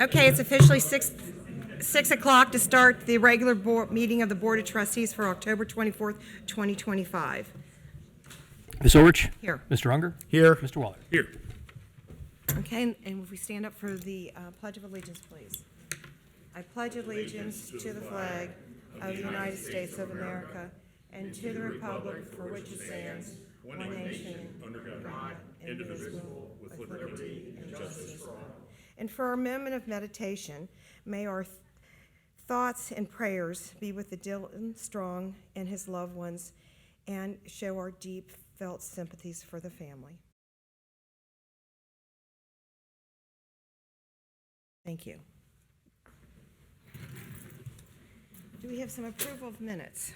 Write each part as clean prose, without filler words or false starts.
Okay, it's officially 6 o'clock to start the regular board meeting of the Board of Trustees for October 24th, 2025. Ms. Orich? Here. Mr. Unger? Here. Mr. Waller? Here. Okay, and if we stand up for the Pledge of Allegiance, please. I pledge allegiance to the flag of the United States of America and to the republic for which it stands, one nation, under God, indivisible, with liberty and justice for all. And for a moment of meditation, may our thoughts and prayers be with the Dylan Strong and his loved ones and show our deep felt sympathies for the family. Thank you. Do we have some approval of minutes?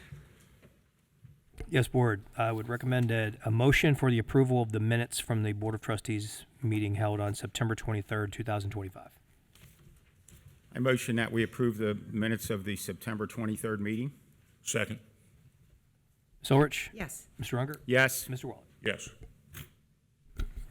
Yes, Board. I would recommend a motion for the approval of the minutes from the Board of Trustees meeting held on September 23rd, 2025. I motion that we approve the minutes of the September 23rd meeting. Second. Ms. Orich? Yes. Mr. Unger? Yes. Mr. Waller? Yes.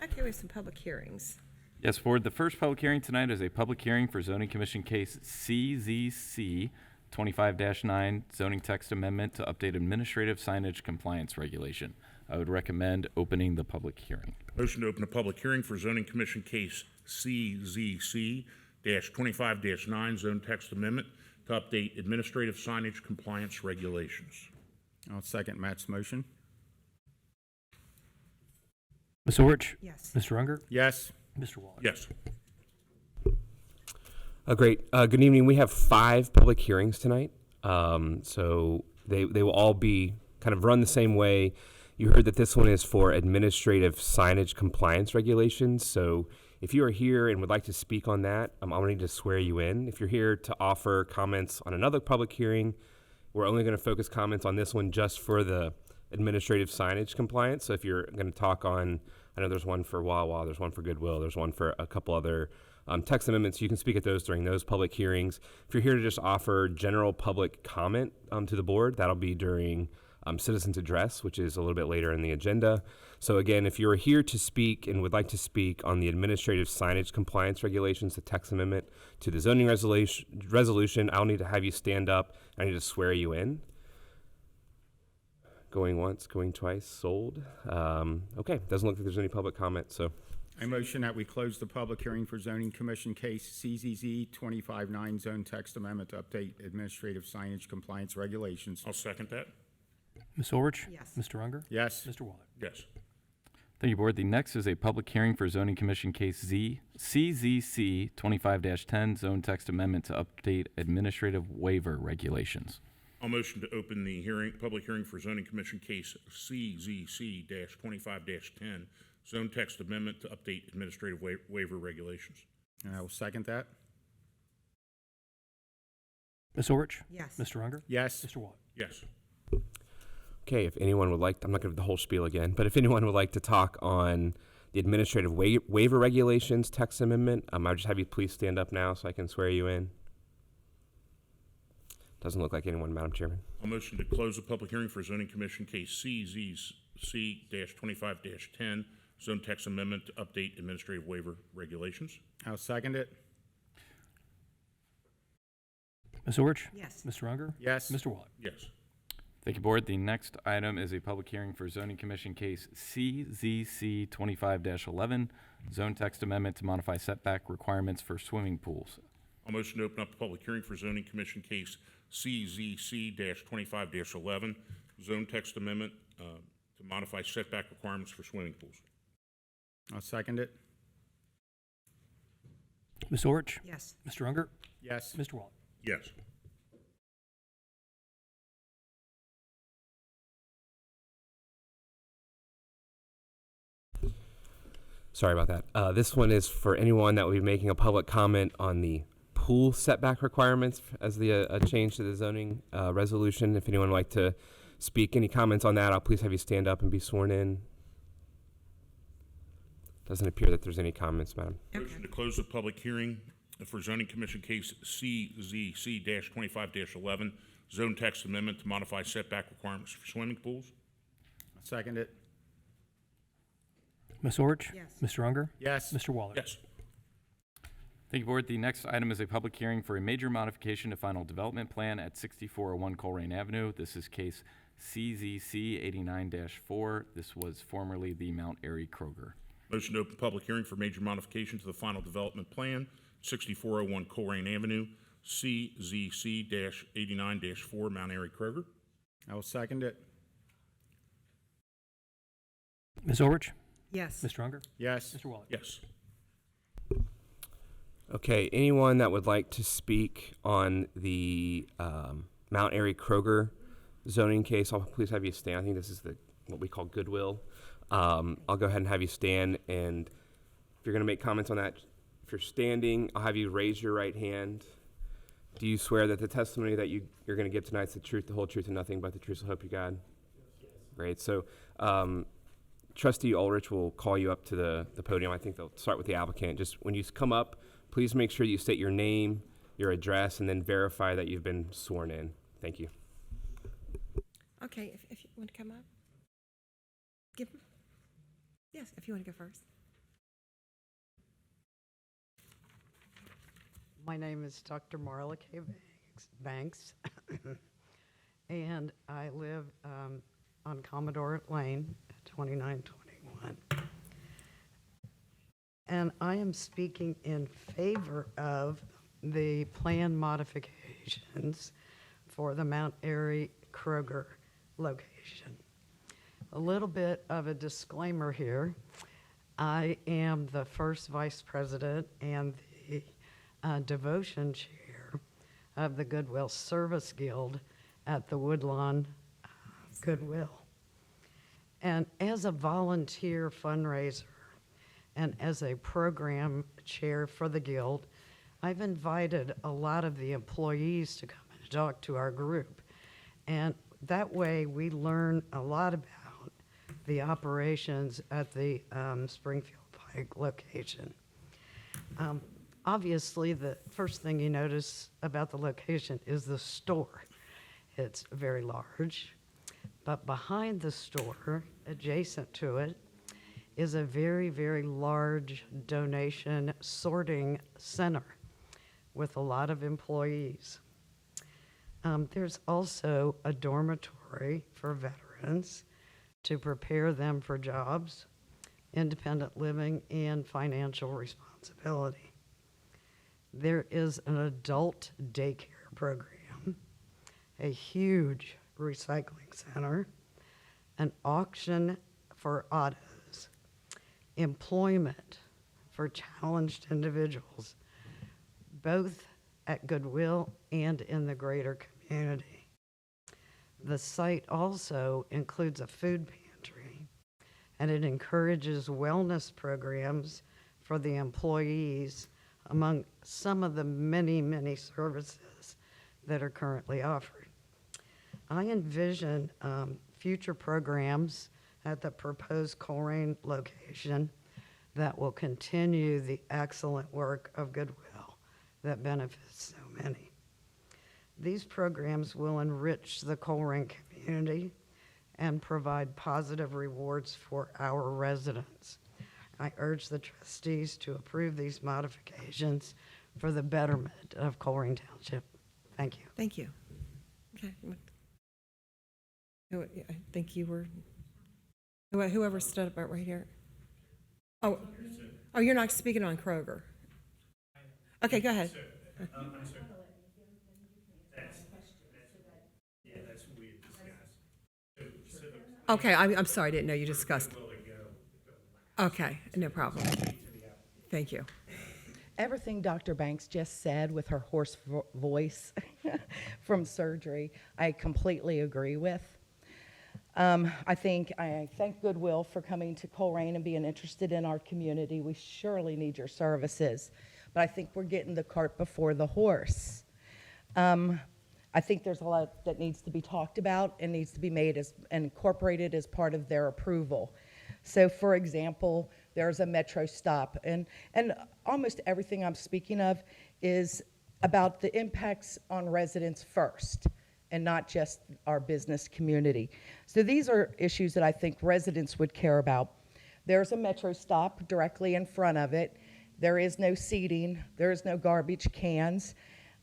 Okay, we have some public hearings. Yes, Board. The first public hearing tonight is a public hearing for Zoning Commission Case CZC 25-9, zoning text amendment to update administrative signage compliance regulation. I would recommend opening the public hearing. Motion to open a public hearing for Zoning Commission Case CZC-25-9, zone text amendment to update administrative signage compliance regulations. I'll second Matt's motion. Ms. Orich? Yes. Mr. Unger? Yes. Mr. Waller? Yes. Great. Good evening. We have 5 public hearings tonight. So they will all be kind of run the same way. You heard that this one is for administrative signage compliance regulations. So if you are here and would like to speak on that, I'm going to need to swear you in. If you're here to offer comments on another public hearing, we're only going to focus comments on this one just for the administrative signage compliance. So if you're going to talk on, I know there's one for Wawa, there's one for Goodwill, there's one for a couple other text amendments. You can speak at those during those public hearings. If you're here to just offer general public comment to the board, that'll be during citizens address, which is a little bit later in the agenda. So again, if you're here to speak and would like to speak on the administrative signage compliance regulations, the text amendment to the zoning resolution, I'll need to have you stand up. I need to swear you in. Going once, going twice, sold. Okay, doesn't look like there's any public comment, so. I motion that we close the public hearing for Zoning Commission Case CZZ 25-9, zone text amendment to update administrative signage compliance regulations. I'll second that. Ms. Orich? Yes. Mr. Unger? Yes. Mr. Waller? Yes. Thank you, Board. The next is a public hearing for Zoning Commission Case CZC 25-10, zone text amendment to update administrative waiver regulations. I'll motion to open the public hearing for Zoning Commission Case CZC-25-10, zone text amendment to update administrative waiver regulations. And I will second that. Ms. Orich? Yes. Mr. Unger? Yes. Mr. Waller? Yes. Okay, if anyone would like, I'm not going to do the whole spiel again, but if anyone would like to talk on the administrative waiver regulations text amendment, I'll just have you please stand up now so I can swear you in. Doesn't look like anyone, Madam Chairman. I'll motion to close the public hearing for Zoning Commission Case CZC-25-10, zone text amendment to update administrative waiver regulations. I'll second it. Ms. Orich? Yes. Mr. Unger? Yes. Mr. Waller? Yes. Thank you, Board. The next item is a public hearing for Zoning Commission Case CZC 25-11, zone text amendment to modify setback requirements for swimming pools. I'll motion to open up the public hearing for Zoning Commission Case CZC-25-11, zone text amendment to modify setback requirements for swimming pools. I'll second it. Ms. Orich? Yes. Mr. Unger? Yes. Mr. Waller? Yes. Sorry about that. This one is for anyone that will be making a public comment on the pool setback requirements as the change to the zoning resolution. If anyone would like to speak, any comments on that, I'll please have you stand up and be sworn in. Doesn't appear that there's any comments, Madam. Okay. Motion to close the public hearing for Zoning Commission Case CZC-25-11, zone text amendment to modify setback requirements for swimming pools. I'll second it. Ms. Orich? Yes. Mr. Unger? Yes. Mr. Waller? Yes. Thank you, Board. The next item is a public hearing for a major modification to final development plan at 6401 Colerain Avenue. This is case CZC 89-4. This was formerly the Mount Airy Kroger. Motion to open public hearing for major modification to the final development plan, 6401 Colerain Avenue, CZC-89-4, Mount Airy Kroger. I will second it. Ms. Orich? Yes. Mr. Unger? Yes. Mr. Waller? Yes. Okay, anyone that would like to speak on the Mount Airy Kroger zoning case, I'll please have you stand. I think this is what we call Goodwill. I'll go ahead and have you stand, and if you're going to make comments on that, if you're standing, I'll have you raise your right hand. Do you swear that the testimony that you're going to give tonight is the truth, the whole truth, and nothing but the truth, so help you God? Yes. Great. So Trustee Ulrich will call you up to the podium. I think they'll start with the applicant. Just when you come up, please make sure you state your name, your address, and then verify that you've been sworn in. Thank you. Okay, if you want to come up, give him. Yes, if you want to go first. My name is Dr. Marla K. Banks, and I live on Commodore Lane at 2921. And I am speaking in favor of the plan modifications for the Mount Airy Kroger location. A little bit of a disclaimer here. I am the first vice president and the devotion chair of the Goodwill Service Guild at the Woodlawn Goodwill. And as a volunteer fundraiser and as a program chair for the Guild, I've invited a lot of the employees to come and talk to our group. And that way we learn a lot about the operations at the Springfield Pike location. Obviously, the first thing you notice about the location is the store. It's very large, but behind the store, adjacent to it, is a very, very large donation sorting center with a lot of employees. There's also a dormitory for veterans to prepare them for jobs, independent living, and financial responsibility. There is an adult daycare program, a huge recycling center, an auction for autos, employment for challenged individuals, both at Goodwill and in the greater community. The site also includes a food pantry, and it encourages wellness programs for the employees among some of the many, many services that are currently offered. I envision future programs at the proposed Colerain location that will continue the excellent work of Goodwill that benefits so many. These programs will enrich the Colerain community and provide positive rewards for our residents. I urge the trustees to approve these modifications for the betterment of Colerain Township. Thank you. Thank you. Okay. I think you were, whoever stood up right here. Oh, you're not speaking on Kroger. Okay, go ahead. That's what we had discussed. Okay, I'm sorry, I didn't know you discussed. Okay, no problem. Thank you. Everything Dr. Banks just said with her hoarse voice from surgery, I completely agree with. I thank Goodwill for coming to Colerain and being interested in our community. We surely need your services, but I think we're getting the cart before the horse. I think there's a lot that needs to be talked about and needs to be made and incorporated as part of their approval. So, for example, there's a metro stop, and almost everything I'm speaking of is about the impacts on residents first, and not just our business community. So these are issues that I think residents would care about. There's a metro stop directly in front of it, There is no seating. There is no garbage cans.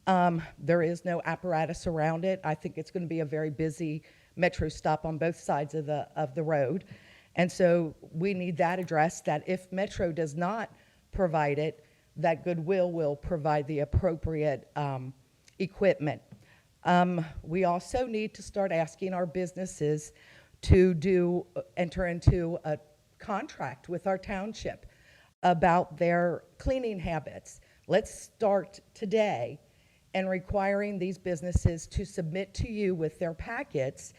There is no apparatus around it. I think it's going to be a very busy metro stop on both sides of the road. And so we need that addressed, that if Metro does not provide it, that Goodwill will provide the appropriate equipment. We also need to start asking our businesses to enter into a contract with our township about their cleaning habits. Let's start today and requiring these businesses to submit to you with their packets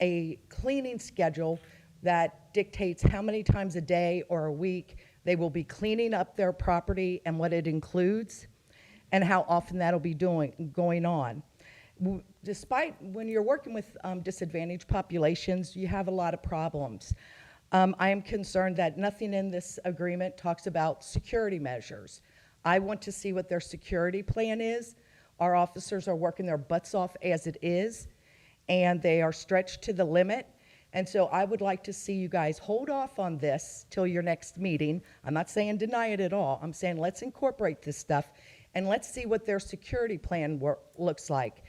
a cleaning schedule that dictates how many times a day or a week they will be cleaning up their property and what it includes and how often that'll be going on. Despite when you're working with disadvantaged populations, you have a lot of problems. I am concerned that nothing in this agreement talks about security measures. I want to see what their security plan is. Our officers are working their butts off as it is, and they are stretched to the limit. And so I would like to see you guys hold off on this till your next meeting. I'm not saying deny it at all. I'm saying let's incorporate this stuff, and let's see what their security plan looks like.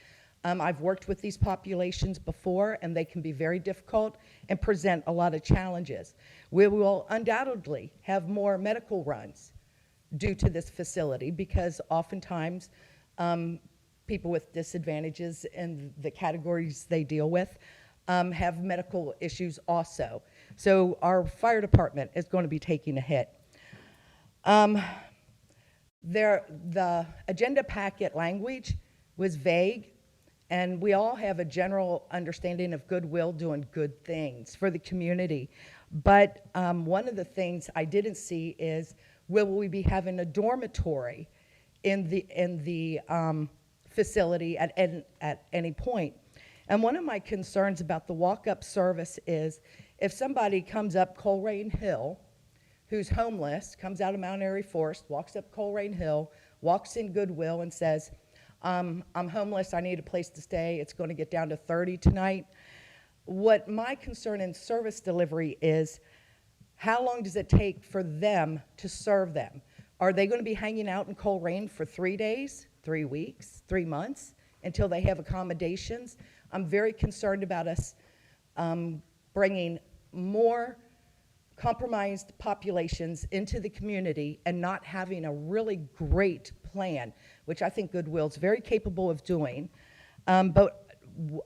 I've worked with these populations before, and they can be very difficult and present a lot of challenges. We will undoubtedly have more medical runs due to this facility because oftentimes people with disadvantages in the categories they deal with have medical issues also. So our fire department is going to be taking a hit. The agenda packet language was vague, and we all have a general understanding of Goodwill doing good things for the community. But one of the things I didn't see is, will we be having a dormitory in the facility at any point? And one of my concerns about the walk-up service is if somebody comes up Colerain Hill, who's homeless, comes out of Mount Airy Forest, walks up Colerain Hill, walks in Goodwill and says, I'm homeless, I need a place to stay, it's going to get down to 30 tonight. What my concern in service delivery is, how long does it take for them to serve them? Are they going to be hanging out in Colerain for 3 days, 3 weeks, 3 months, until they have accommodations? I'm very concerned about us bringing more compromised populations into the community and not having a really great plan, which I think Goodwill's very capable of doing. But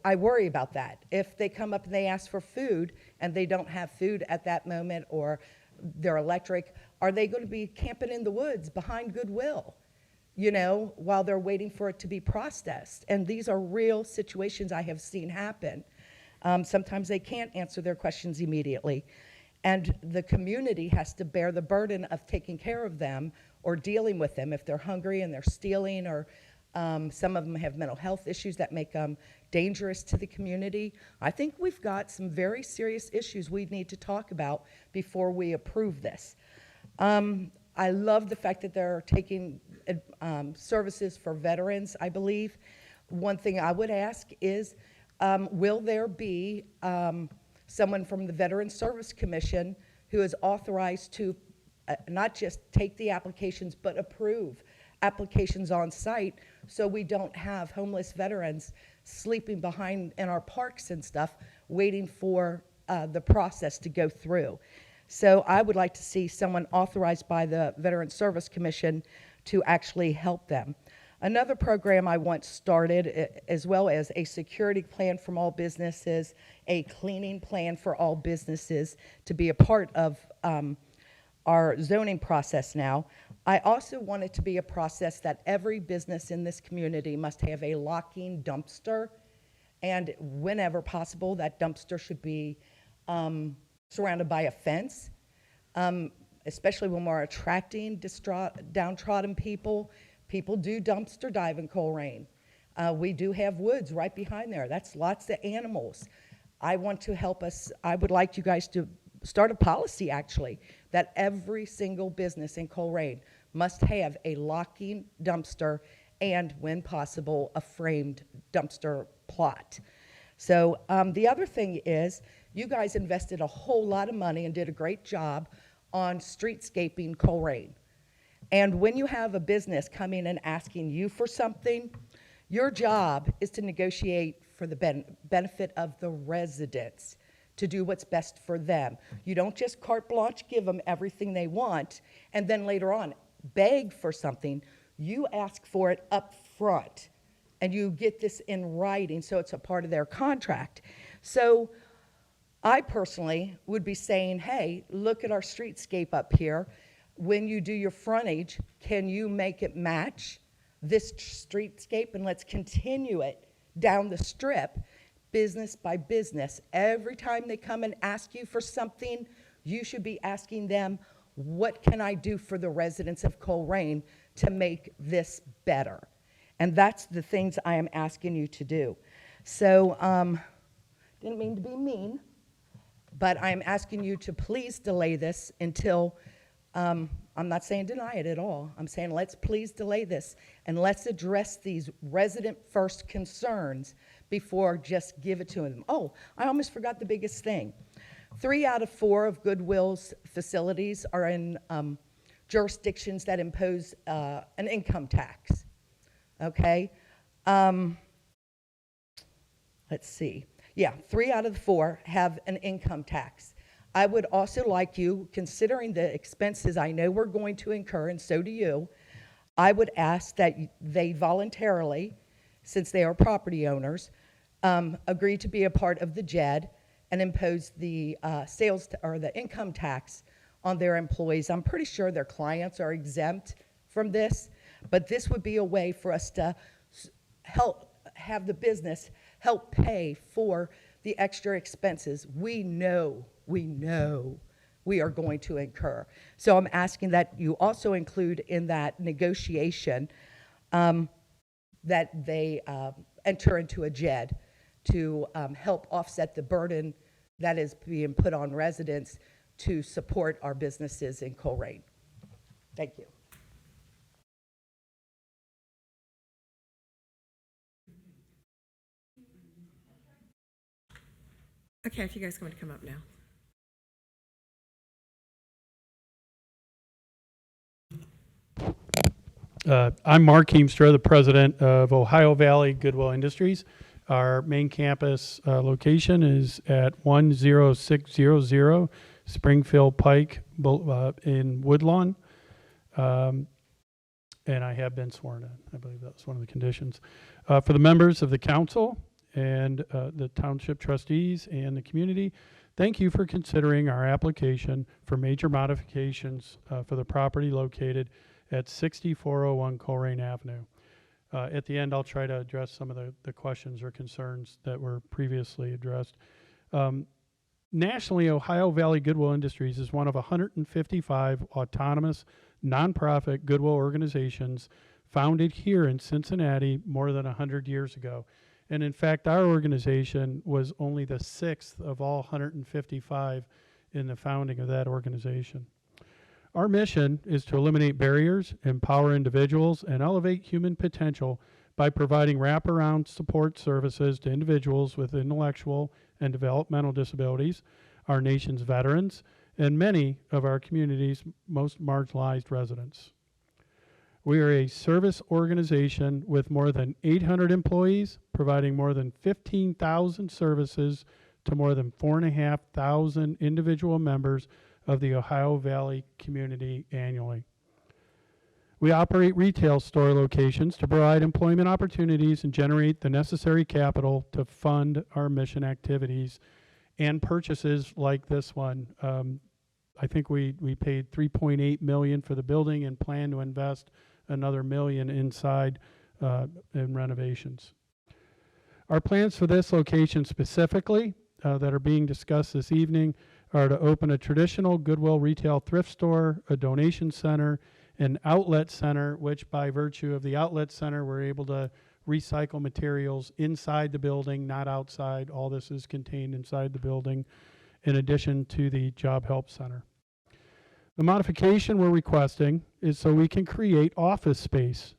I worry about that. If they come up and they ask for food and they don't have food at that moment, or they're electric, are they going to be camping in the woods behind Goodwill, you know, while they're waiting for it to be processed? And these are real situations I have seen happen. Sometimes they can't answer their questions immediately. And the community has to bear the burden of taking care of them or dealing with them if they're hungry and they're stealing, or some of them have mental health issues that make them dangerous to the community. I think we've got some very serious issues we need to talk about before we approve this. I love the fact that they're taking services for veterans, I believe. One thing I would ask is, will there be someone from the Veterans Service Commission who is authorized to not just take the applications, but approve applications on site, so we don't have homeless veterans sleeping behind in our parks and stuff, waiting for the process to go through. So I would like to see someone authorized by the Veterans Service Commission to actually help them. Another program I want started, as well as a security plan from all businesses, a cleaning plan for all businesses to be a part of our zoning process now. I also want it to be a process that every business in this community must have a locking dumpster, and whenever possible, that dumpster should be surrounded by a fence, especially when we're attracting downtrodden people. People do dumpster dive in Colerain. We do have woods right behind there. That's lots of animals. I want to help us. I would like you guys to start a policy, actually, that every single business in Colerain must have a locking dumpster and, when possible, a framed dumpster plot. So the other thing is, you guys invested a whole lot of money and did a great job on streetscaping Colerain. And when you have a business coming and asking you for something, your job is to negotiate for the benefit of the residents, to do what's best for them. You don't just carte blanche give them everything they want and then later on beg for something. You ask for it up front and you get this in writing so it's a part of their contract. So I personally would be saying, hey, look at our streetscape up here. When you do your frontage, can you make it match this streetscape, and let's continue it down the strip, business by business. Every time they come and ask you for something, you should be asking them, what can I do for the residents of Colerain to make this better? And that's the things I am asking you to do. So, didn't mean to be mean, but I'm asking you to please delay this until, I'm not saying deny it at all. I'm saying let's please delay this and let's address these resident first concerns before just give it to them. Oh, I almost forgot the biggest thing. 3 out of 4 of Goodwill's facilities are in jurisdictions that impose an income tax. Okay? Let's see. Yeah, 3 out of the 4 have an income tax. I would also like you, considering the expenses I know we're going to incur, and so do you, I would ask that they voluntarily, since they are property owners, agree to be a part of the JED and impose the or the income tax on their employees. I'm pretty sure their clients are exempt from this, but this would be a way for us to help have the business help pay for the extra expenses we know we are going to incur. So I'm asking that you also include in that negotiation that they enter into a JED to help offset the burden that is being put on residents to support our businesses in Colerain. Thank you. Okay, if you guys want to come up now. I'm Mark Heemstra, the president of Ohio Valley Goodwill Industries. Our main campus location is at 10600 Springfield Pike in Woodlawn. And I have been sworn in. I believe that was one of the conditions. For the members of the council and the Township trustees and the community, thank you for considering our application for major modifications for the property located at 6401 Colerain Avenue. At the end, I'll try to address some of the questions or concerns that were previously addressed. Nationally, Ohio Valley Goodwill Industries is one of 155 autonomous nonprofit Goodwill organizations founded here in Cincinnati more than 100 years ago. And in fact, our organization was only the 6th of all 155 in the founding of that organization. Our mission is to eliminate barriers, empower individuals, and elevate human potential by providing wraparound support services to individuals with intellectual and developmental disabilities, our nation's veterans, and many of our community's most marginalized residents. We are a service organization with more than 800 employees, providing more than 15,000 services to more than 4,500 individual members of the Ohio Valley community annually. We operate retail store locations to provide employment opportunities and generate the necessary capital to fund our mission activities and purchases like this one. I think we paid $3.8 million for the building and plan to invest another $1 million inside in renovations. Our plans for this location specifically that are being discussed this evening are to open a traditional Goodwill retail thrift store, a donation center, an outlet center, which by virtue of the outlet center, we're able to recycle materials inside the building, not outside. All this is contained inside the building, in addition to the Job Help Center. The modification we're requesting is so we can create office space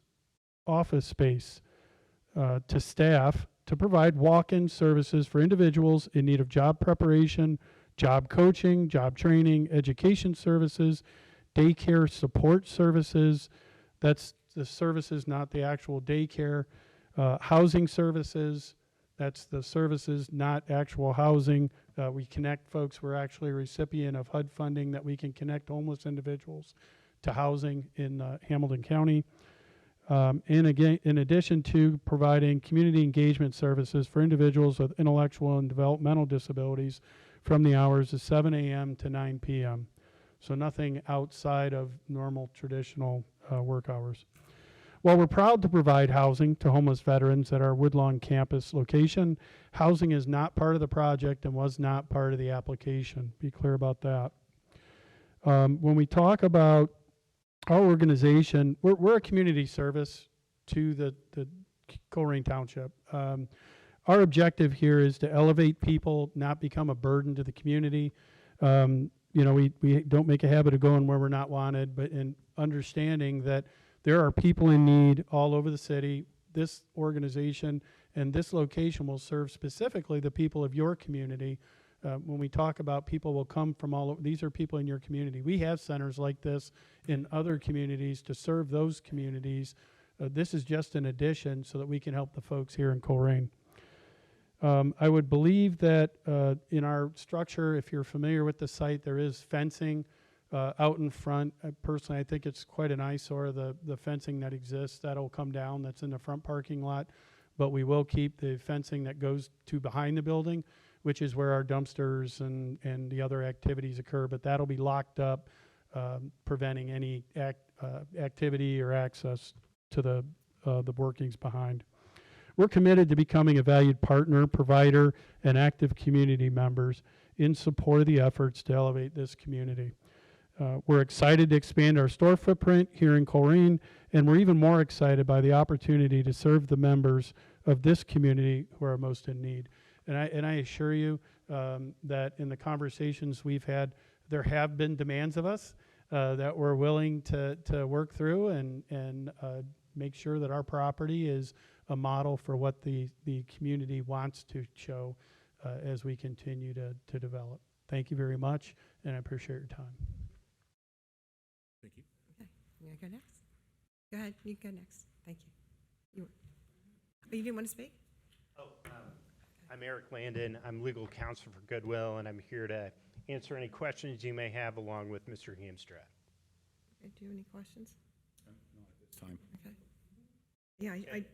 to staff to provide walk-in services for individuals in need of job preparation, job coaching, job training, education services, daycare support services. That's the services, not the actual daycare. Housing services, that's the services, not actual housing. We connect folks. We're actually a recipient of HUD funding that we can connect homeless individuals to housing in Hamilton County. And again, in addition to providing community engagement services for individuals with intellectual and developmental disabilities from the hours of 7 a.m. to 9 p.m. So nothing outside of normal traditional work hours. While we're proud to provide housing to homeless veterans at our Woodlawn campus location, housing is not part of the project and was not part of the application. Be clear about that. When we talk about our organization, we're a community service to the Colerain Township. Our objective here is to elevate people, not become a burden to the community. We don't make a habit of going where we're not wanted, but in understanding that there are people in need all over the city. This organization and this location will serve specifically the people of your community. When we talk about people will come from all over, these are people in your community. We have centers like this in other communities to serve those communities. This is just an addition so that we can help the folks here in Colerain. I would believe that in our structure, if you're familiar with the site, there is fencing out in front. Personally, I think it's quite an eyesore, the fencing that exists. That'll come down. That's in the front parking lot. But we will keep the fencing that goes to behind the building, which is where our dumpsters and the other activities occur. But that'll be locked up, preventing any activity or access to the workings behind. We're committed to becoming a valued partner, provider, and active community members in support of the efforts to elevate this community. We're excited to expand our store footprint here in Colerain, and we're even more excited by the opportunity to serve the members of this community who are most in need. And I assure you that in the conversations we've had, there have been demands of us that we're willing to work through and make sure that our property is a model for what the community wants to show as we continue to develop. Thank you very much, and I appreciate your time. Thank you. Okay, you want to go next? Go ahead, you go next. Thank you. You didn't want to speak? I'm Eric Landon. I'm legal counsel for Goodwill, and I'm here to answer any questions you may have along with Mr. Hamstra. Okay, do you have any questions? No, not at this time. Okay. I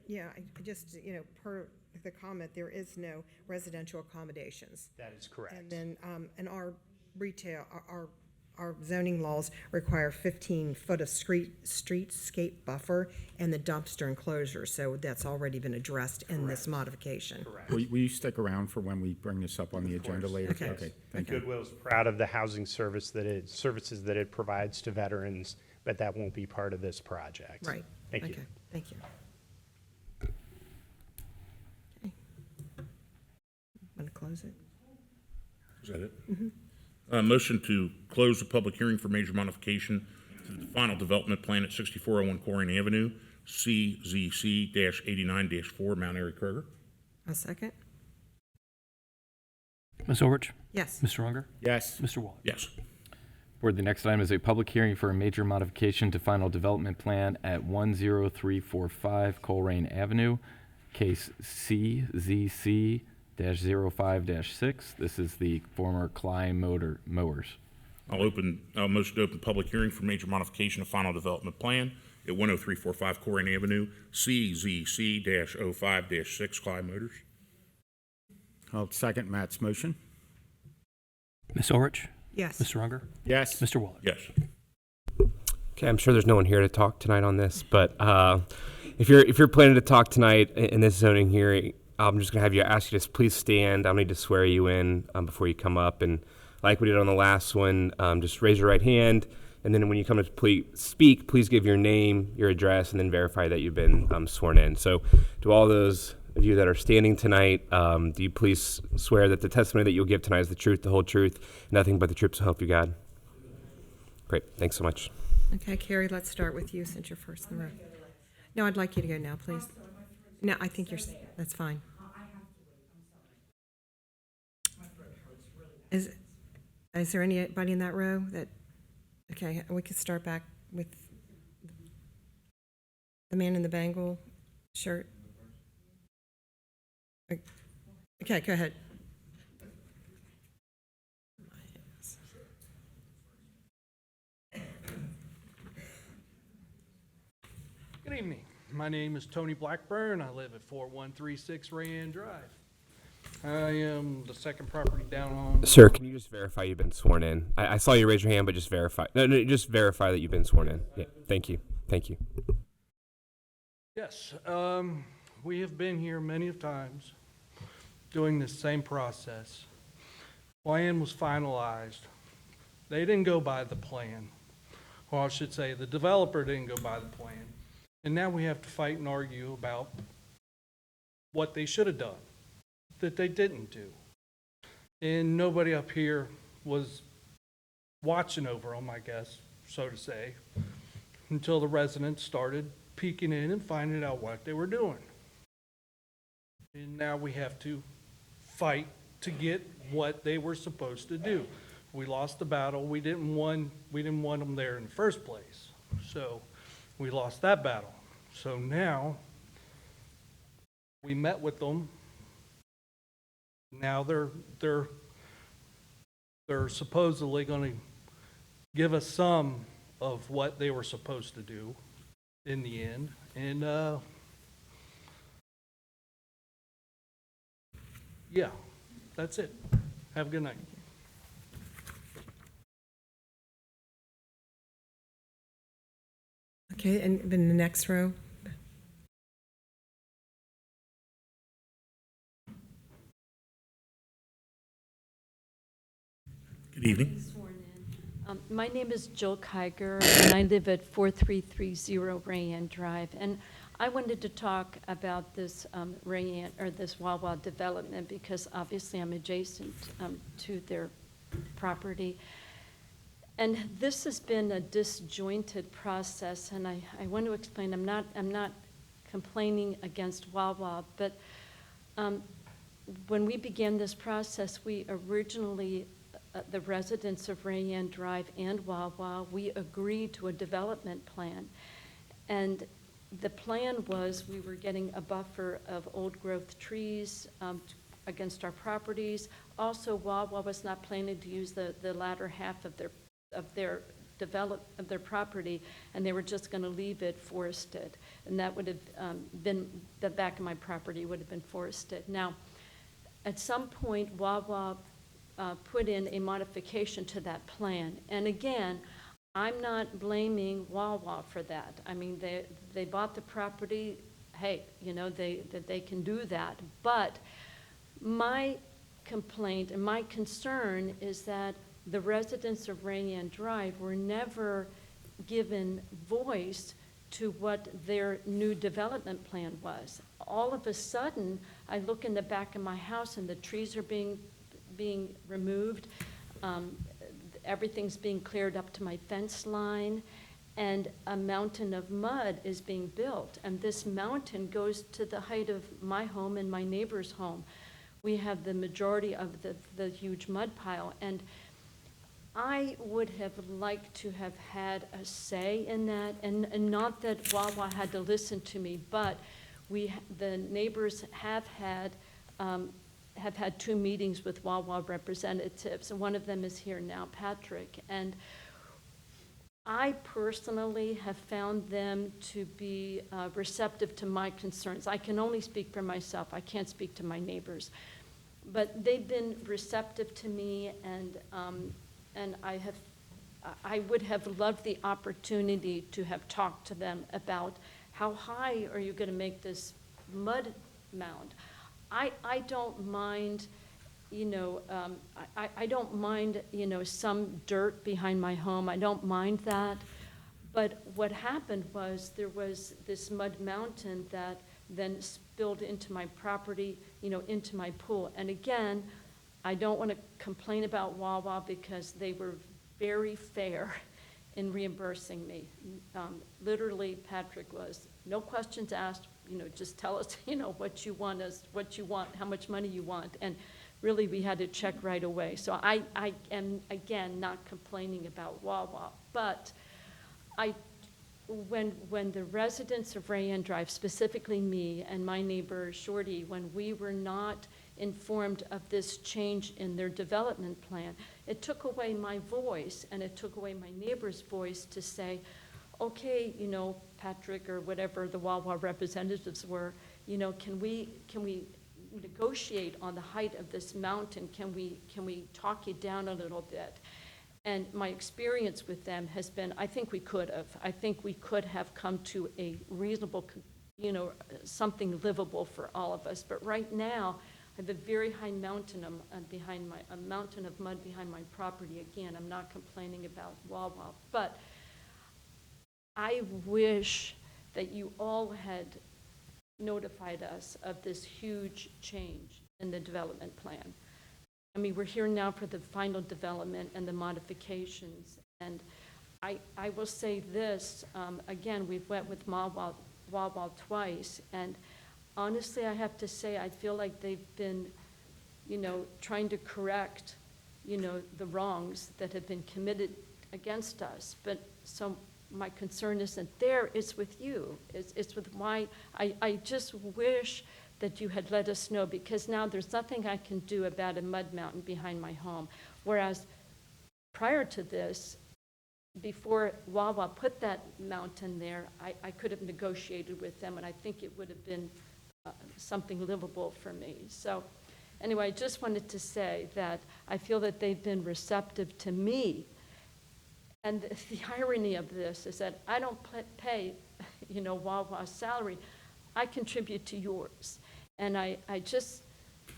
just, per the comment, there is no residential accommodations. That is correct. And then, and our retail, our zoning laws require 15-foot of streetscape buffer and the dumpster enclosure, so that's already been addressed in this modification. Correct. Will you stick around for when we bring this up on the agenda later? Okay. Thank you. Goodwill is proud of the housing services that it provides to veterans, but that won't be part of this project. Right. Thank you. Okay, thank you. Okay. Want to close it? Is that it? Motion to close the public hearing for major modification to the final development plan at 6401 Colerain Avenue, CZC-89-4, Mount Airy Kroger. A second? Ms. Orich? Yes. Mr. Unger? Yes. Mr. Waller? Yes. Board, the next item is a public hearing for a major modification to final development plan at 10345 Colerain Avenue, case CZC-05-6. This is the former Klei Mowers. I'll motion to open public hearing for major modification of final development plan at 10345 Colerain Avenue, CZC-05-6 Klei Motors. I'll second Matt's motion. Ms. Orich? Yes. Mr. Unger? Yes. Mr. Waller? Yes. Okay, I'm sure there's no one here to talk tonight on this, but if you're planning to talk tonight in this zoning hearing, I'm just gonna ask you to please stand. I'll need to swear you in before you come up, and like we did on the last one, just raise your right hand, and then when you come to speak, please give your name, your address, and then verify that you've been sworn in. So, to all those of you that are standing tonight, do you please swear that the testimony that you'll give tonight is the truth, the whole truth, nothing but the truth, so help you God? Great, thanks so much. Okay, Carrie, let's start with you since you're first in the row. No, I'd like you to go now, please. No, I think that's fine. Is there anybody in that row that Okay, we could start back with the man in the Bengal shirt. Okay, go ahead. Good evening. My name is Tony Blackburn. I live at 4136 Rayanne Drive. I am the second property down on. Sir, can you just verify you've been sworn in? I saw you raise your hand, but just verify. No, just verify that you've been sworn in. Yeah, thank you. Thank you. Yes, we have been here many of times doing this same process. Plan was finalized. They didn't go by the plan. Or I should say, the developer didn't go by the plan. And now we have to fight and argue about what they should have done, that they didn't do. And nobody up here was watching over them, I guess, so to say, until the residents started peeking in and finding out what they were doing. And now we have to fight to get what they were supposed to do. We lost the battle. We didn't want them there in the first place. So we lost that battle. So now we met with them. Now they're supposedly going to give us some of what they were supposed to do in the end. And yeah, that's it. Have a good night. Okay, and then the next row. Good evening. My name is Jill Kiger, and I live at 4330 Rayanne Drive. And I wanted to talk about this Rayanne, or this Wawa development, because obviously I'm adjacent to their property. And this has been a disjointed process, and I want to explain. I'm not complaining against Wawa, but when we began this process, we originally, the residents of Rayanne Drive and Wawa, we agreed to a development plan. And the plan was we were getting a buffer of old growth trees against our properties. Also, Wawa was not planning to use the latter half of their property, and they were just going to leave it forested. And that would have been, the back of my property would have been forested. Now, at some point, Wawa put in a modification to that plan. And again, I'm not blaming Wawa for that. I mean, they bought the property. Hey, you know, they can do that. But my complaint and my concern is that the residents of Rayanne Drive were never given voice to what their new development plan was. All of a sudden, I look in the back of my house and the trees are being removed. Everything's being cleared up to my fence line, and a mountain of mud is being built. And this mountain goes to the height of my home and my neighbor's home. We have the majority of the huge mud pile. And I would have liked to have had a say in that, and not that Wawa had to listen to me, but the neighbors have had 2 meetings with Wawa representatives, and one of them is here now, Patrick. And I personally have found them to be receptive to my concerns. I can only speak for myself. I can't speak to my neighbors. But they've been receptive to me, and I would have loved the opportunity to have talked to them about how high are you going to make this mud mound. I don't mind, I don't mind, some dirt behind my home. I don't mind that. But what happened was there was this mud mountain that then spilled into my property, into my pool. And again, I don't want to complain about Wawa because they were very fair in reimbursing me. Literally, Patrick was, no questions asked, just tell us, what you want, how much money you want. And really we had to check right away. So I am, again, not complaining about Wawa, but when the residents of Rayanne Drive, specifically me and my neighbor Shorty, when we were not informed of this change in their development plan, it took away my voice and it took away my neighbor's voice to say, okay, Patrick or whatever the Wawa representatives were, can we negotiate on the height of this mountain? Can we talk you down a little bit? And my experience with them has been, I think we could have come to a reasonable, something livable for all of us. But right now, I have a very high mountain a mountain of mud behind my property. Again, I'm not complaining about Wawa, but I wish that you all had notified us of this huge change in the development plan. I mean, we're here now for the final development and the modifications. And I will say this, again, we've went with Wawa twice. And honestly, I have to say, I feel like they've been, trying to correct, the wrongs that have been committed against us. But so my concern isn't there, it's with you. It's with I just wish that you had let us know, because now there's nothing I can do about a mud mountain behind my home. Whereas prior to this, before Wawa put that mountain there, I could have negotiated with them, and I think it would have been something livable for me. So anyway, I just wanted to say that I feel that they've been receptive to me. And the irony of this is that I don't pay, Wawa's salary. I contribute to yours. And I just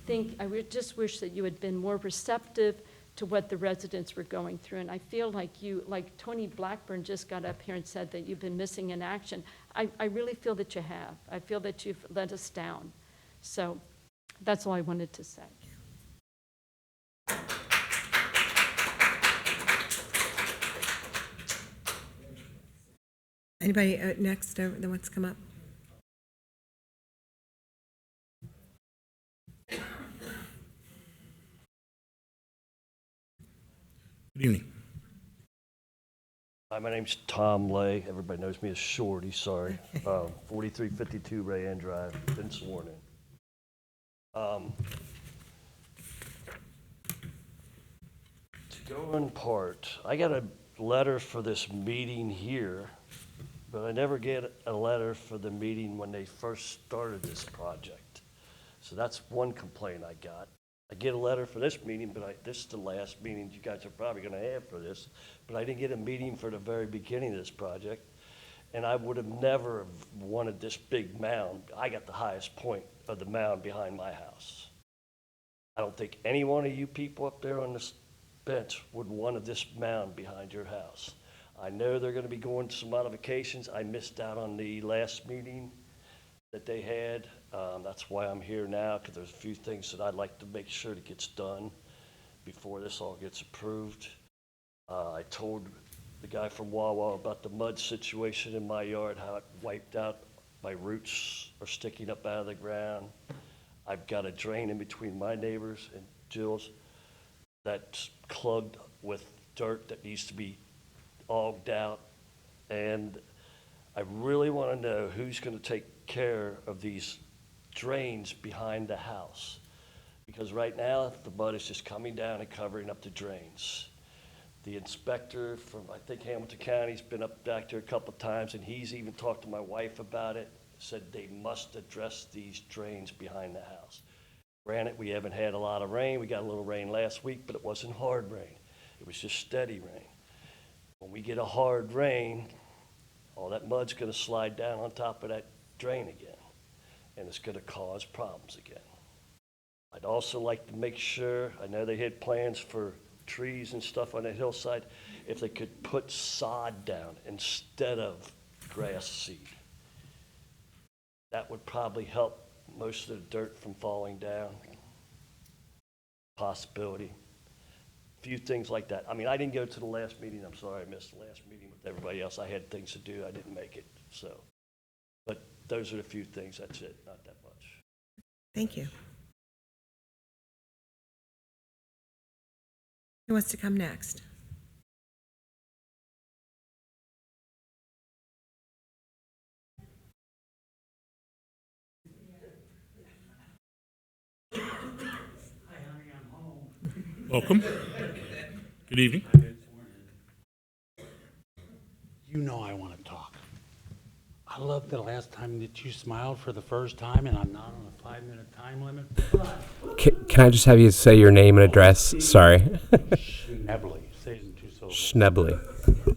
think, I would just wish that you had been more receptive to what the residents were going through. And I feel like like Tony Blackburn just got up here and said that you've been missing in action. I really feel that you have. I feel that you've let us down. So that's all I wanted to say. Anybody next that wants to come up? Good evening. Hi, my name's Tom Lay. Everybody knows me as Shorty, sorry. 4352 Rayanne Drive, been sworn in. To go in part, I got a letter for this meeting here, but I never get a letter for the meeting when they first started this project. So that's one complaint I got. I get a letter for this meeting, but this is the last meeting you guys are probably going to have for this, but I didn't get a meeting for the very beginning of this project, and I would have never wanted this big mound. I got the highest point of the mound behind my house. I don't think any one of you people up there on this bench would want this mound behind your house. I know they're going to be going to some modifications. I missed out on the last meeting that they had. That's why I'm here now, because there's a few things that I'd like to make sure that gets done before this all gets approved. I told the guy from Wawa about the mud situation in my yard, how it wiped out. My roots are sticking up out of the ground. I've got a drain in between my neighbors and Jill's that's clogged with dirt that needs to be auged out. And I really want to know who's going to take care of these drains behind the house. Because right now, the mud is just coming down and covering up the drains. The inspector from, I think, Hamilton County's been up back there a couple of times, and he's even talked to my wife about it, said they must address these drains behind the house. Granted, we haven't had a lot of rain. We got a little rain last week, but it wasn't hard rain. It was just steady rain. When we get a hard rain, all that mud's going to slide down on top of that drain again, and it's going to cause problems again. I'd also like to make sure, I know they had plans for trees and stuff on that hillside, if they could put sod down instead of grass seed. That would probably help most of the dirt from falling down. Possibility. A few things like that. I mean, I didn't go to the last meeting. I'm sorry I missed the last meeting with everybody else. I had things to do. I didn't make it. So, but those are the few things. That's it. Not that much. Thank you. Who wants to come next? Welcome. Good evening. You know I want to talk. I love the last time that you smiled for the first time, and I'm not on a 5-minute time limit. Can I just have you say your name and address? Sorry. Schnebley. Say it in 2 syllables. Schnebley.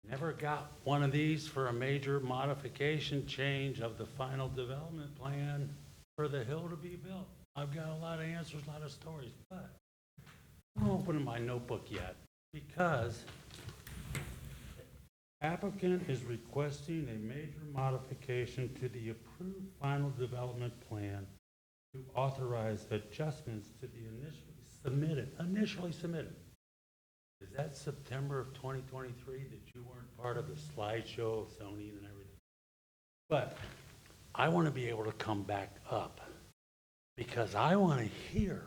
Never got one of these for a major modification change of the final development plan for the hill to be built. I've got a lot of answers, a lot of stories, but I won't open my notebook yet because applicant is requesting a major modification to the approved final development plan to authorize adjustments to the initially submitted. Is that September of 2023 that you weren't part of the slideshow of zoning and everything? But I want to be able to come back up because I want to hear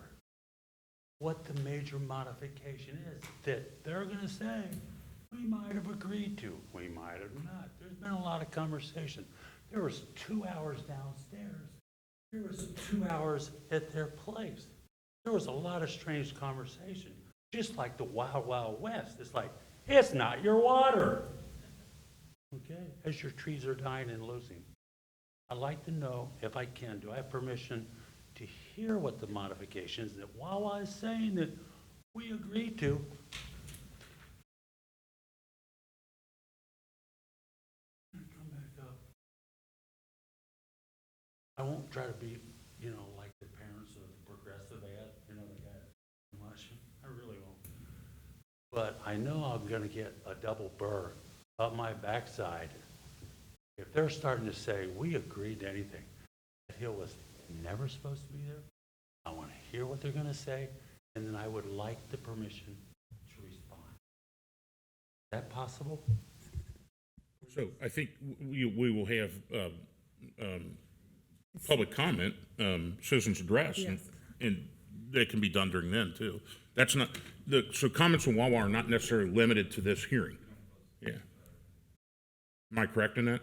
what the major modification is that they're going to say we might have agreed to, we might have not. There's been a lot of conversation. There was 2 hours downstairs. There was 2 hours at their place. There was a lot of strange conversation. Just like the Wild Wild West. It's like, it's not your water. Okay, as your trees are dying and losing. I'd like to know, if I can, do I have permission to hear what the modifications that Wawa is saying that we agreed to? Come back up. I won't try to be, like the parents of the progressive ad, the guy much. I really won't. But I know I'm going to get a double burr up my backside if they're starting to say, we agreed to anything. That hill was never supposed to be there. I want to hear what they're going to say, and then I would like the permission to respond. Is that possible? So I think we will have public comment, citizens address, Yes. and that can be done during then too. That's not, so comments from Wawa are not necessarily limited to this hearing. Yeah. Am I correct in that?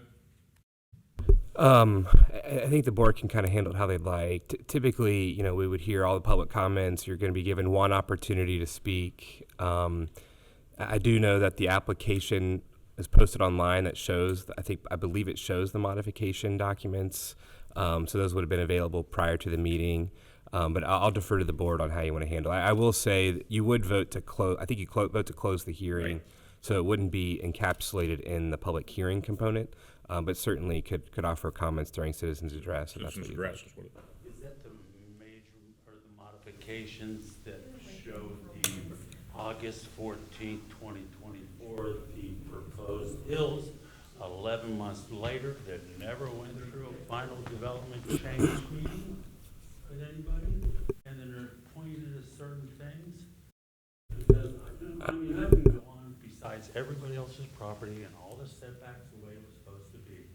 I think the board can kind of handle it how they'd like. Typically, we would hear all the public comments. You're going to be given one opportunity to speak. I do know that the application is posted online that shows, I believe it shows the modification documents. So those would have been available prior to the meeting. But I'll defer to the board on how you want to handle it. I will say that you would vote to close, I think you vote to close the hearing. Right. So it wouldn't be encapsulated in the public hearing component, but certainly could offer comments during citizens address. Citizens address is what it is. Is that the major, or the modifications that show the August 14th, 2024, the proposed hills, 11 months later, that never went through a final development change meeting with anybody, and then they're pointing at certain things? Because, I can go on besides everybody else's property and all the setbacks the way it was supposed to be.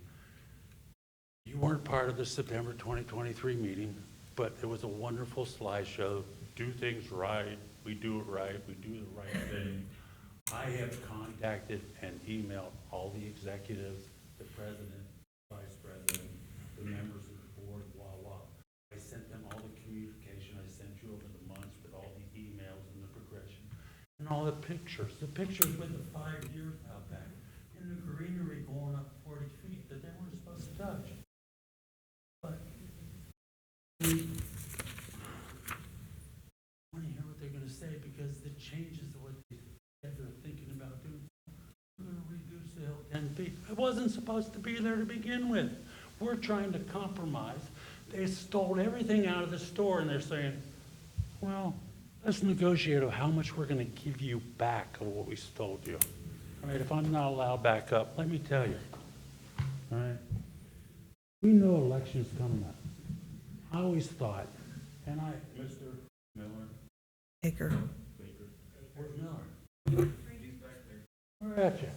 You weren't part of the September 2023 meeting, but it was a wonderful slideshow. Do things right, we do it right, we do the right thing. I have contacted and emailed all the executives, the president, vice president, the members of the board, Wawa. I sent them all the communication I sent you over the months with all the emails and the progression and all the pictures with the 5 years out back and the greenery going up 40 feet that they weren't supposed to touch. But I want to hear what they're going to say because the changes of what they're thinking about doing. We're going to reduce the hill 10 feet. It wasn't supposed to be there to begin with. We're trying to compromise. They stole everything out of the store and they're saying, well, let's negotiate how much we're going to give you back of what we stole you. All right, if I'm not allowed back up, let me tell you. All right, we know elections coming up. I always thought, Mr. Miller. Baker. Where's Miller? Where at you?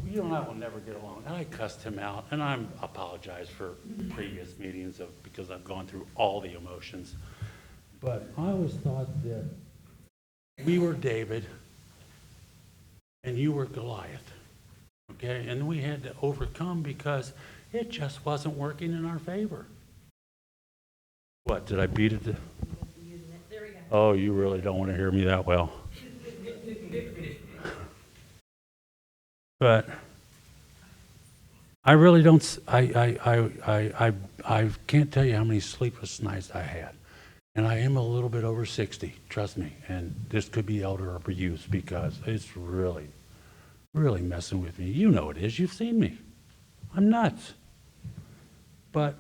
You you and I will never get along. And I cussed him out, and I apologize for previous meetings because I've gone through all the emotions. But I always thought that we were David and you were Goliath, okay? And we had to overcome because it just wasn't working in our favor. What, did I beat it? Oh, you really don't want to hear me that well. But I really don't, I can't tell you how many sleepless nights I had. And I am a little bit over 60, trust me. And this could be elder abuse because it's really, really messing with me. You know it is, you've seen me. I'm nuts. But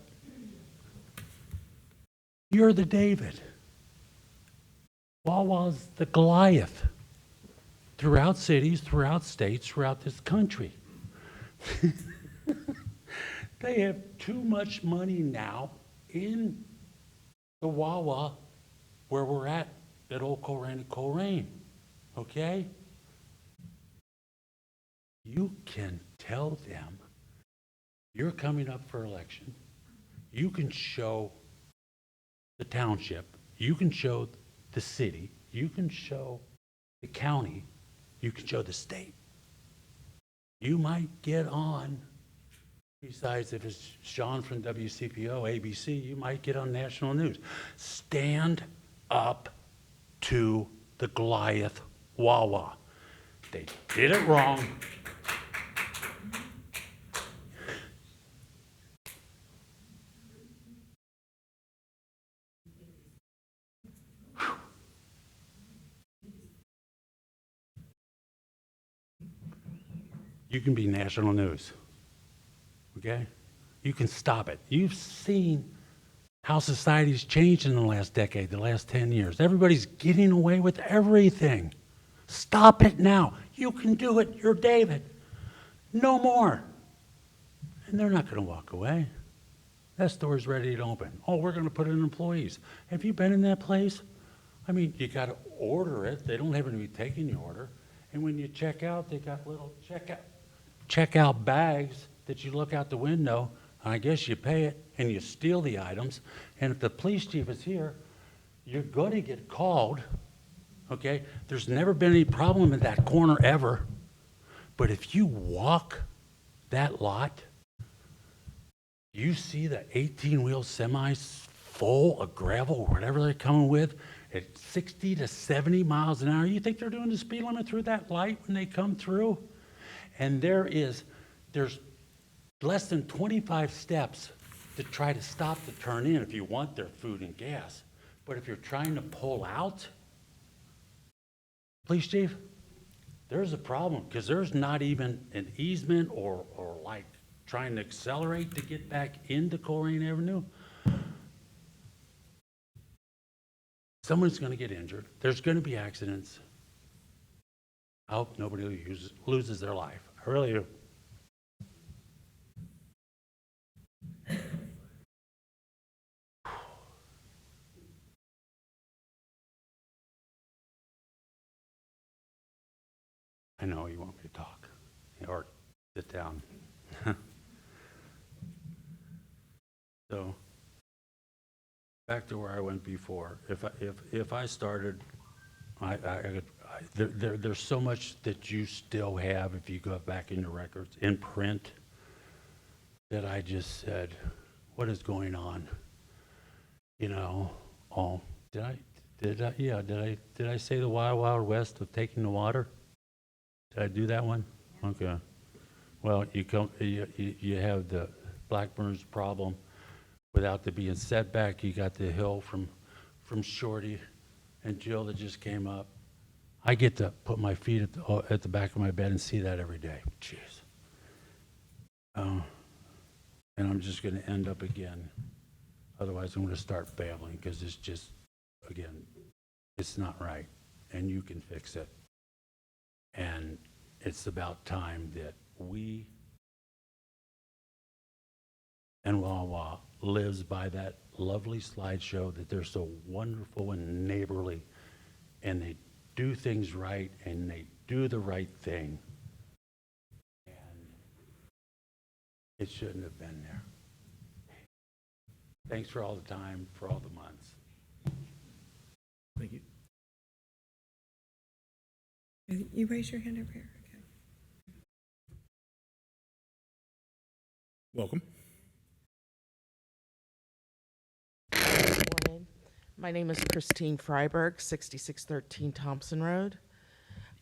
you're the David. Wawa's the Goliath. Throughout cities, throughout states, throughout this country. They have too much money now in the Wawa where we're at old Colerain, okay? You can tell them you're coming up for election. You can show the township, you can show the city, you can show the county, you can show the state. You might get on, besides if it's Sean from WCPO, ABC, you might get on national news. Stand up to the Goliath Wawa. They did it wrong. You can be national news, okay? You can stop it. You've seen how society's changed in the last decade, the last 10 years. Everybody's getting away with everything. Stop it now. You can do it. You're David. No more. And they're not going to walk away. That store's ready to open. Oh, we're going to put in employees. Have you been in that place? I mean, you got to order it. They don't happen to be taking the order. And when you check out, they got little checkout bags that you look out the window. I guess you pay it and you steal the items. And if the police chief is here, you're going to get called. Okay? There's never been any problem in that corner ever. But if you walk that lot, you see the 18-wheel semis full of gravel or whatever they're coming with at 60 to 70 miles an hour. You think they're doing the speed limit through that light when they come through? And there's less than 25 steps to try to stop the turn in if you want their food and gas. But if you're trying to pull out, police chief, there's a problem because there's not even an easement or like trying to accelerate to get back into Colerain Avenue. Someone's going to get injured. There's going to be accidents. I hope nobody loses their life. I really do. I know you want me to talk or sit down. So back to where I went before. If I started, there's so much that you still have if you go back in your records in print that I just said, what is going on? You know, oh, did I say the Wild Wild West of taking the water? Did I do that one? Okay. Well, you have the Blackburn's problem without the being setback. You got the hill from Shorty and Jill that just came up. I get to put my feet at the back of my bed and see that every day. Jeez. And I'm just going to end up again. Otherwise, I'm going to start babbling because it's just, again, it's not right. And you can fix it. And it's about time that we and Wawa lives by that lovely slideshow that they're so wonderful and neighborly, and they do things right, and they do the right thing. And It shouldn't have been there. Thanks for all the time, for all the months. Thank you. You raise your hand over here, okay. Welcome. Morning. My name is Christine Freiberg, 6613 Thompson Road.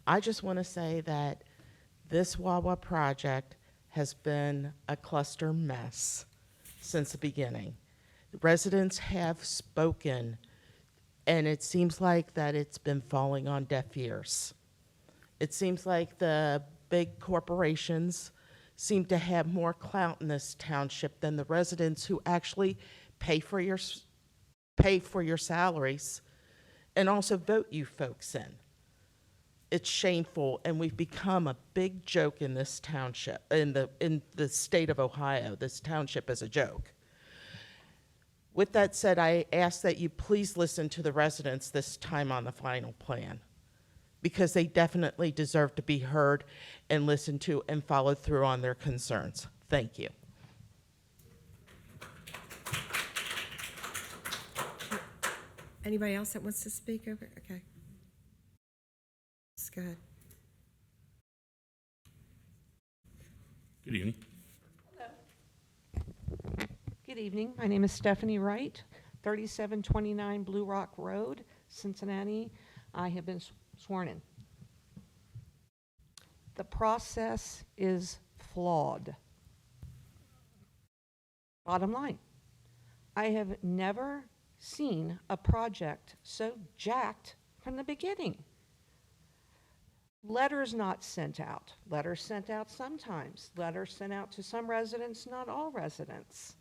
I just want to say that this Wawa project has been a cluster mess since the beginning. The residents have spoken, and it seems like that it's been falling on deaf ears. It seems like the big corporations seem to have more clout in this township than the residents who actually pay for your salaries and also vote you folks in. It's shameful, and we've become a big joke in this township, in the state of Ohio. This township is a joke. With that said, I ask that you please listen to the residents this time on the final plan, because they definitely deserve to be heard and listened to and followed through on their concerns. Thank you. Anybody else that wants to speak over? Okay. Let's go ahead. Good evening. Good evening. My name is Stephanie Wright, 3729 Blue Rock Road, Cincinnati. I have been sworn in. The process is flawed. Bottom line, I have never seen a project so jacked from the beginning. Letters not sent out. Letters sent out sometimes. Letters sent out to some residents, not all residents.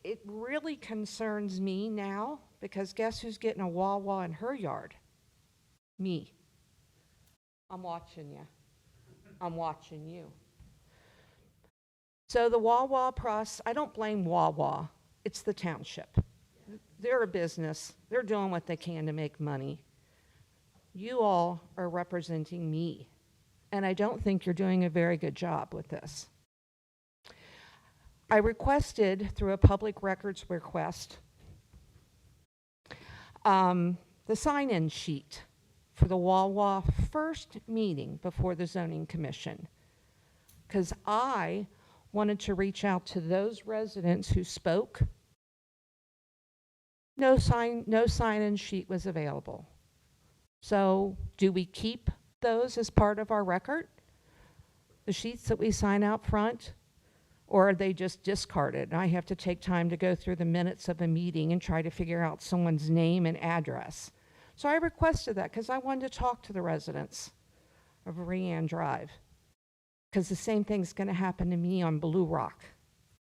It really concerns me now, because guess who's getting a Wawa in her yard? Me. I'm watching you. I'm watching you. So the Wawa process, I don't blame Wawa. It's the township. They're a business. They're doing what they can to make money. You all are representing me, and I don't think you're doing a very good job with this. I requested, through a public records request, the sign-in sheet for the Wawa first meeting before the Zoning Commission, because I wanted to reach out to those residents who spoke. No sign-in sheet was available. So do we keep those as part of our record? The sheets that we sign out front? Or are they just discarded? And I have to take time to go through the minutes of a meeting and try to figure out someone's name and address. So I requested that because I wanted to talk to the residents of Rayanne Drive, because the same thing's going to happen to me on Blue Rock,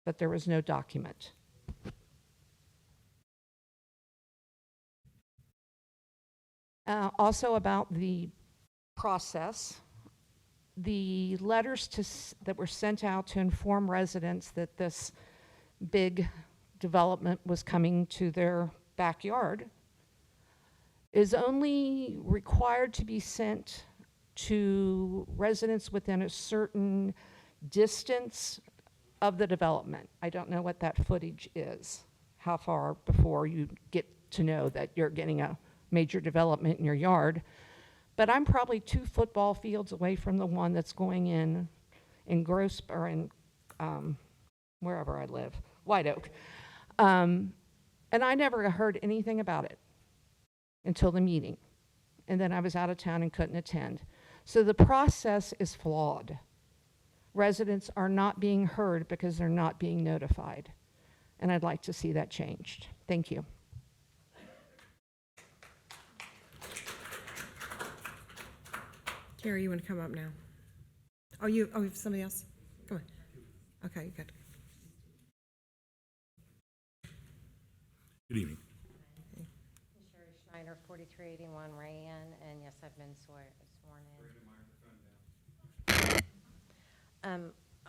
but there was no document. Also about the process, the letters that were sent out to inform residents that this big development was coming to their backyard is only required to be sent to residents within a certain distance of the development. I don't know what that footage is, how far before you get to know that you're getting a major development in your yard. But I'm probably 2 football fields away from the one that's going in wherever I live, White Oak. And I never heard anything about it until the meeting. And then I was out of town and couldn't attend. So the process is flawed. Residents are not being heard because they're not being notified. And I'd like to see that changed. Thank you. Carrie, you want to come up now? You have somebody else? Come on. Okay, good. Good evening. Sherry Schneider, 4381 Rayanne, and yes, I've been sworn in.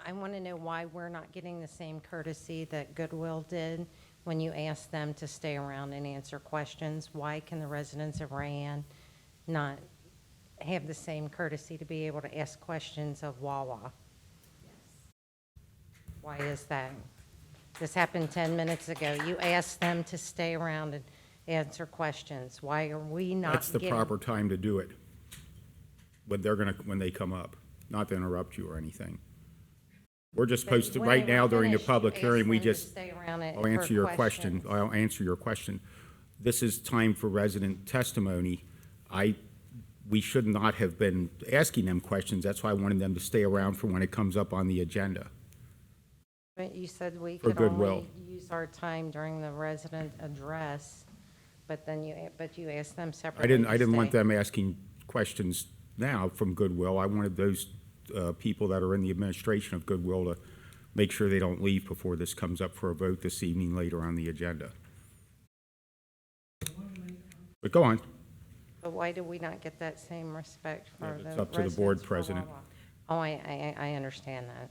I want to know why we're not getting the same courtesy that Goodwill did when you asked them to stay around and answer questions. Why can the residents of Rayanne not have the same courtesy to be able to ask questions of Wawa? Why is that? This happened 10 minutes ago. You asked them to stay around and answer questions. Why are we not That's the getting? proper time to do it. When they come up, not to interrupt you or anything. We're just But supposed to, when right they were now during the finished, you public asked hearing, we them to just, stay around it I'll for answer your question. questions. I'll answer your question. This is time for resident testimony. We should not have been asking them questions. That's why I wanted them to stay around for when it comes up on the agenda. But you said we For could Goodwill. only use our time during the resident address, but then you asked them separately. I didn't want to stay. them asking questions now from Goodwill. I wanted those people that are in the administration of Goodwill to make sure they don't leave before this comes up for a vote this evening later on the agenda. But go on. But why do we not get that same respect for Yeah, the it's up to the board residents for president. Wawa? Oh, I understand that.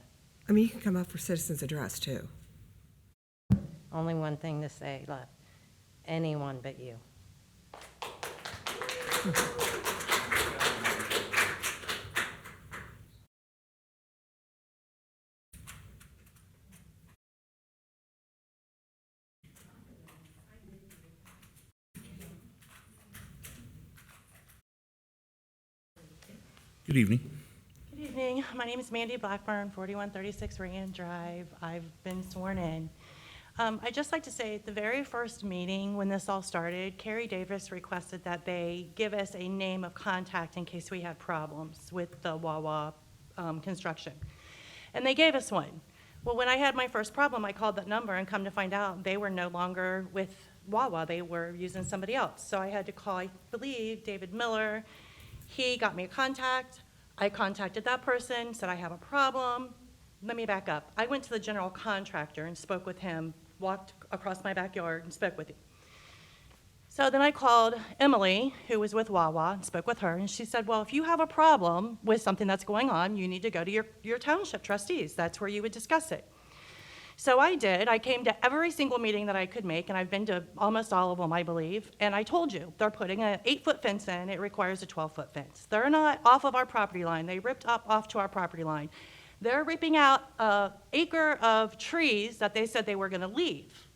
I mean, you can come up for citizens' address, too. Only one thing to say, look, anyone but you. Good evening. Good evening. My name is Mandy Blackburn, 4136 Rand Drive. I've been sworn in. I'd just like to say at the very first meeting when this all started, Carrie Davis requested that they give us a name of contact in case we had problems with the Wawa construction. And they gave us one. Well, when I had my first problem, I called that number and come to find out they were no longer with Wawa. They were using somebody else. So I had to call, I believe, David Miller. He got me a contact. I contacted that person, said I have a problem. Let me back up. I went to the general contractor and spoke with him, walked across my backyard and spoke with him. So then I called Emily, who was with Wawa, and spoke with her, and she said, well, if you have a problem with something that's going on, you need to go to your township trustees. That's where you would discuss it. So I did. I came to every single meeting that I could make, and I've been to almost all of them, I believe. And I told you, they're putting an 8-foot fence in. It requires a 12-foot fence. They're not off of our property line. They ripped up off to our property line. They're ripping out an acre of trees that they said they were going to leave.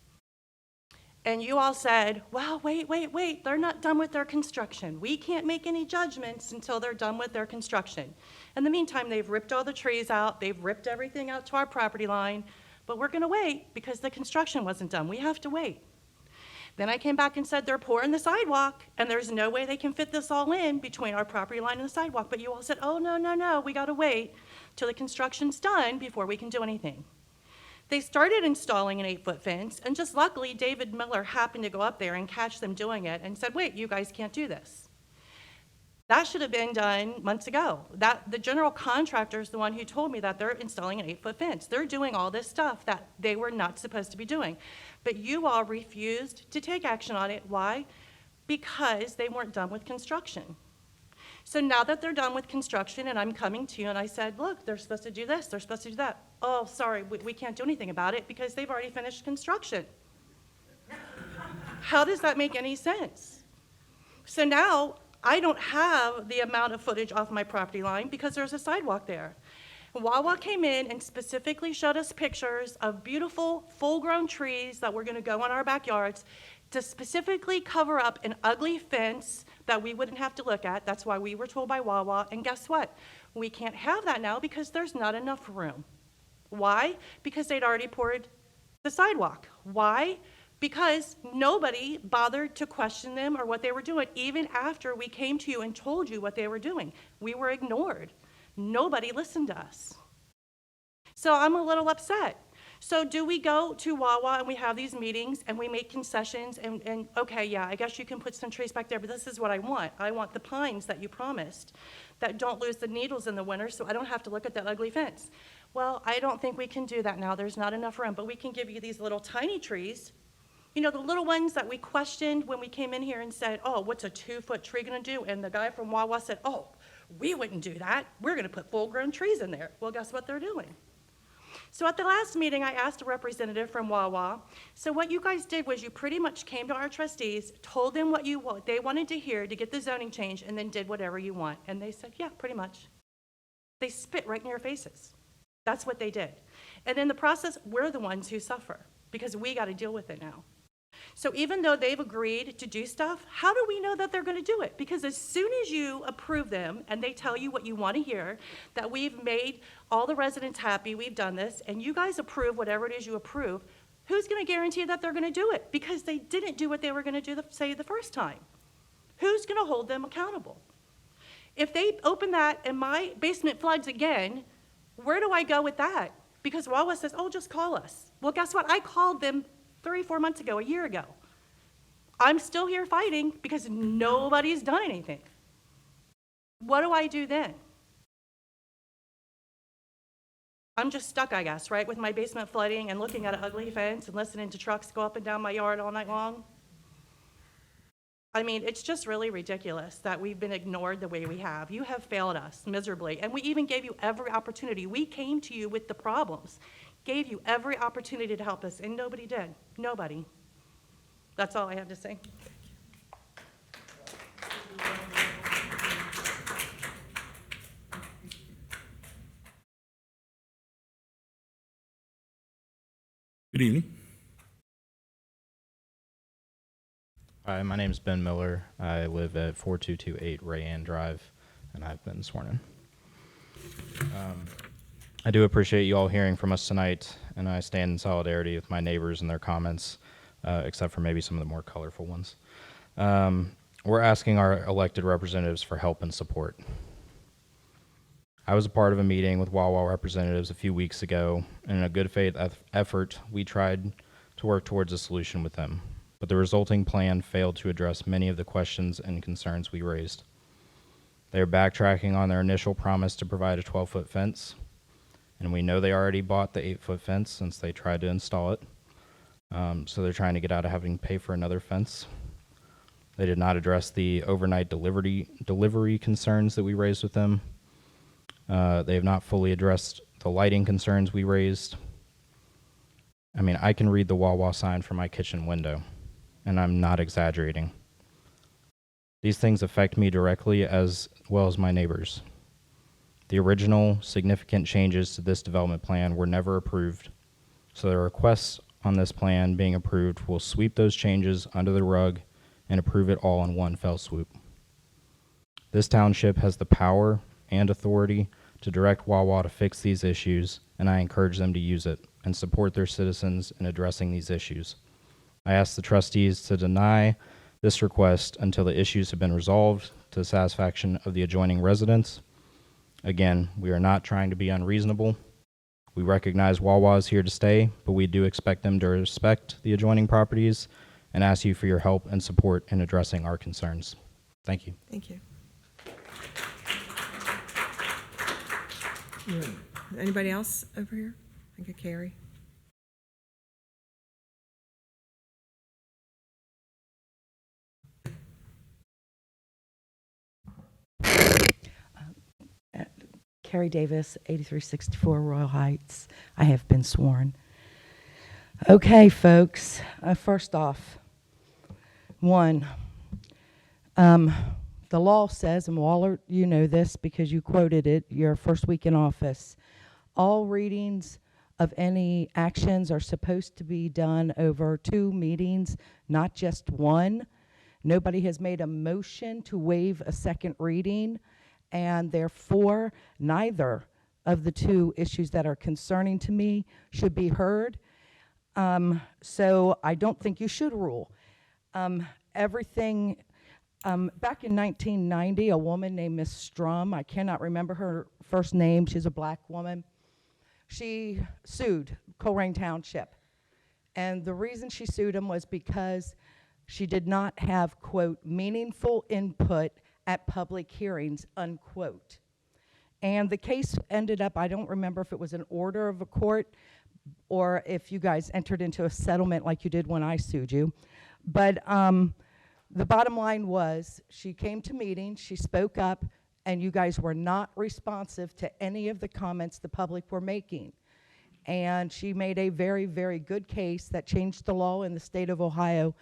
And you all said, well, wait. They're not done with their construction. We can't make any judgments until they're done with their construction. In the meantime, they've ripped all the trees out. They've ripped everything out to our property line. But we're going to wait because the construction wasn't done. We have to wait. Then I came back and said they're pouring the sidewalk, and there's no way they can fit this all in between our property line and the sidewalk. But you all said, oh, no, we got to wait till the construction's done before we can do anything. They started installing an 8-foot fence, and just luckily, David Miller happened to go up there and catch them doing it and said, wait, you guys can't do this. That should have been done months ago. The general contractor is the one who told me that they're installing an 8-foot fence. They're doing all this stuff that they were not supposed to be doing. But you all refused to take action on it. Why? Because they weren't done with construction. So now that they're done with construction and I'm coming to you and I said, look, they're supposed to do this, they're supposed to do that. Oh, sorry, we can't do anything about it because they've already finished construction. How does that make any sense? So now I don't have the amount of footage off my property line because there's a sidewalk there. Wawa came in and specifically showed us pictures of beautiful, full-grown trees that were going to go on our backyards to specifically cover up an ugly fence that we wouldn't have to look at. That's why we were told by Wawa. And guess what? We can't have that now because there's not enough room. Why? Because they'd already poured the sidewalk. Why? Because nobody bothered to question them or what they were doing, even after we came to you and told you what they were doing. We were ignored. Nobody listened to us. So I'm a little upset. So do we go to Wawa and we have these meetings and we make concessions and okay, yeah, I guess you can put some trees back there, but this is what I want. I want the pines that you promised that don't lose the needles in the winter so I don't have to look at that ugly fence. Well, I don't think we can do that now. There's not enough room, but we can give you these little tiny trees. You know, the little ones that we questioned when we came in here and said, oh, what's a 2-foot tree going to do? And the guy from Wawa said, oh, we wouldn't do that. We're going to put full-grown trees in there. Well, guess what they're doing? So at the last meeting, I asked a representative from Wawa, so what you guys did was you pretty much came to our trustees, told them what they wanted to hear to get the zoning change, and then did whatever you want. And they said, yeah, pretty much. They spit right in your faces. That's what they did. And in the process, we're the ones who suffer because we got to deal with it now. So even though they've agreed to do stuff, how do we know that they're going to do it? Because as soon as you approve them and they tell you what you want to hear, that we've made all the residents happy, we've done this, and you guys approve whatever it is you approve, who's going to guarantee that they're going to do it? Because they didn't do what they were going to do, say the first time. Who's going to hold them accountable? If they open that and my basement floods again, where do I go with that? Because Wawa says, oh, just call us. Well, guess what? I called them 3-4 months ago, a year ago. I'm still here fighting because nobody's done anything. What do I do then? I'm just stuck, I guess, right, with my basement flooding and looking at an ugly fence and listening to trucks go up and down my yard all night long. I mean, it's just really ridiculous that we've been ignored the way we have. You have failed us miserably, and we even gave you every opportunity. We came to you with the problems, gave you every opportunity to help us, and nobody did. Nobody. That's all I have to say. Good evening. Hi, my name is Ben Miller. I live at 4228 Rayanne Drive, and I've been sworn in. I do appreciate you all hearing from us tonight, and I stand in solidarity with my neighbors and their comments, except for maybe some of the more colorful ones. We're asking our elected representatives for help and support. I was a part of a meeting with Wawa representatives a few weeks ago, and in a good faith effort, we tried to work towards a solution with them. But the resulting plan failed to address many of the questions and concerns we raised. They are backtracking on their initial promise to provide a 12-foot fence, and we know they already bought the 8-foot fence since they tried to install it. So they're trying to get out of having to pay for another fence. They did not address the overnight delivery concerns that we raised with them. They have not fully addressed the lighting concerns we raised. I mean, I can read the Wawa sign from my kitchen window, and I'm not exaggerating. These things affect me directly as well as my neighbors. The original significant changes to this development plan were never approved, so the requests on this plan being approved will sweep those changes under the rug and approve it all in one fell swoop. This township has the power and authority to direct Wawa to fix these issues, and I encourage them to use it and support their citizens in addressing these issues. I ask the trustees to deny this request until the issues have been resolved to the satisfaction of the adjoining residents. Again, we are not trying to be unreasonable. We recognize Wawa is here to stay, but we do expect them to respect the adjoining properties and ask you for your help and support in addressing our concerns. Thank you. Thank you. Anybody else over here? I think Carrie. Carrie Davis, 8364 Royal Heights. I have been sworn. Okay, folks. First off, one, the law says, and Waller, you know this because you quoted it your first week in office, all readings of any actions are supposed to be done over 2 meetings, not just one. Nobody has made a motion to waive a second reading, and therefore neither of the 2 issues that are concerning to me should be heard. So I don't think you should rule. Everything, back in 1990, a woman named Miss Strum, I cannot remember her first name, she's a black woman, she sued Colerain Township. And the reason she sued him was because she did not have, quote, meaningful input at public hearings, unquote. And the case ended up, I don't remember if it was an order of a court or if you guys entered into a settlement like you did when I sued you. But the bottom line was she came to meetings, she spoke up, and you guys were not responsive to any of the comments the public were making. And she made a very, very good case that changed the law in the state of Ohio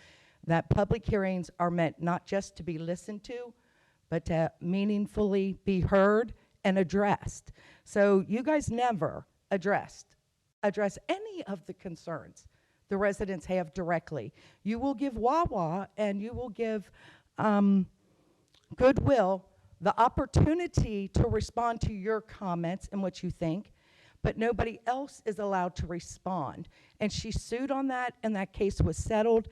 that public hearings are meant not just to be listened to, but to meaningfully be heard and addressed. So you guys never, address any of the concerns the residents have directly. You will give Wawa and you will give Goodwill the opportunity to respond to your comments and what you think, but nobody else is allowed to respond. And she sued on that, and that case was settled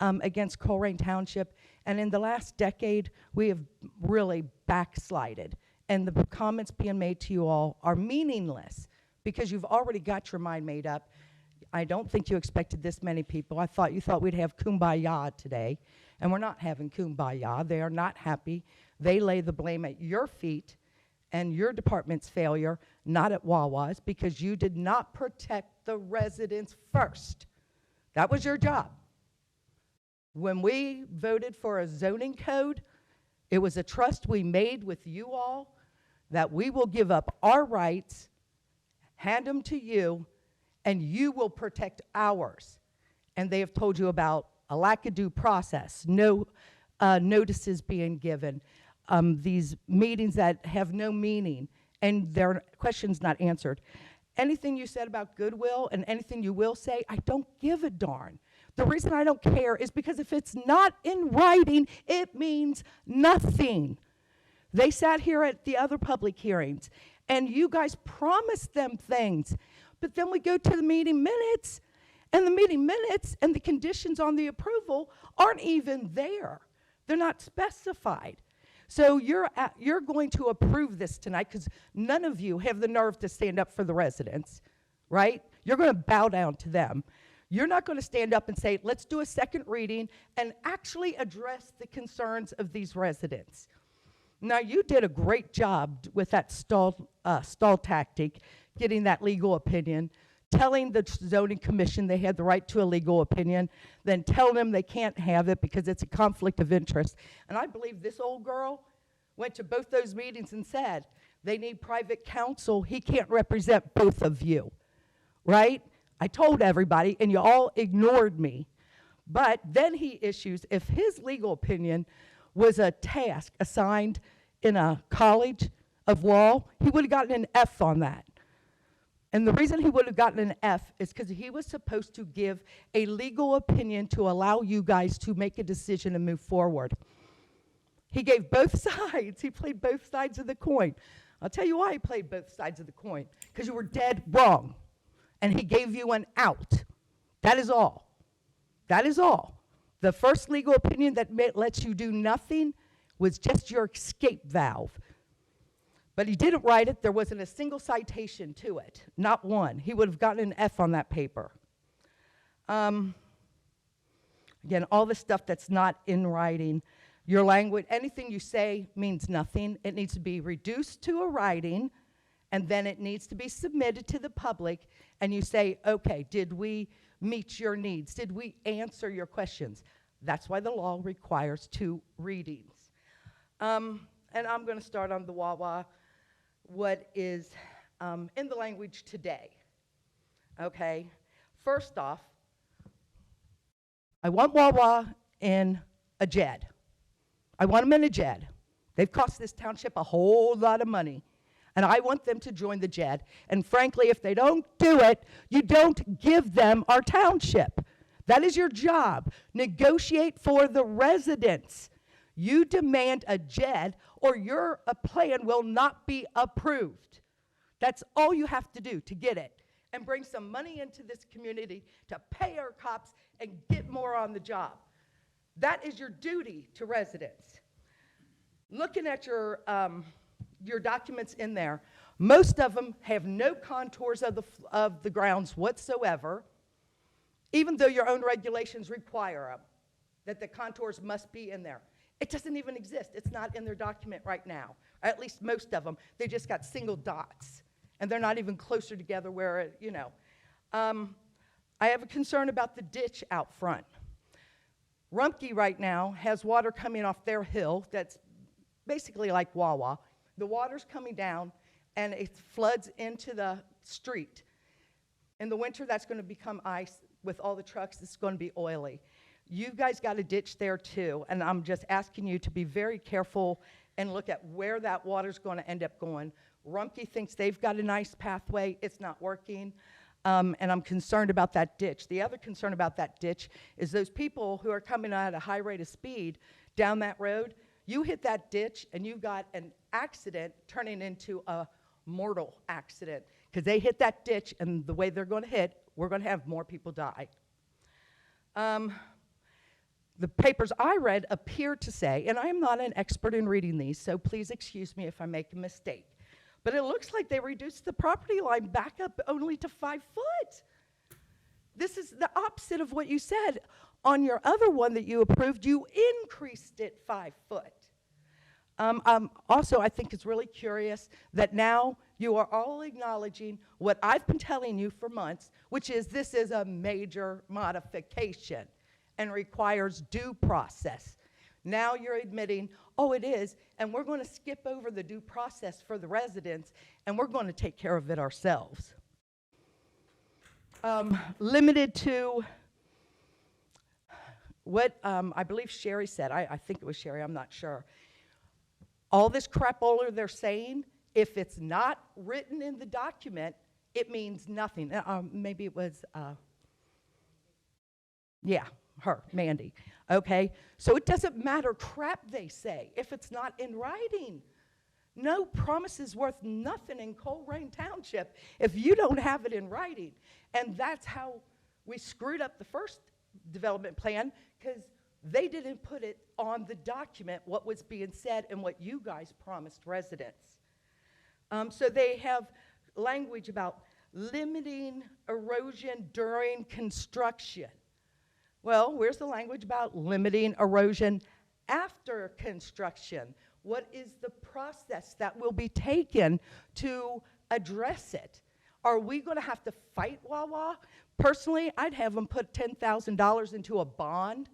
against Colerain Township. And in the last decade, we have really backslided. And the comments being made to you all are meaningless because you've already got your mind made up. I don't think you expected this many people. I thought you thought we'd have kumbaya today, and we're not having kumbaya. They are not happy. They lay the blame at your feet and your department's failure, not at Wawa's, because you did not protect the residents first. That was your job. When we voted for a zoning code, it was a trust we made with you all that we will give up our rights, hand them to you, and you will protect ours. And they have told you about a lack of due process, no notices being given, these meetings that have no meaning, and their questions not answered. Anything you said about Goodwill and anything you will say, I don't give a darn. The reason I don't care is because if it's not in writing, it means nothing. They sat here at the other public hearings, and you guys promised them things, but then we go to the meeting minutes, and the meeting minutes and the conditions on the approval aren't even there. They're not specified. So you're going to approve this tonight because none of you have the nerve to stand up for the residents, right? You're going to bow down to them. You're not going to stand up and say, let's do a second reading and actually address the concerns of these residents. Now, you did a great job with that stall tactic, getting that legal opinion, telling the zoning commission they had the right to a legal opinion, then tell them they can't have it because it's a conflict of interest. And I believe this old girl went to both those meetings and said, they need private counsel. He can't represent both of you, right? I told everybody, and you all ignored me. But then he issues, if his legal opinion was a task assigned in a college of law, he would have gotten an F on that. And the reason he would have gotten an F is because he was supposed to give a legal opinion to allow you guys to make a decision and move forward. He gave both sides. He played both sides of the coin. I'll tell you why he played both sides of the coin. Because you were dead wrong. And he gave you an out. That is all. That is all. The first legal opinion that lets you do nothing was just your escape valve. But he didn't write it. There wasn't a single citation to it. Not one. He would have gotten an F on that paper. Again, all the stuff that's not in writing, your language, anything you say means nothing. It needs to be reduced to a writing, and then it needs to be submitted to the public, and you say, okay, did we meet your needs? Did we answer your questions? That's why the law requires 2 readings. And I'm going to start on the Wawa, what is in the language today. Okay? First off, I want Wawa in a JED. I want them in a JED. They've cost this township a whole lot of money. And I want them to join the JED. And frankly, if they don't do it, you don't give them our township. That is your job. Negotiate for the residents. You demand a JED or your plan will not be approved. That's all you have to do to get it. And bring some money into this community to pay our cops and get more on the job. That is your duty to residents. Looking at your documents in there, most of them have no contours of the grounds whatsoever, even though your own regulations require them, that the contours must be in there. It doesn't even exist. It's not in their document right now, or at least most of them. They just got single dots, and they're not even closer together where, I have a concern about the ditch out front. Rumpke right now has water coming off their hill that's basically like Wawa. The water's coming down, and it floods into the street. In the winter, that's going to become ice. With all the trucks, it's going to be oily. You guys got a ditch there, too, and I'm just asking you to be very careful and look at where that water's going to end up going. Rumpke thinks they've got a nice pathway. It's not working. And I'm concerned about that ditch. The other concern about that ditch is those people who are coming at a high rate of speed down that road. You hit that ditch and you've got an accident turning into a mortal accident because they hit that ditch, and the way they're going to hit, we're going to have more people die. The papers I read appear to say, and I am not an expert in reading these, so please excuse me if I make a mistake, but it looks like they reduced the property line back up only to 5 foot. This is the opposite of what you said. On your other one that you approved, you increased it 5 foot. Also, I think it's really curious that now you are all acknowledging what I've been telling you for months, which is this is a major modification and requires due process. Now you're admitting, oh, it is, and we're going to skip over the due process for the residents, and we're going to take care of it ourselves. Limited to what I believe Sherry said. I think it was Sherry, I'm not sure. All this crapola they're saying, if it's not written in the document, it means nothing. Maybe it was, her, Mandy. Okay, so it doesn't matter crap they say if it's not in writing. No promise is worth nothing in Colerain Township if you don't have it in writing. And that's how we screwed up the first development plan, because they didn't put it on the document, what was being said and what you guys promised residents. So they have language about limiting erosion during construction. Well, where's the language about limiting erosion after construction? What is the process that will be taken to address it? Are we going to have to fight Wawa? Personally, I'd have them put $10,000 into a bond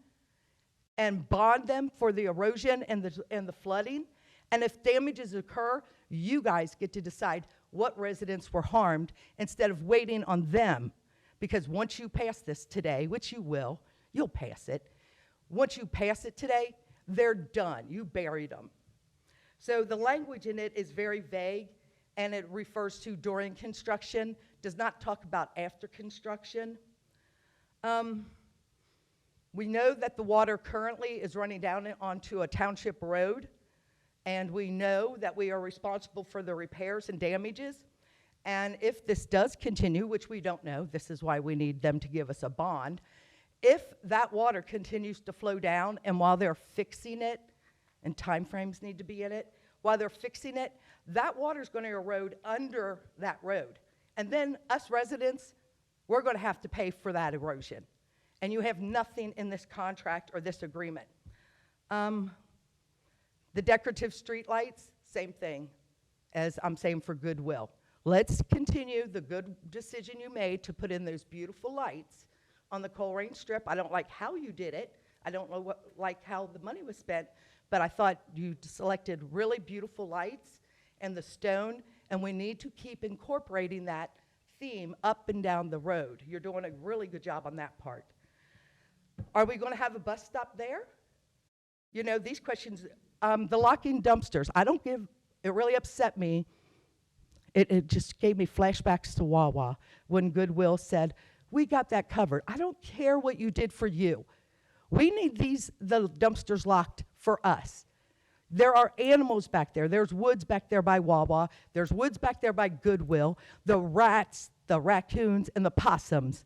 and bond them for the erosion and the flooding. And if damages occur, you guys get to decide what residents were harmed instead of waiting on them. Because once you pass this today, which you will, you'll pass it. Once you pass it today, they're done. You buried them. So the language in it is very vague, and it refers to during construction, does not talk about after construction. We know that the water currently is running down onto a township road, and we know that we are responsible for the repairs and damages. And if this does continue, which we don't know, this is why we need them to give us a bond, if that water continues to flow down, and while they're fixing it, and timeframes need to be in it, while they're fixing it, that water's going to erode under that road. And then us residents, we're going to have to pay for that erosion. And you have nothing in this contract or this agreement. The decorative street lights, same thing as I'm saying for Goodwill. Let's continue the good decision you made to put in those beautiful lights on the Colerain Strip. I don't like how you did it. I don't know like how the money was spent, but I thought you selected really beautiful lights and the stone, and we need to keep incorporating that theme up and down the road. You're doing a really good job on that part. Are we going to have a bus stop there? You know, these questions, the locking dumpsters, it really upset me. It just gave me flashbacks to Wawa when Goodwill said, we got that covered. I don't care what you did for you. We need the dumpsters locked for us. There are animals back there. There's woods back there by Wawa. There's woods back there by Goodwill. The rats, the raccoons, and the possums.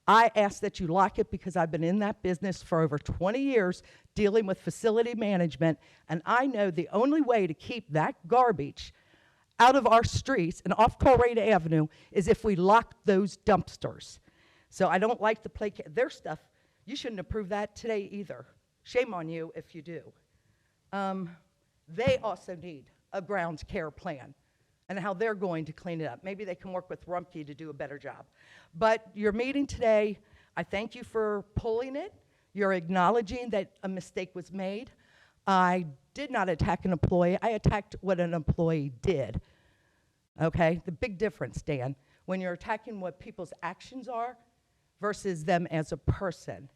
I ask that you lock it because I've been in that business for over 20 years dealing with facility management, and I know the only way to keep that garbage out of our streets and off Colerain Avenue is if we lock those dumpsters. So I don't like their stuff. You shouldn't approve that today either. Shame on you if you do. They also need a grounds care plan and how they're going to clean it up. Maybe they can work with Rumpke to do a better job. But your meeting today, I thank you for pulling it. You're acknowledging that a mistake was made. I did not attack an employee. I attacked what an employee did. Okay? The big difference, Dan, when you're attacking what people's actions are versus them as a person.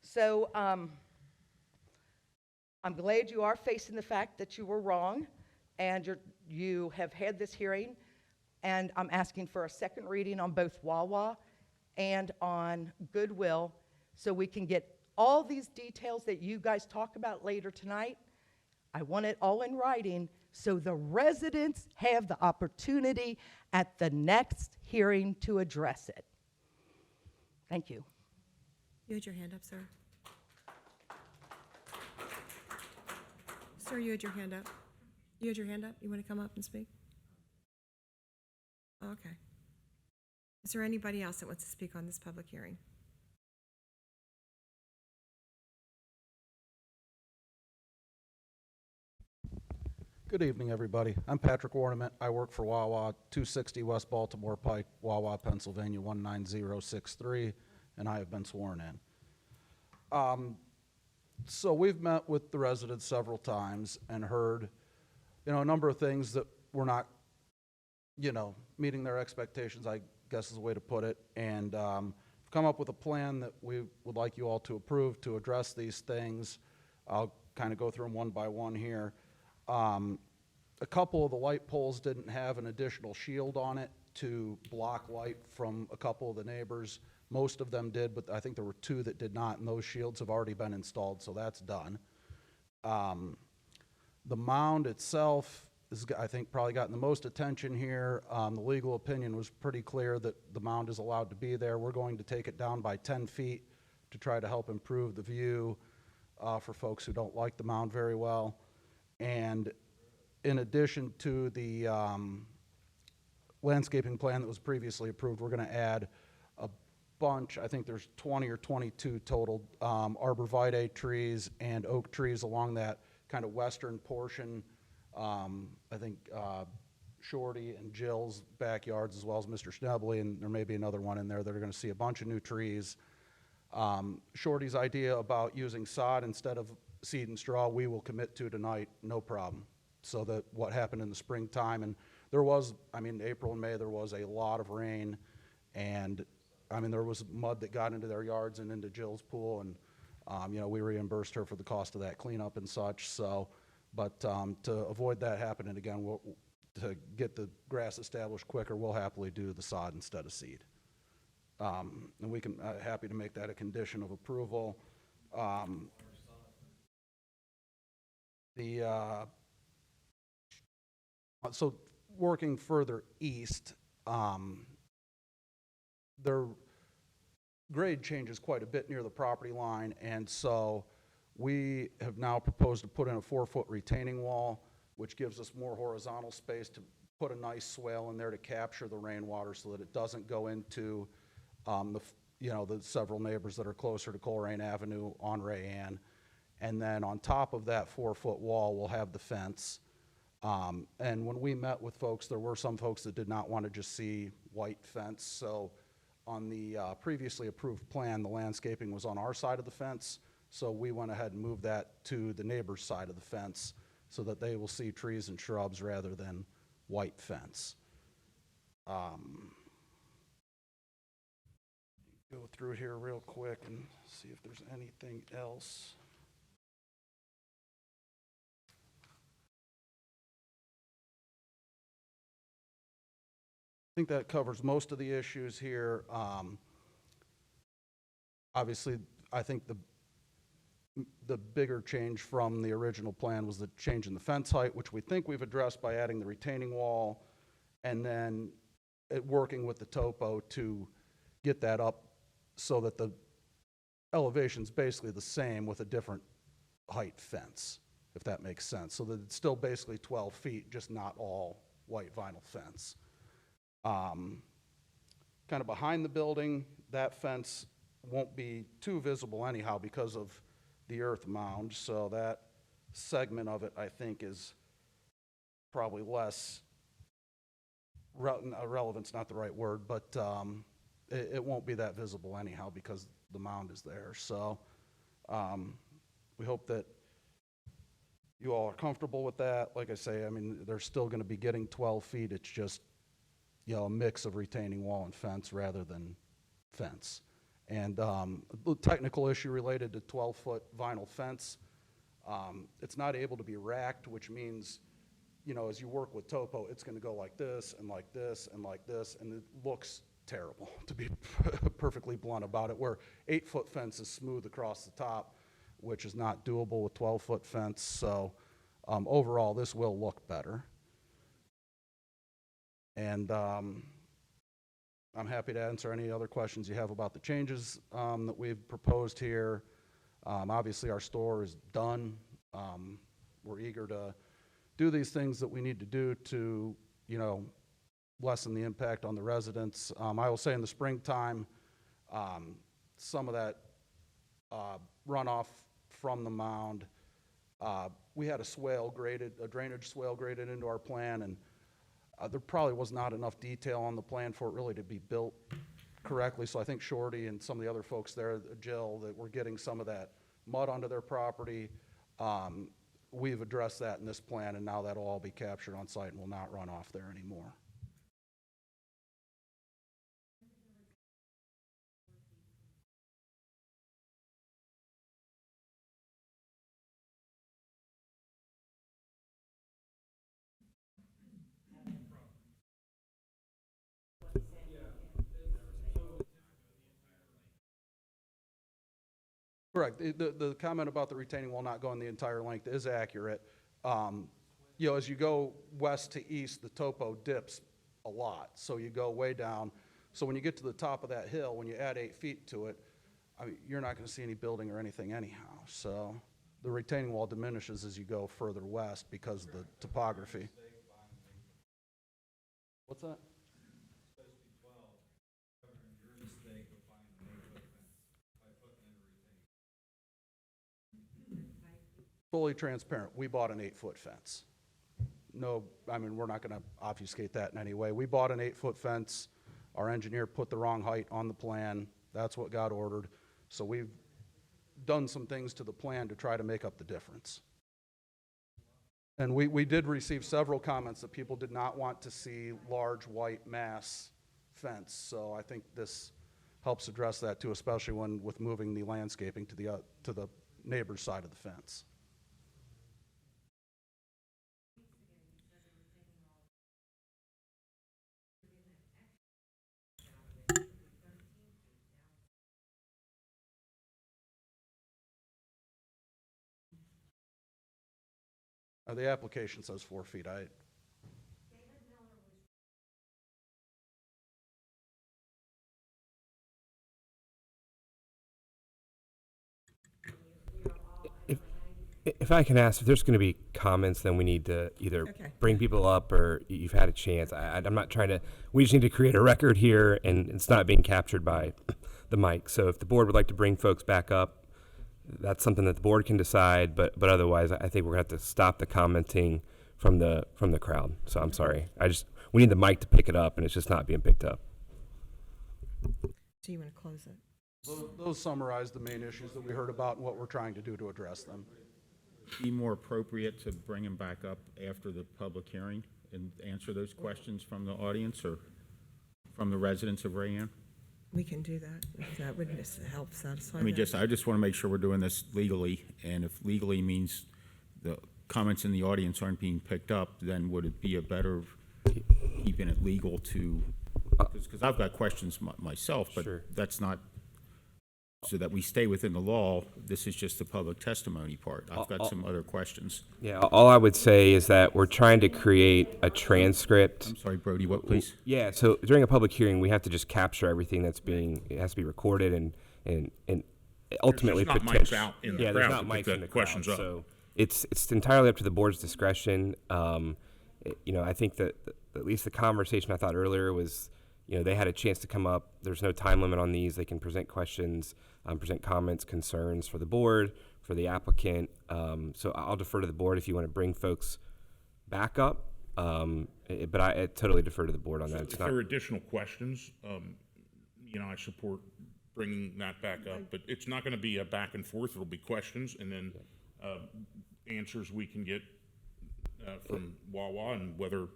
So I'm glad you are facing the fact that you were wrong, and you have had this hearing, and I'm asking for a second reading on both Wawa and on Goodwill, so we can get all these details that you guys talk about later tonight. I want it all in writing, so the residents have the opportunity at the next hearing to address it. Thank you. You had your hand up, sir. Sir, you had your hand up. You had your hand up? You want to come up and speak? Okay. Is there anybody else that wants to speak on this public hearing? Good evening, everybody. I'm Patrick Ornament. I work for Wawa, 260 West Baltimore Pike, Wawa, Pennsylvania, 19063, and I have been sworn in. So we've met with the residents several times and heard, a number of things that were not, meeting their expectations, I guess is the way to put it. And come up with a plan that we would like you all to approve to address these things. I'll kind of go through them one by one here. A couple of the light poles didn't have an additional shield on it to block light from a couple of the neighbors. Most of them did, but I think there were two that did not, and those shields have already been installed, so that's done. The mound itself is, I think, probably gotten the most attention here. The legal opinion was pretty clear that the mound is allowed to be there. We're going to take it down by 10 feet to try to help improve the view for folks who don't like the mound very well. And in addition to the landscaping plan that was previously approved, we're going to add a bunch, I think there's 20 or 22 total arborvitae trees and oak trees along that kind of western portion. I think Shorty and Jill's backyards, as well as Mr. Schnebley, and there may be another one in there that are going to see a bunch of new trees. Shorty's idea about using sod instead of seed and straw, we will commit to tonight, no problem. So that what happened in the springtime, and there was, April and May, there was a lot of rain, and there was mud that got into their yards and into Jill's pool, and we reimbursed her for the cost of that cleanup and such. So, but to avoid that happening again, to get the grass established quicker, we'll happily do the sod instead of seed. And we can, happy to make that a condition of approval. So working further east, their grade changes quite a bit near the property line, and so we have now proposed to put in a 4-foot retaining wall, which gives us more horizontal space to put a nice swale in there to capture the rainwater so that it doesn't go into the several neighbors that are closer to Colerain Avenue on Ray Ann. And then on top of that 4-foot wall, we'll have the fence. And when we met with folks, there were some folks that did not want to just see white fence. So on the previously approved plan, the landscaping was on our side of the fence. So we went ahead and moved that to the neighbor's side of the fence so that they will see trees and shrubs rather than white fence. Go through here real quick and see if there's anything else. I think that covers most of the issues here. Obviously, I think the bigger change from the original plan was the change in the fence height, which we think we've addressed by adding the retaining wall, and then working with the topo to get that up so that the elevation's basically the same with a different height fence, if that makes sense. So that it's still basically 12 feet, just not all white vinyl fence. Kind of behind the building, that fence won't be too visible anyhow because of the earth mound. So that segment of it, I think, is probably less, relevant's not the right word, but it won't be that visible anyhow because the mound is there. So we hope that you all are comfortable with that. Like I say, they're still going to be getting 12 feet. It's just, a mix of retaining wall and fence rather than fence. And the technical issue related to 12-foot vinyl fence, It's not able to be racked, which means, you know, as you work with topo, it's gonna go like this and like this and like this, and it looks terrible, to be perfectly blunt about it, where 8-foot fence is smooth across the top, which is not doable with 12-foot fence. So overall, this will look better. And I'm happy to answer any other questions you have about the changes that we've proposed here. Obviously, our store is done. We're eager to do these things that we need to do to, you know, lessen the impact on the residents. I will say in the springtime, some of that runoff from the mound, we had a drainage swale graded into our plan, and there probably was not enough detail on the plan for it really to be built correctly. So I think Shorty and some of the other folks there, Jill, that were getting some of that mud onto their property. We've addressed that in this plan, and now that'll all be captured on site and will not run off there anymore. Correct. The comment about the retaining wall not going the entire length is accurate. You know, as you go west to east, the topo dips a lot, so you go way down. So when you get to the top of that hill, when you add 8 feet to it, I mean, you're not going to see any building or anything anyhow. So the retaining wall diminishes as you go further west because of the topography. What's that? Fully transparent, we bought an 8-foot fence. No, I mean, we're not gonna obfuscate that in any way. We bought an 8-foot fence. Our engineer put the wrong height on the plan. That's what got ordered. So we've done some things to the plan to try to make up the difference. And we did receive several comments that people did not want to see large white mass fence. So I think this helps address that too, especially with moving the landscaping to the neighbor's side of the fence. The application says 4 feet. If I can ask, if there's going to be comments, then we need to either bring people up or you've had a chance. I'm not trying to, we just need to create a record here, and it's not being captured by the mic. So if the board would like to bring folks back up, that's something that the board can decide, but otherwise I think we're going to have to stop the commenting from the crowd. So I'm sorry. We need the mic to pick it up, and it's just not being picked up. So you want to close it? Those summarize the main issues that we heard about and what we're trying to do to address them. Be more appropriate to bring them back up after the public hearing and answer those questions from the audience or from the residents of Rayanne? We can do that, if that would help satisfy I mean, that. I just want to make sure we're doing this legally, and if legally means the comments in the audience aren't being picked up, then would it be a better keeping it legal to, because I've got questions myself, but that's not, so that we stay within the law. This is just the public testimony part. I've got some other questions. Yeah, all I would say is that we're trying to create a transcript. I'm sorry, Brody, what, please? Yeah, so during a public hearing, we have to just capture everything that's it has to be recorded and ultimately There's just not mics out in the crowd there's not to mics pick in the the questions crowd. up. So it's entirely up to the board's discretion. I think that at least the conversation I thought earlier was, they had a chance to come up. There's no time limit on these. They can present questions, present comments, concerns for the board, for the applicant. So I'll defer to the board if you want to bring folks back up. But I totally defer to the board on that. If there are additional questions, I support bringing that back up, but it's not going to be a back and forth. It'll be questions and then answers we can get from Wawa, and whether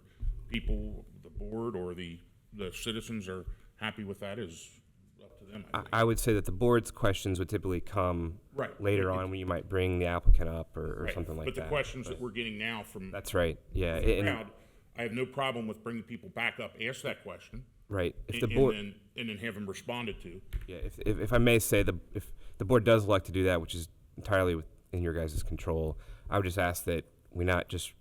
people, the board or the citizens are happy with that is up to them, I would say that the board's questions would typically come Right. later on when you might bring the applicant up or Right. something like But that. the questions that we're getting now from That's right, yeah. the and- crowd, I have no problem with bringing people back up, ask that question. Right. If and, the board, and then have them responded to. yeah, if I may say, if the board does elect to do that, which is entirely within your guys' control, I would just ask that we not just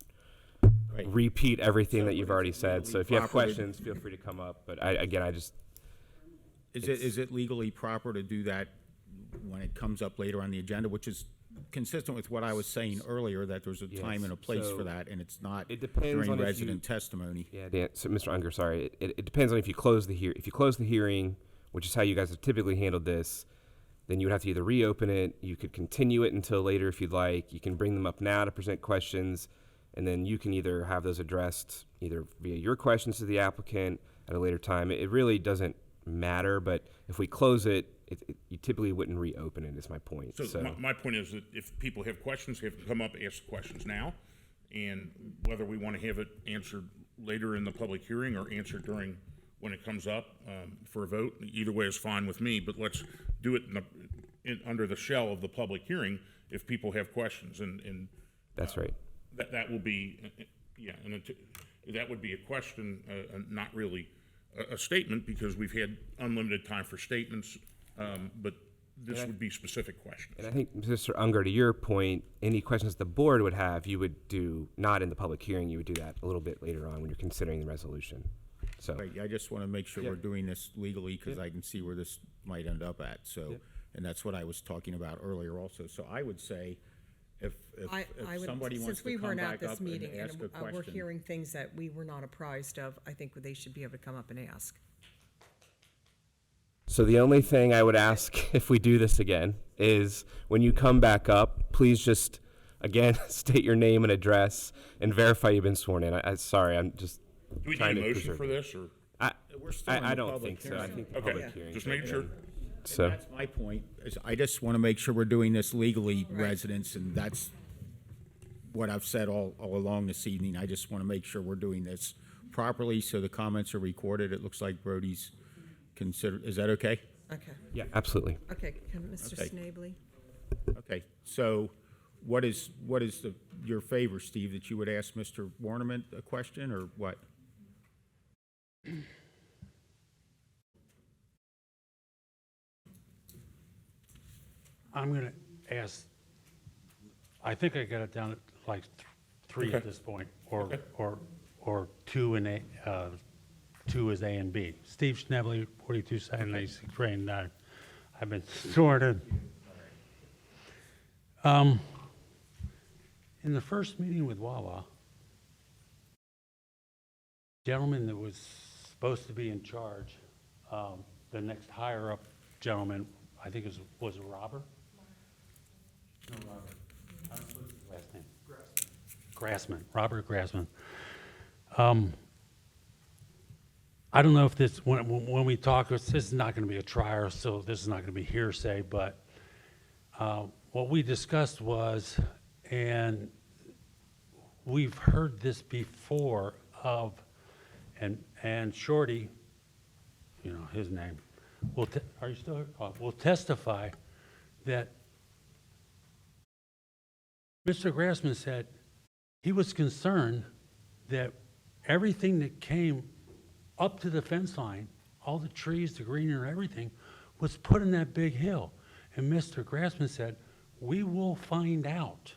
repeat everything that you've already said. So if you have properly- questions, feel free to come up. But I just. Is it legally proper to do that when it comes up later on the agenda, which is consistent with what I was saying earlier, that there's a time and a place so for that, and it's not it depends during on if resident you- testimony? Yeah, Dan, so Mr. Unger, sorry. It depends on if you close the hearing, which is how you guys have typically handled this, then you would have to either reopen it, you could continue it until later if you'd like, you can bring them up now to present questions, and then you can either have those addressed either via your questions to the applicant at a later time. It really doesn't matter, but if we close it, you typically wouldn't reopen it, is my point. So my point is that if people have questions, have them come up, ask questions now, and whether we want to have it answered later in the public hearing or answered during when it comes up for a vote, either way is fine with me, but let's do it under the shell of the public hearing if people have questions, and that's right. That will be, and that would be a question, not really a statement, because we've had unlimited time for statements, but this would be specific questions. And I think, Mr. Unger, to your point, any questions the board would have, you would do not in the public hearing, you would do that a little bit later on when you're considering the resolution. So. Right, I just want to make sure we're doing this legally, because I can see where this might end up at, so, and that's what I was talking about earlier also. So I would say, if I would, somebody wants since we to come weren't at back this up and meeting ask a and we're question. hearing things that we were not apprised of, I think they should be able to come up and ask. So the only thing I would ask if we do this again is when you come back up, please just, again, state your name and address and verify you've been sworn in. Sorry, I'm just Do we need trying a to motion preserve for it. this, or? We're still in I the don't public think so. I hearing. think the Okay, public hearing. just making sure. So. That's my point, is I just want to make sure we're doing this legally, residents, and that's what I've said all along this evening. I just want to make sure we're doing this properly, so the comments are recorded. It looks like Brody's considered, is that okay? Okay. Yeah, absolutely. Okay, Mr. Okay. Snavely? Okay, so what is your favor, Steve, that you would ask Mr. Warnement a question, or what? I'm going to ask, I think I got it down at like three Okay. at this point, or two and A, two is A and B. Steve Schnebly, 42 Side 96 Rain 9. I've been sworn in. In the first meeting with Wawa, gentleman that was supposed to be in charge, the next higher up gentleman, I think was it Robert? No, Robert. I don't know his last name. Grassman, Robert Grassman. I don't know if this, when we talk, this is not going to be a trial, so this is not going to be hearsay, but what we discussed was, and we've heard this before of, and Shorty, you know, his name, are you still here? Will testify that Mr. Grassman said he was concerned that everything that came up to the fence line, all the trees, the greenery, everything, was put in that big hill. And Mr. Grassman said, we will find out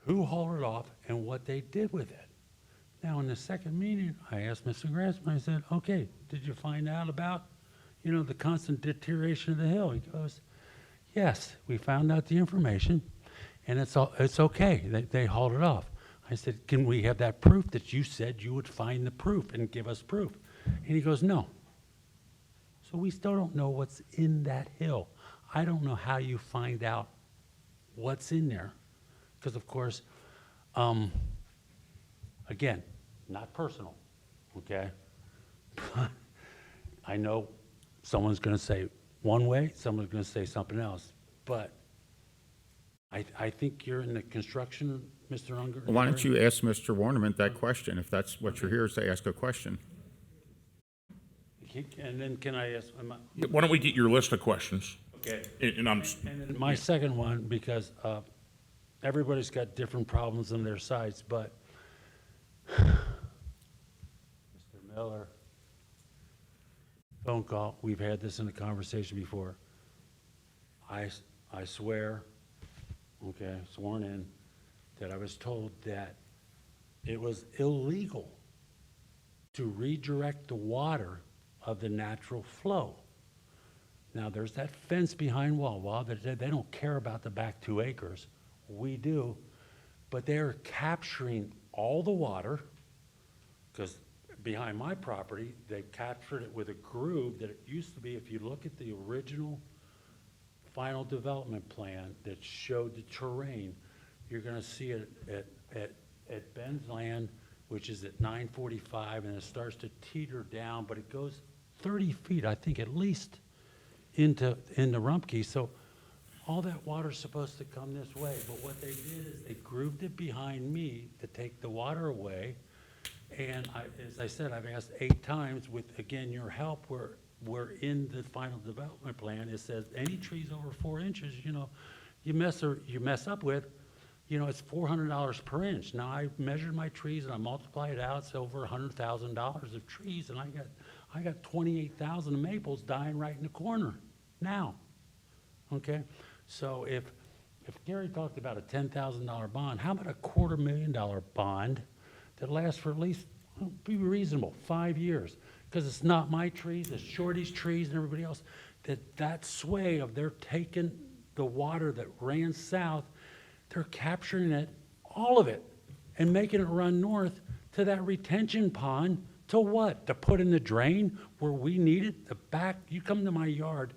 who hauled it off and what they did with it. Now, in the second meeting, I asked Mr. Grassman, I said, okay, did you find out about, you know, the constant deterioration of the hill? He goes, yes, we found out the information, and it's okay, they hauled it off. I said, can we have that proof that you said you would find the proof and give us proof? And he goes, no. So we still don't know what's in that hill. I don't know how you find out what's in there, because of course, again, not personal, okay? But I know someone's going to say one way, someone's going to say something else, but I think you're in the construction, Mr. Unger. Why don't you ask Mr. Warnement that question, if that's what you're here is to ask a question? And then can I ask, Why don't we get your list of questions? okay. And I'm, And then my second one, because everybody's got different problems on their sides, but Mr. Miller, phone call, we've had this in a conversation before. I swear, okay, sworn in, that I was told that it was illegal to redirect the water of the natural flow. Now, there's that fence behind Wawa that they don't care about the back 2 acres. We do. But they're capturing all the water, because behind my property, they captured it with a groove that it used to be. If you look at the original final development plan that showed the terrain, you're gonna see it at Ben's Land, which is at 945, and it starts to teeter down, but it goes 30 feet, I think, at least into Rumpke. So all that water's supposed to come this way, but what they did is they grooved it behind me to take the water away. And as I said, I've asked 8 times with, again, your help, we're in the final development plan. It says any trees over 4 inches, you mess up with, it's $400 per inch. Now, I measured my trees and I multiplied it out. It's over $100,000 of trees, and I got 28,000 maples dying right in the corner now. Okay, so if Gary talked about a $10,000 bond, how about a $250,000 bond that lasts for at least, be reasonable, 5 years? Because it's not my trees, it's Shorty's trees and everybody else. That sway of they're taking the water that ran south, they're capturing it, all of it, and making it run north to that retention pond. To what? To put in the drain where we need it? The back, you come to my yard,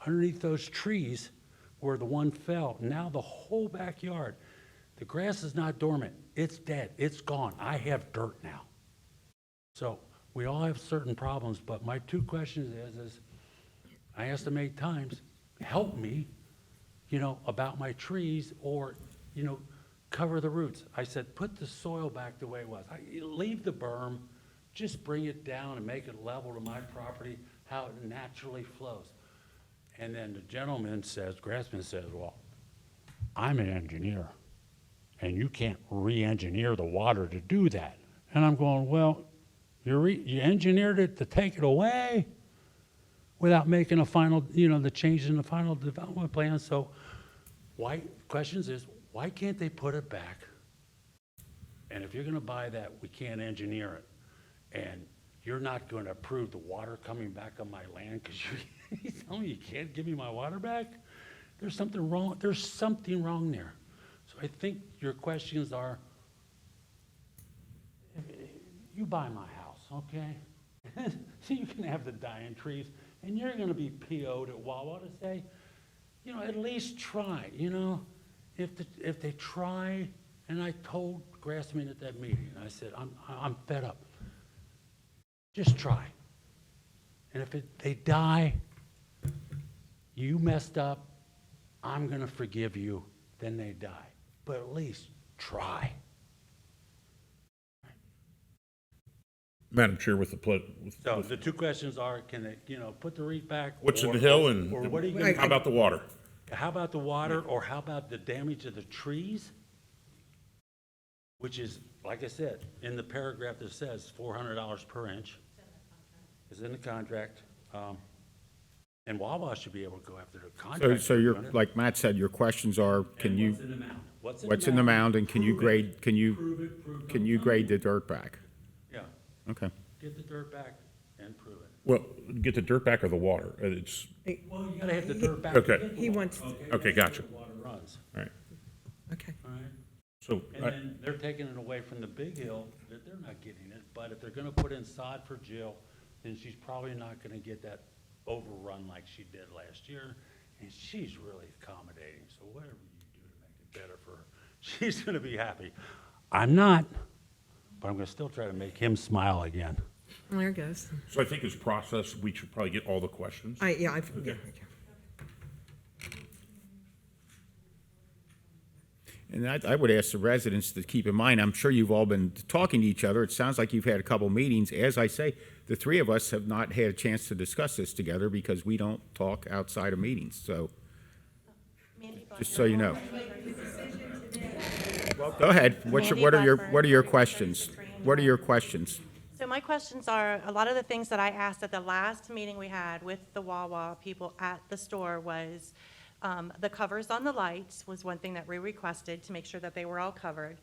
underneath those trees where the one fell, now the whole backyard, the grass is not dormant, it's dead, it's gone. I have dirt now. So we all have certain problems, but my 2 questions is I asked them 8 times, help me, about my trees, or, cover the roots. I said, put the soil back the way it was. Leave the berm, just bring it down and make it level to my property, how it naturally flows. And then the gentleman says, Grassman says, well, I'm an engineer, and you can't re-engineer the water to do that. And I'm going, well, you engineered it to take it away without making a final, the change in the final development plan. So questions is, why can't they put it back? And if you're gonna buy that, we can't engineer it. And you're not gonna approve the water coming back on my land because you tell me you can't give me my water back? There's something wrong. There's something wrong there. So I think your questions are, you buy my house, okay? So you can have the dying trees, and you're gonna be PO'd at Wawa to say, at least try, if they try. And I told Grassman at that meeting, I said, I'm fed up. Just try. And if they die, you messed up, I'm gonna forgive you, then they die. But at least try. Madam Chair, with the So the 2 questions are, can they, put the reef back? what's in the hill, and or what are you gonna, how about the water? How about the water, or how about the damage to the trees? Which is, like I said, in the paragraph that says $400 per inch. Is in the contract. And Wawa should be able to go after the contract. So you're, like Matt said, your questions are, can you, What's in the mound? what's in the mound, and can you Prove it. grade, can you grade the dirt back? Yeah. Okay. Get the dirt back and prove it. Well, get the dirt back or the water? It's, Well, you gotta have the dirt back. Okay. He wants, okay, gotcha. The water runs. All right. okay. All right. So, And then they're taking it away from the big hill, that they're not getting it, but if they're gonna put in sod for Jill, then she's probably not gonna get that overrun like she did last year, and she's really accommodating, so whatever you do to make it better for her, she's gonna be happy. I'm not, but I'm gonna still try to make him smile again. There it goes. so I think as process, we should probably get all the questions. Yeah. And I would ask the residents to keep in mind, I'm sure you've all been talking to each other. It sounds like you've had a couple meetings. As I say, the three of us have not had a chance to discuss this together because we don't talk outside of meetings. So, just so you know. Well, go ahead. What are your questions? What are your questions? So my questions are, a lot of the things that I asked at the last meeting we had with the Wawa people at the store was, the covers on the lights was one thing that we requested to make sure that they were all covered.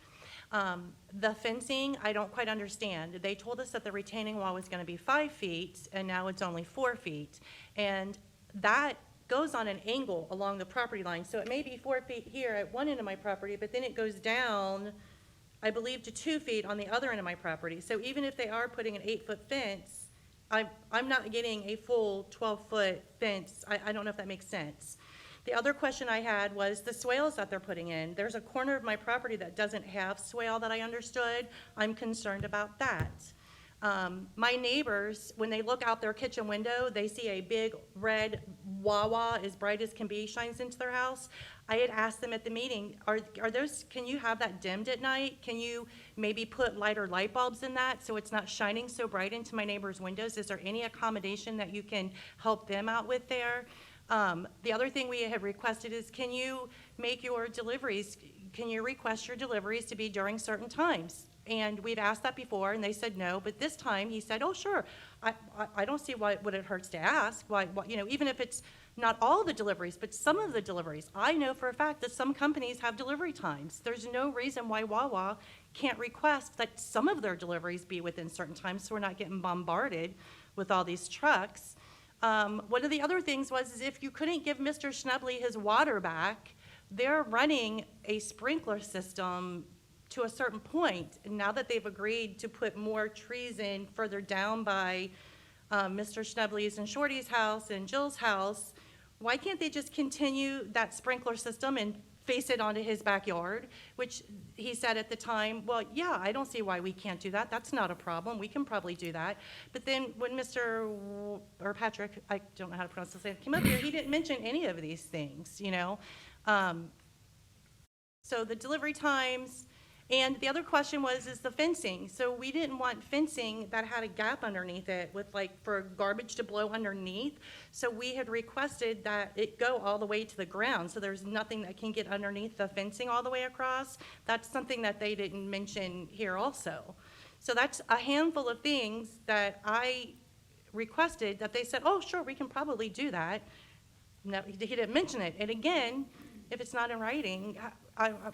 The fencing, I don't quite understand. They told us that the retaining wall was gonna be 5 feet, and now it's only 4 feet. And that goes on an angle along the property line, so it may be 4 feet here at one end of my property, but then it goes down, I believe, to 2 feet on the other end of my property. So even if they are putting an 8-foot fence, I'm not getting a full 12-foot fence. I don't know if that makes sense. The other question I had was the swales that they're putting in. There's a corner of my property that doesn't have swale that I understood. I'm concerned about that. My neighbors, when they look out their kitchen window, they see a big red Wawa as bright as can be shines into their house. I had asked them at the meeting, are those, can you have that dimmed at night? Can you maybe put lighter light bulbs in that so it's not shining so bright into my neighbors' windows? Is there any accommodation that you can help them out with there? The other thing we have requested is, can you make your deliveries, can you request your deliveries to be during certain times? And we've asked that before, and they said no, but this time he said, oh, sure. I don't see what it hurts to ask. Why, you know, even if it's not all the deliveries, but some of the deliveries. I know for a fact that some companies have delivery times. There's no reason why Wawa can't request that some of their deliveries be within certain times so we're not getting bombarded with all these trucks. One of the other things was is if you couldn't give Mr. Schnebley his water back, they're running a sprinkler system to a certain point. And now that they've agreed to put more trees in further down by Mr. Schnebley's and Shorty's house and Jill's house, why can't they just continue that sprinkler system and face it onto his backyard? Which he said at the time, well, yeah, I don't see why we can't do that. That's not a problem. We can probably do that. But then when or Patrick, I don't know how to pronounce his name, came up here, he didn't mention any of these things, you know? So the delivery times, and the other question was, is the fencing. So we didn't want fencing that had a gap underneath it with for garbage to blow underneath. So we had requested that it go all the way to the ground. So there's nothing that can get underneath the fencing all the way across. That's something that they didn't mention here also. So that's a handful of things that I requested that they said, oh, sure, we can probably do that. No, he didn't mention it. And again, if it's not in writing,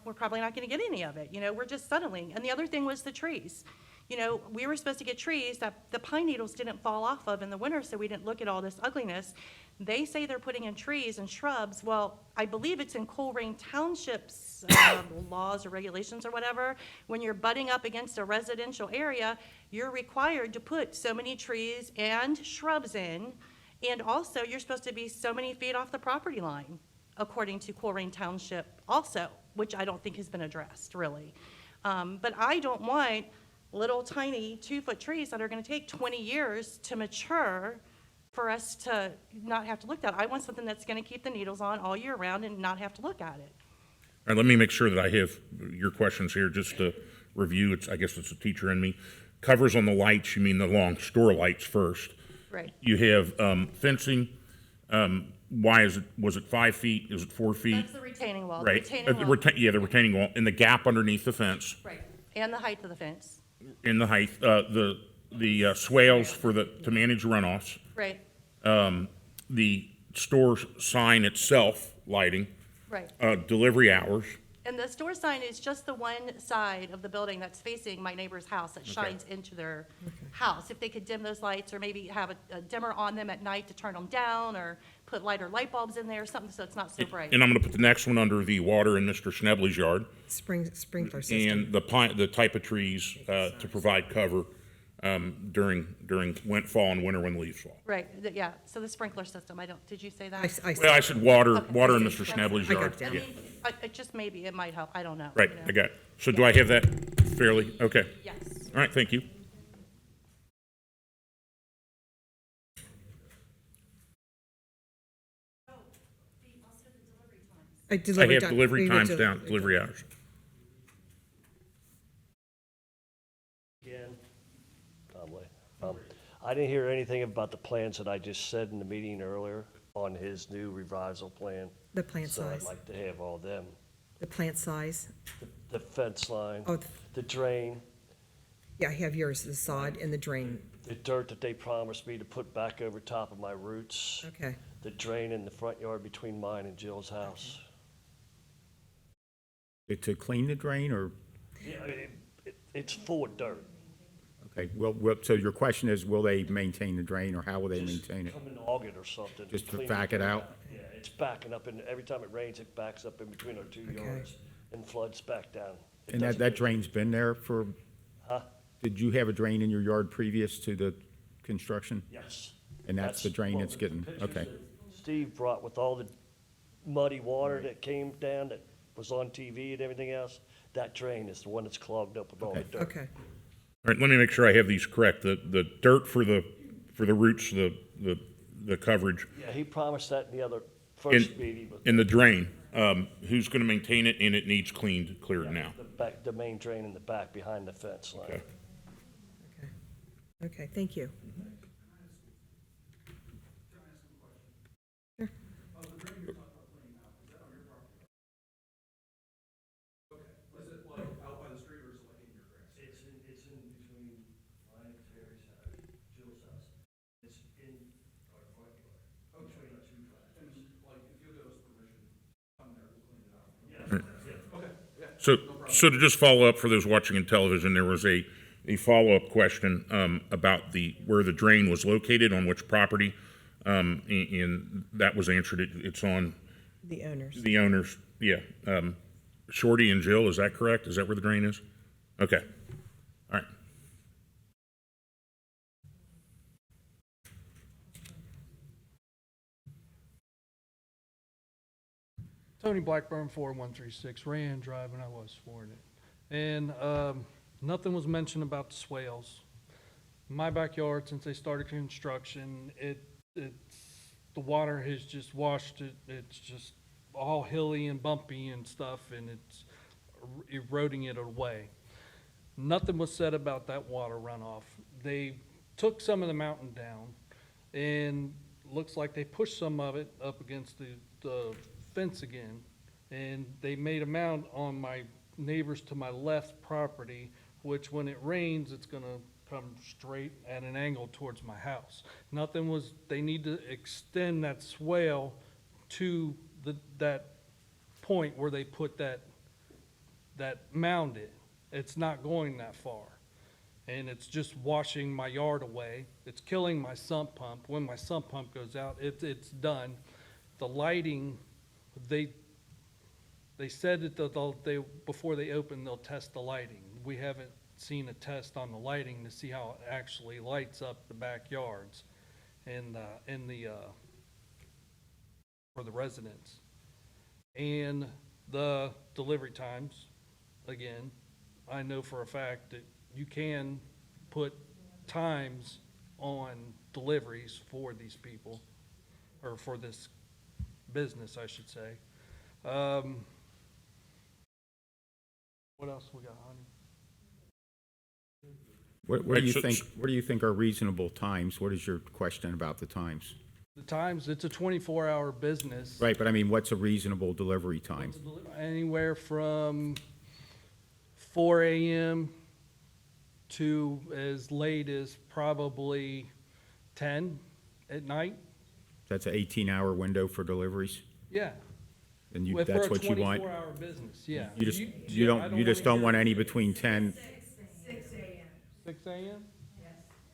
we're probably not going to get any of it. You know, we're just settling. And the other thing was the trees. You know, we were supposed to get trees that the pine needles didn't fall off of in the winter, so we didn't look at all this ugliness. They say they're putting in trees and shrubs. Well, I believe it's in Colerain Township's laws or regulations or whatever. When you're butting up against a residential area, you're required to put so many trees and shrubs in, and also you're supposed to be so many feet off the property line, according to Colerain Township also, which I don't think has been addressed, really. But I don't want little tiny 2-foot trees that are gonna take 20 years to mature for us to not have to look at. I want something that's gonna keep the needles on all year round and not have to look at it. All right, let me make sure that I have your questions here, just to review. I guess it's a teacher in me. Covers on the lights, you mean the long store lights first. Right. You have fencing. Why was it 5 feet? Is it 4 feet? That's the retaining wall. Right. The retaining wall. Yeah, the retaining wall, and the gap underneath the fence. Right, and the height of the fence. In the height, the swales to manage runoffs. Right, The store sign itself, lighting. right. Delivery hours. And the store sign is just the one side of the building that's facing my neighbor's house that shines into their house. If they could dim those lights or maybe have a dimmer on them at night to turn them down or put lighter light bulbs in there or something so it's not so bright. And I'm gonna put the next one under the water in Mr. Schnebley's yard. Sprinkler system. And the type of trees to provide cover during fall and winter when the leaves fall. Right, yeah, so the sprinkler system, did you say that? Well, I said water in Mr. Schnebley's yard. I got it down. Yeah. It just maybe, it might help, I don't know. Right, you know. I got it. So do I have that fairly? Okay. Yes. All right, thank you. I I have delivery times down, delivery hours. Again, I didn't hear anything about the plans that I just said in the meeting earlier on his new revisal plan. The plant So I'd size. like to have all them. The plant size. The fence line, Oh, the drain, yeah, I have yours, the sod and the drain. the dirt that they promised me to put back over top of my roots. Okay. The drain in the front yard between mine and Jill's house. To clean the drain, or, Yeah, it's full of dirt. okay, well, so your question is, will they maintain the drain, or how will they maintain it? Come and aug it or something. Just to clean back it out? Yeah, it's backing up, and every time it rains, it backs up in between our two Okay. yards and floods back down. It And doesn't that go- drain's been there for, Huh? did you have a drain in your yard previous to the construction? Yes. And that's the drain well, it's getting, the okay. pictures that Steve brought with all the muddy water that came down that was on TV and everything else, that drain is the one that's clogged up with all the dirt. Okay. All right, let me make sure I have these correct. The dirt for the roots, the coverage, Yeah, he promised that in the other first meeting, but and the drain, who's gonna maintain it, and it needs cleared now? the main drain in the back behind the fence line. Okay. Okay, thank you. It's in between mine and Terry's house, Jill's house. It's in our front yard, between our two driveways. Like, if you'll give us permission, come there, we'll clean it out. Yeah. Okay, yeah. So to just follow up for those watching in television, there was a follow-up question about where the drain was located, on which property, and that was answered. It's on The owners. the owners, yeah. Shorty and Jill, is that correct? Is that where the drain is? Okay, all right. Tony Blackburn, 4136 Rand Drive, and I was sworn in. And nothing was mentioned about the swales. My backyard, since they started construction, it's the water has just washed it. It's just all hilly and bumpy and stuff, and it's eroding it away. Nothing was said about that water runoff. They took some of the mountain down, and looks like they pushed some of it up against the fence again, and they made a mound on my neighbors to my left property, which when it rains, it's gonna come straight at an angle towards my house. Nothing was, they need to extend that swale to that point where they put that mound in. It's not going that far. And it's just washing my yard away. It's killing my sump pump. When my sump pump goes out, it's done. The lighting, they said that before they open, they'll test the lighting. We haven't seen a test on the lighting to see how it actually lights up the backyards and for the residents. And the delivery times, again, I know for a fact that you can put times on deliveries for these people, or for this business, I should say. What else we got, honey? What do you think are reasonable times? What is your question about the times? The times, it's a 24-hour business. Right, but I mean, what's a reasonable delivery time? Anywhere from 4 a.m. to as late as probably 10 at night. That's an 18-hour window for deliveries? Yeah. And Well, that's what you want? For a 24-hour business, yeah. You just, I you just don't hear- want any between 10, 6 a.m.?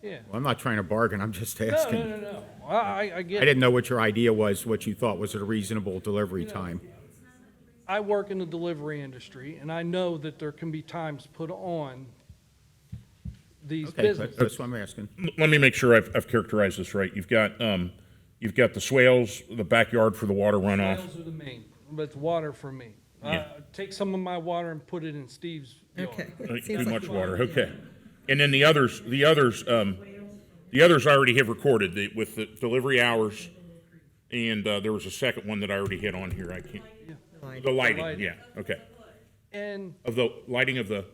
Yeah. well, I'm not trying to bargain, I'm just No, asking. no. I get I it. didn't know what your idea was, what you thought was a reasonable delivery time. I work in the delivery industry, and I know that there can be times put on these Okay, businesses. that's what I'm asking. Let me make sure I've characterized this right. You've got the swales, the backyard for the water runoff. Sales are the main, but it's water for me. Yeah. Take some of my water and put it in Steve's yard. Okay. Too much water, okay. And then the others I already have recorded, with the delivery hours, and there was a second one that I already hit on here, I can't. The lighting, yeah, okay. And Of the lighting of the,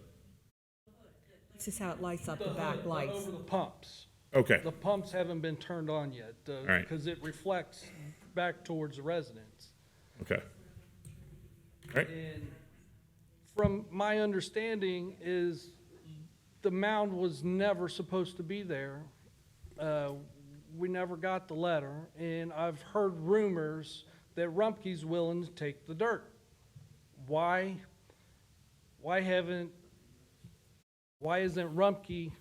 This is how it lights up the back lights. Over the pumps. Okay. The pumps haven't been turned on yet, right. because it reflects back towards the residents. Okay. All right. And from my understanding is the mound was never supposed to be there. We never got the letter, and I've heard rumors that Rumpke's willing to take the dirt. Why isn't Rumpke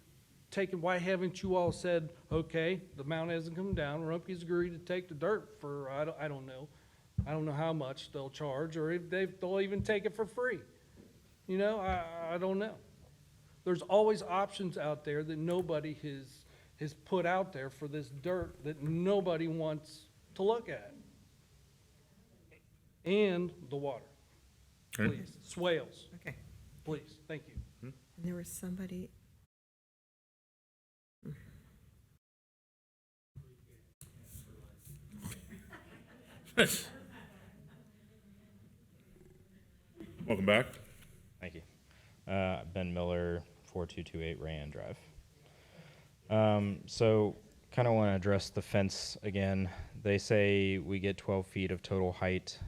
taken, why haven't you all said, okay, the mound hasn't come down, Rumpke's agreed to take the dirt for, I don't know. I don't know how much they'll charge, or if they'll even take it for free. You know, I don't know. There's always options out there that nobody has put out there for this dirt that nobody wants to look at. And the water, Okay. please, swales, Okay. please, thank you. And there was somebody. Welcome back. Thank you. Ben Miller, 4228 Rayan Drive. So kind of want to address the fence again. They say we get 12 feet of total height.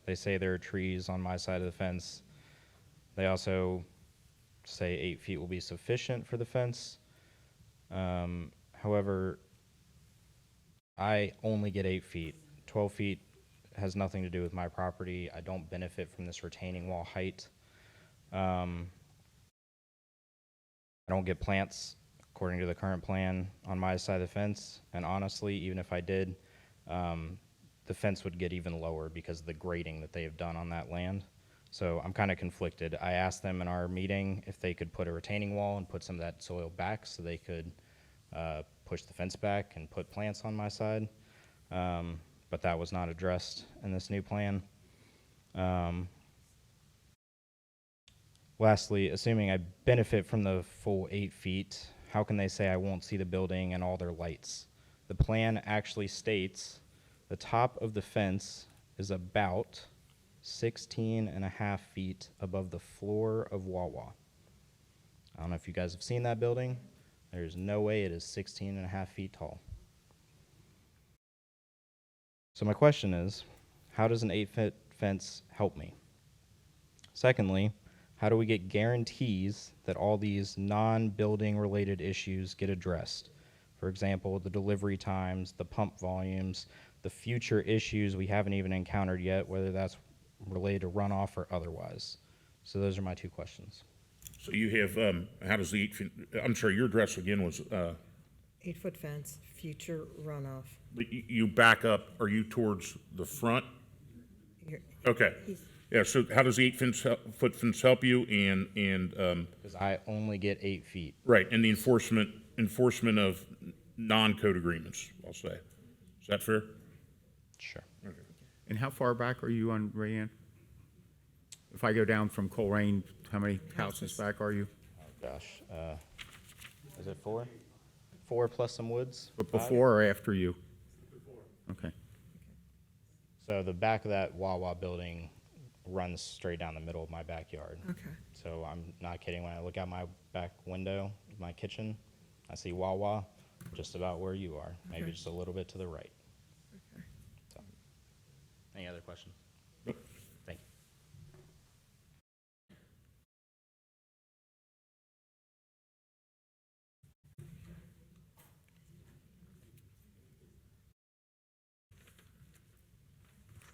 They say there are trees on my side of the fence. They also say 8 feet will be sufficient for the fence. However, I only get 8 feet. 12 feet has nothing to do with my property. I don't benefit from this retaining wall height. I don't get plants according to the current plan on my side of the fence. And honestly, even if I did, the fence would get even lower because of the grading that they have done on that land. So I'm kind of conflicted. I asked them in our meeting if they could put a retaining wall and put some of that soil back so they could push the fence back and put plants on my side. But that was not addressed in this new plan. Lastly, assuming I benefit from the full 8 feet, how can they say I won't see the building and all their lights? The plan actually states the top of the fence is about 16.5 feet above the floor of Wawa. I don't know if you guys have seen that building. There's no way it is 16.5 feet tall. So my question is, how does an 8-foot fence help me? Secondly, how do we get guarantees that all these non-building related issues get addressed? For example, the delivery times, the pump volumes, the future issues we haven't even encountered yet, whether that's related to runoff or otherwise. So those are my two questions. So you have, how does the 8 feet, I'm sorry, your address again was, 8-foot fence, future runoff. you back up, are you towards the front? You're- Okay. Yeah, so how does the 8-foot fence help you and, Because I only get 8 feet. right, and the enforcement of non-code agreements, I'll say. Is that fair? Sure. Okay. And how far back are you on Rayanne? If I go down from Colerain, how many houses back are you? Oh, gosh. Is it 4? 4 plus some woods? But 5? before or after you? Okay. So the back of that Wawa building runs straight down the middle of my backyard. Okay. So I'm not kidding. When I look out my back window of my kitchen, I see Wawa just about where you are, maybe Okay. just a little bit to the right. Okay. So, any other questions? Thank you.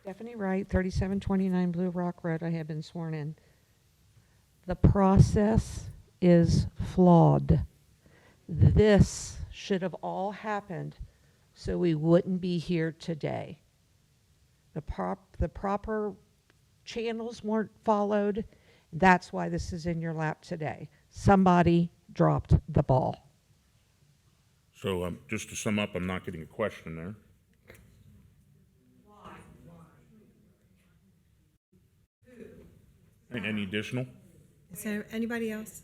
Stephanie Wright, 3729 Blue Rock Road. I have been sworn in. The process is flawed. This should have all happened so we wouldn't be here today. The proper channels weren't followed. That's why this is in your lap today. Somebody dropped the ball. So just to sum up, I'm not getting a question there. Any additional? Is there anybody else?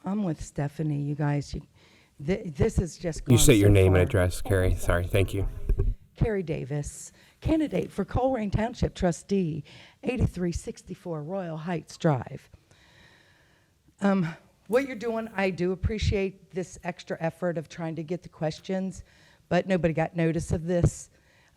I'm with Stephanie, you guys. This is just You gone state your so name far. and address, Carrie. Sorry. Thank you. Carrie Davis, candidate for Colerain Township trustee, 8364 Royal Heights Drive. What you're doing, I do appreciate this extra effort of trying to get the questions, but nobody got notice of this.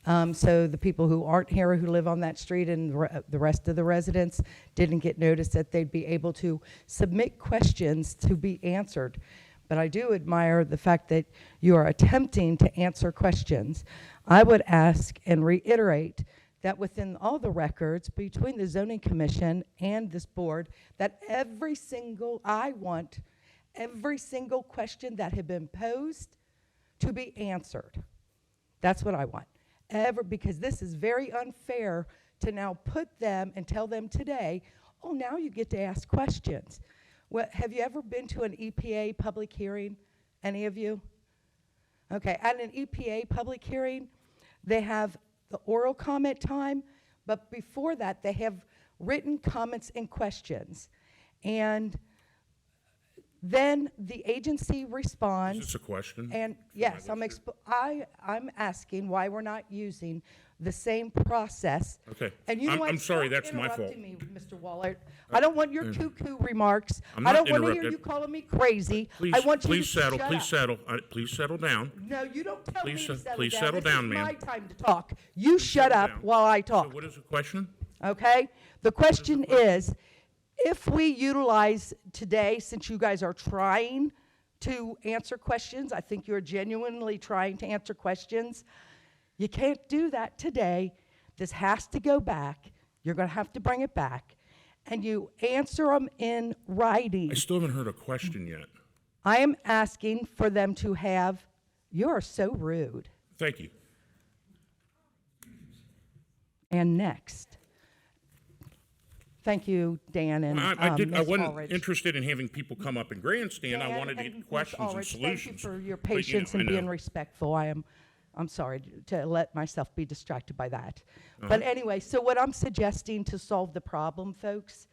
So the people who aren't here, who live on that street, and the rest of the residents didn't get notice that they'd be able to submit questions to be answered. But I do admire the fact that you are attempting to answer questions. I would ask and reiterate that within all the records between the zoning commission and this board, that I want every single question that had been posed to be answered. That's what I want. Because this is very unfair to now put them and tell them today, oh, now you get to ask questions. Well, have you ever been to an EPA public hearing? Any of you? Okay, at an EPA public hearing, they have the oral comment time, but before that, they have written comments and questions. And then the agency responds. Is this a question? And yes, I'm asking why we're not using the same process. Okay. And you know what? I'm sorry, Stop that's my fault. interrupting me, Mr. Waller. I don't want your cuckoo remarks. I'm I not don't want to hear interrupting. you calling me crazy. Please, I want you please to settle. shut Please up. settle. Please settle down. No, you don't tell Please, me to settle please down. settle This down, is ma'am. my time to talk. You shut up down. while I talk. So what is the question? Okay? The question is, if we utilize today, since you guys are trying to answer questions, I think you're genuinely trying to answer questions, you can't do that today. This has to go back. You're going to have to bring it back. And you answer them in writing. I still haven't heard a question yet. I am asking for them to have, you are so rude. Thank you. And next. Thank you, Dan and I Ms. wasn't Ulrich. interested in having people come up and grandstand. I Dan wanted to and get Ms. questions and Ulrich, solutions. Thank you for your But, you know, patience I and know. being respectful. I'm sorry to let myself be distracted by that. Uh-huh. But anyway, so what I'm suggesting to solve the problem, folks,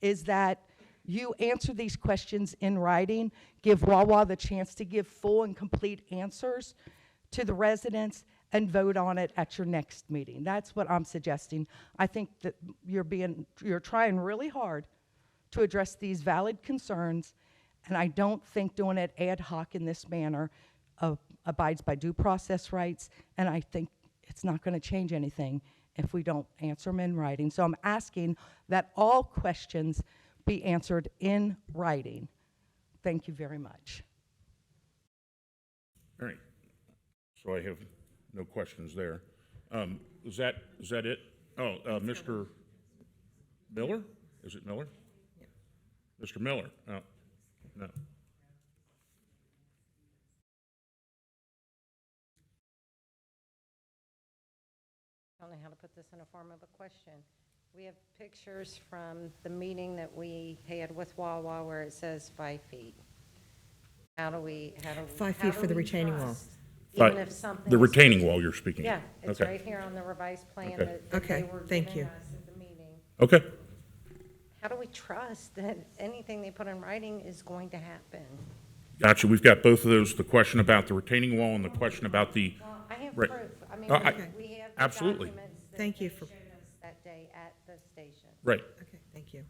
is that you answer these questions in writing, give Wawa the chance to give full and complete answers to the residents, and vote on it at your next meeting. That's what I'm suggesting. I think that you're trying really hard to address these valid concerns, and I don't think doing it ad hoc in this manner abides by due process rights, and I think it's not going to change anything if we don't answer them in writing. So I'm asking that all questions be answered in writing. Thank you very much. All right. So I have no questions there. Is that it? Oh, Mr. Miller? Is it Miller? Mr. Miller? Oh, no. I don't know how to put this in a form of a question. We have pictures from the meeting that we had with Wawa where it says 5 feet. How do we? 5 feet for the retaining wall. Even if something. The is- retaining wall you're speaking of? Yeah, it's Okay. right here on the revised plan Okay. that they Okay, were thank giving you. us at the meeting. Okay. How do we trust that anything they put in writing is going to happen? Gotcha. We've got both of those, the question about the retaining wall and the question about the. Well, I have Right. proof. I mean, Okay. we have the Absolutely. documents that Thank you they for- showed us that day at the station. Right. Okay, thank you.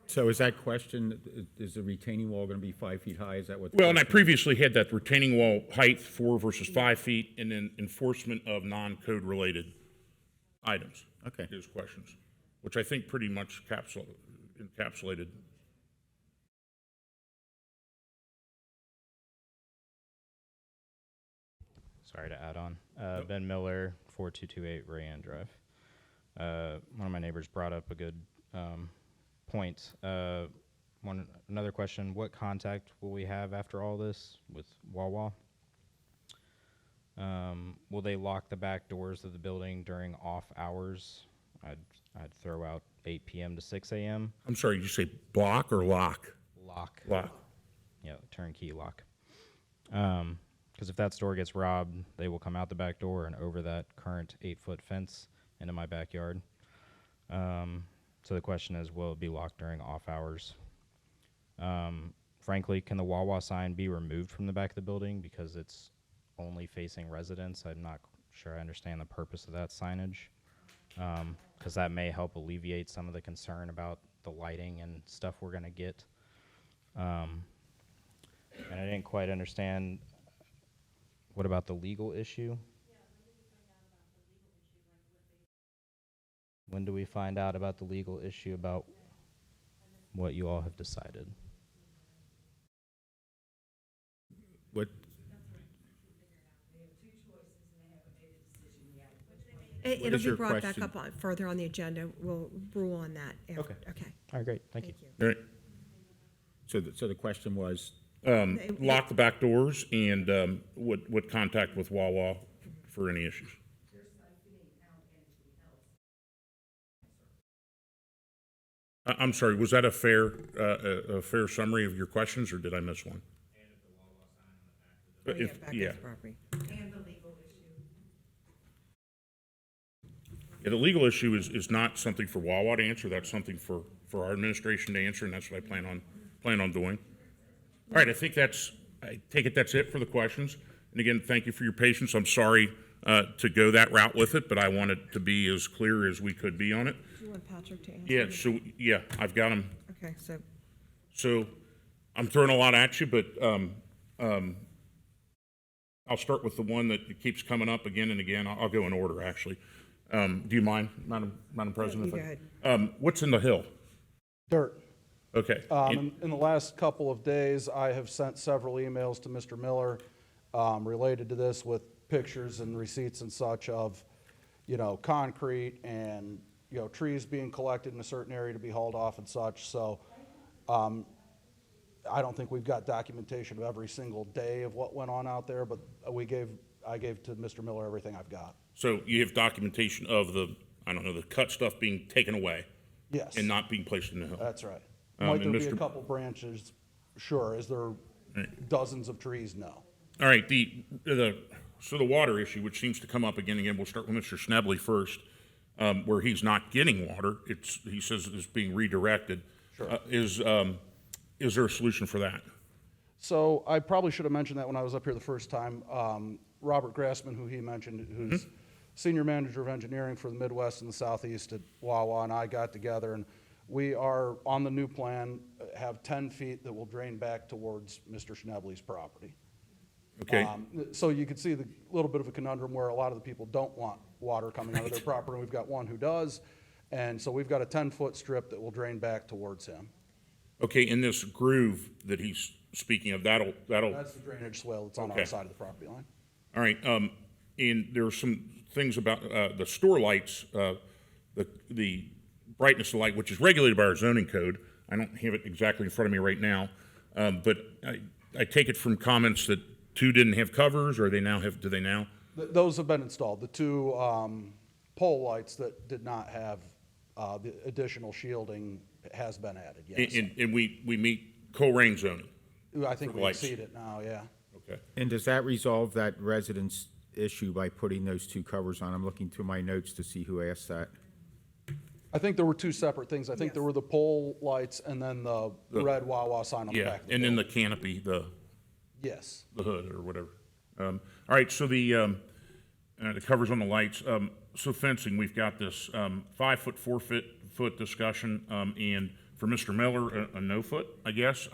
So is that question, is the retaining wall going to be 5 feet high? Is that what? the Well, and I question- previously had that retaining wall height, 4 versus 5 feet, and then enforcement of non-code related items. Okay. Those questions, which I think pretty much encapsulated. Sorry to add on. Ben Miller, 4228 Rayanne Drive. One of my neighbors brought up a good point. Another question, what contact will we have after all this with Wawa? Will they lock the back doors of the building during off hours? I'd throw out 8 p.m. to 6 a.m. I'm sorry, did you say block or lock? Lock. Lock. Yeah, turnkey lock. Because if that store gets robbed, they will come out the back door and over that current 8-foot fence into my backyard. So the question is, will it be locked during off hours? frankly, can the Wawa sign be removed from the back of the building because it's only facing residents? I'm not sure I understand the purpose of that signage, because that may help alleviate some of the concern about the lighting and stuff we're going to get. And I didn't quite understand, what about the legal issue? When do we find out about the legal issue about what you all have decided? What, It'll is be your brought back question? up further on the agenda. We'll rule on that. Okay. Okay. All right, great, thank you. All right. so the question was, Lock the back doors and what contact with Wawa for any issues. I'm sorry, was that a fair summary of your questions, or did I miss one? If, yeah. And the legal issue. Yeah, the legal issue is not something for Wawa to answer. That's something for our administration to answer, and that's what I plan on doing. All right, I take it that's it for the questions. And again, thank you for your patience. I'm sorry to go that route with it, but I wanted to be as clear as we could be on it. Do you want Patrick to answer? Yeah, so, yeah, I've got them. Okay, so So I'm throwing a lot at you, but I'll start with the one that keeps coming up again and again. I'll go in order, actually. Do you mind, Madam President? you go ahead. What's in the hill? Dirt. Okay. In the last couple of days, I have sent several emails to Mr. Miller related to this with pictures and receipts and such of, concrete and, trees being collected in a certain area to be hauled off and such. So I don't think we've got documentation of every single day of what went on out there, but I gave to Mr. Miller everything I've got. So you have documentation of the cut stuff being taken away? Yes. And not being placed in the hill? That's right. Might there and be a Mr. couple branches? Sure. Is there dozens of trees? No. All right, so the water issue, which seems to come up again and again, we'll start with Mr. Schnebley first, where he's not getting water, he says it's being redirected. Sure. Is there a solution for that? So I probably should have mentioned that when I was up here the first time. Robert Grassman, who he mentioned, who's Senior Manager of Engineering for the Midwest and the Southeast at Wawa, and I got together, and we are, on the new plan, have 10 feet that will drain back towards Mr. Schnebley's property. Okay. So you can see the little bit of a conundrum where a lot of the people don't want water coming out of their property, and we've got one who does, and so we've got a 10-foot strip that will drain back towards him. Okay, in this groove that he's speaking of, that'll. That's the drainage swale that's on Okay. our side of the property line. All right, and there are some things about the store lights, the brightness of light, which is regulated by our zoning code. I don't have it exactly in front of me right now, but I take it from comments that two didn't have covers, or do they now? Those have been installed. The two pole lights that did not have the additional shielding has been added, yes. And we meet Colerain zoning? I think for we lights. exceed it now, yeah. Okay. and does that resolve that residence issue by putting those two covers on? I'm looking through my notes to see who asked that. I think there were two separate things. I think there were the pole lights and then the red Wawa sign on the Yeah, back of the and then the building. canopy, Yes. the hood or whatever. All right, so the covers on the lights. So fencing, we've got this 5 foot, 4 foot discussion, and for Mr. Miller, a no foot, I guess.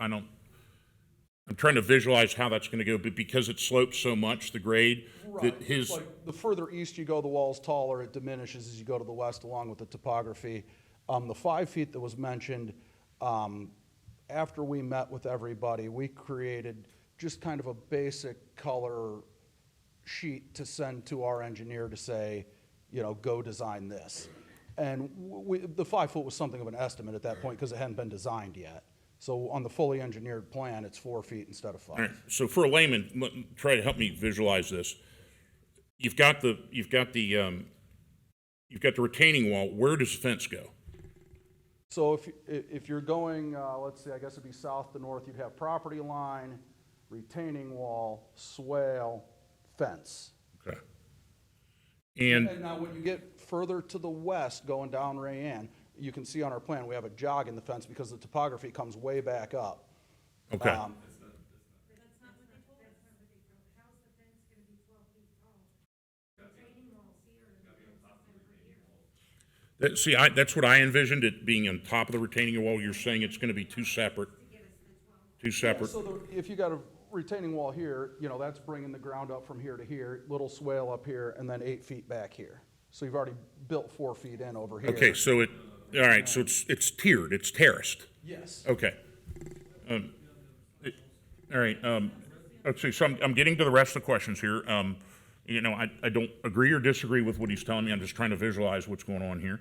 I'm trying to visualize how that's going to go, but because it slopes so much, the grade, that Right. his, Like, the further east you go, the wall's taller, it diminishes as you go to the west along with the topography. The 5 feet that was mentioned, after we met with everybody, we created just kind of a basic color sheet to send to our engineer to say, go design this. And the 5 foot was something of an estimate at that point because it hadn't been designed yet. So on the fully engineered plan, it's 4 feet instead of 5. all right, so for a layman, try to help me visualize this. You've got the retaining wall. Where does the fence go? So if you're going, let's see, I guess it'd be south to north, you'd have property line, retaining wall, swale, fence. Okay. And now when you get further to the west, going down Rayanne, you can see on our plan, we have a jog in the fence because the topography comes way back up. Okay. See, that's what I envisioned, it being on top of the retaining wall. You're saying it's gonna be two separate. Yeah, so if you got a retaining wall here, you know, that's bringing the ground up from here to here, little swale up here, and then 8 feet back here. So you've already built 4 feet in over here. Okay, so all right, so it's tiered, it's terraced. Yes. Okay. All right, let's see, so I'm getting to the rest of the questions here. You know, I don't agree or disagree with what he's telling me, I'm just trying to visualize what's going on here.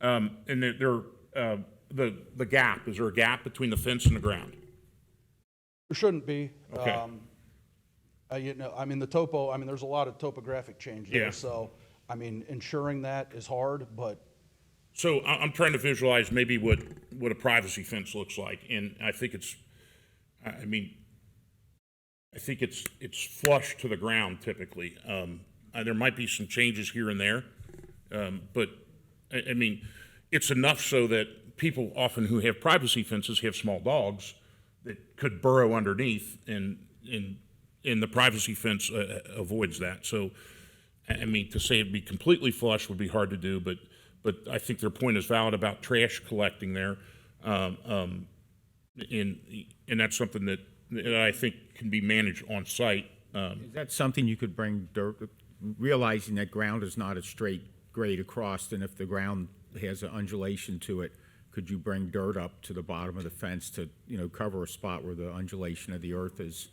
And the gap, is there a gap between the fence and the ground? There shouldn't be. Okay. You know, I mean, there's a lot of topographic change there. Yeah. So, I mean, ensuring that is hard, but. So I'm trying to visualize maybe what a privacy fence looks like, and I think it's flush to the ground typically. There might be some changes here and there, but I mean, it's enough so that people often who have privacy fences have small dogs that could burrow underneath, and the privacy fence avoids that. So, I mean, to say it'd be completely flush would be hard to do, but I think their point is valid about trash collecting there, and that's something that I think can be managed on site. Is that something you could bring dirt, realizing that ground is not a straight grade across, and if the ground has an undulation to it, could you bring dirt up to the bottom of the fence to, you know, cover a spot where the undulation of the earth is?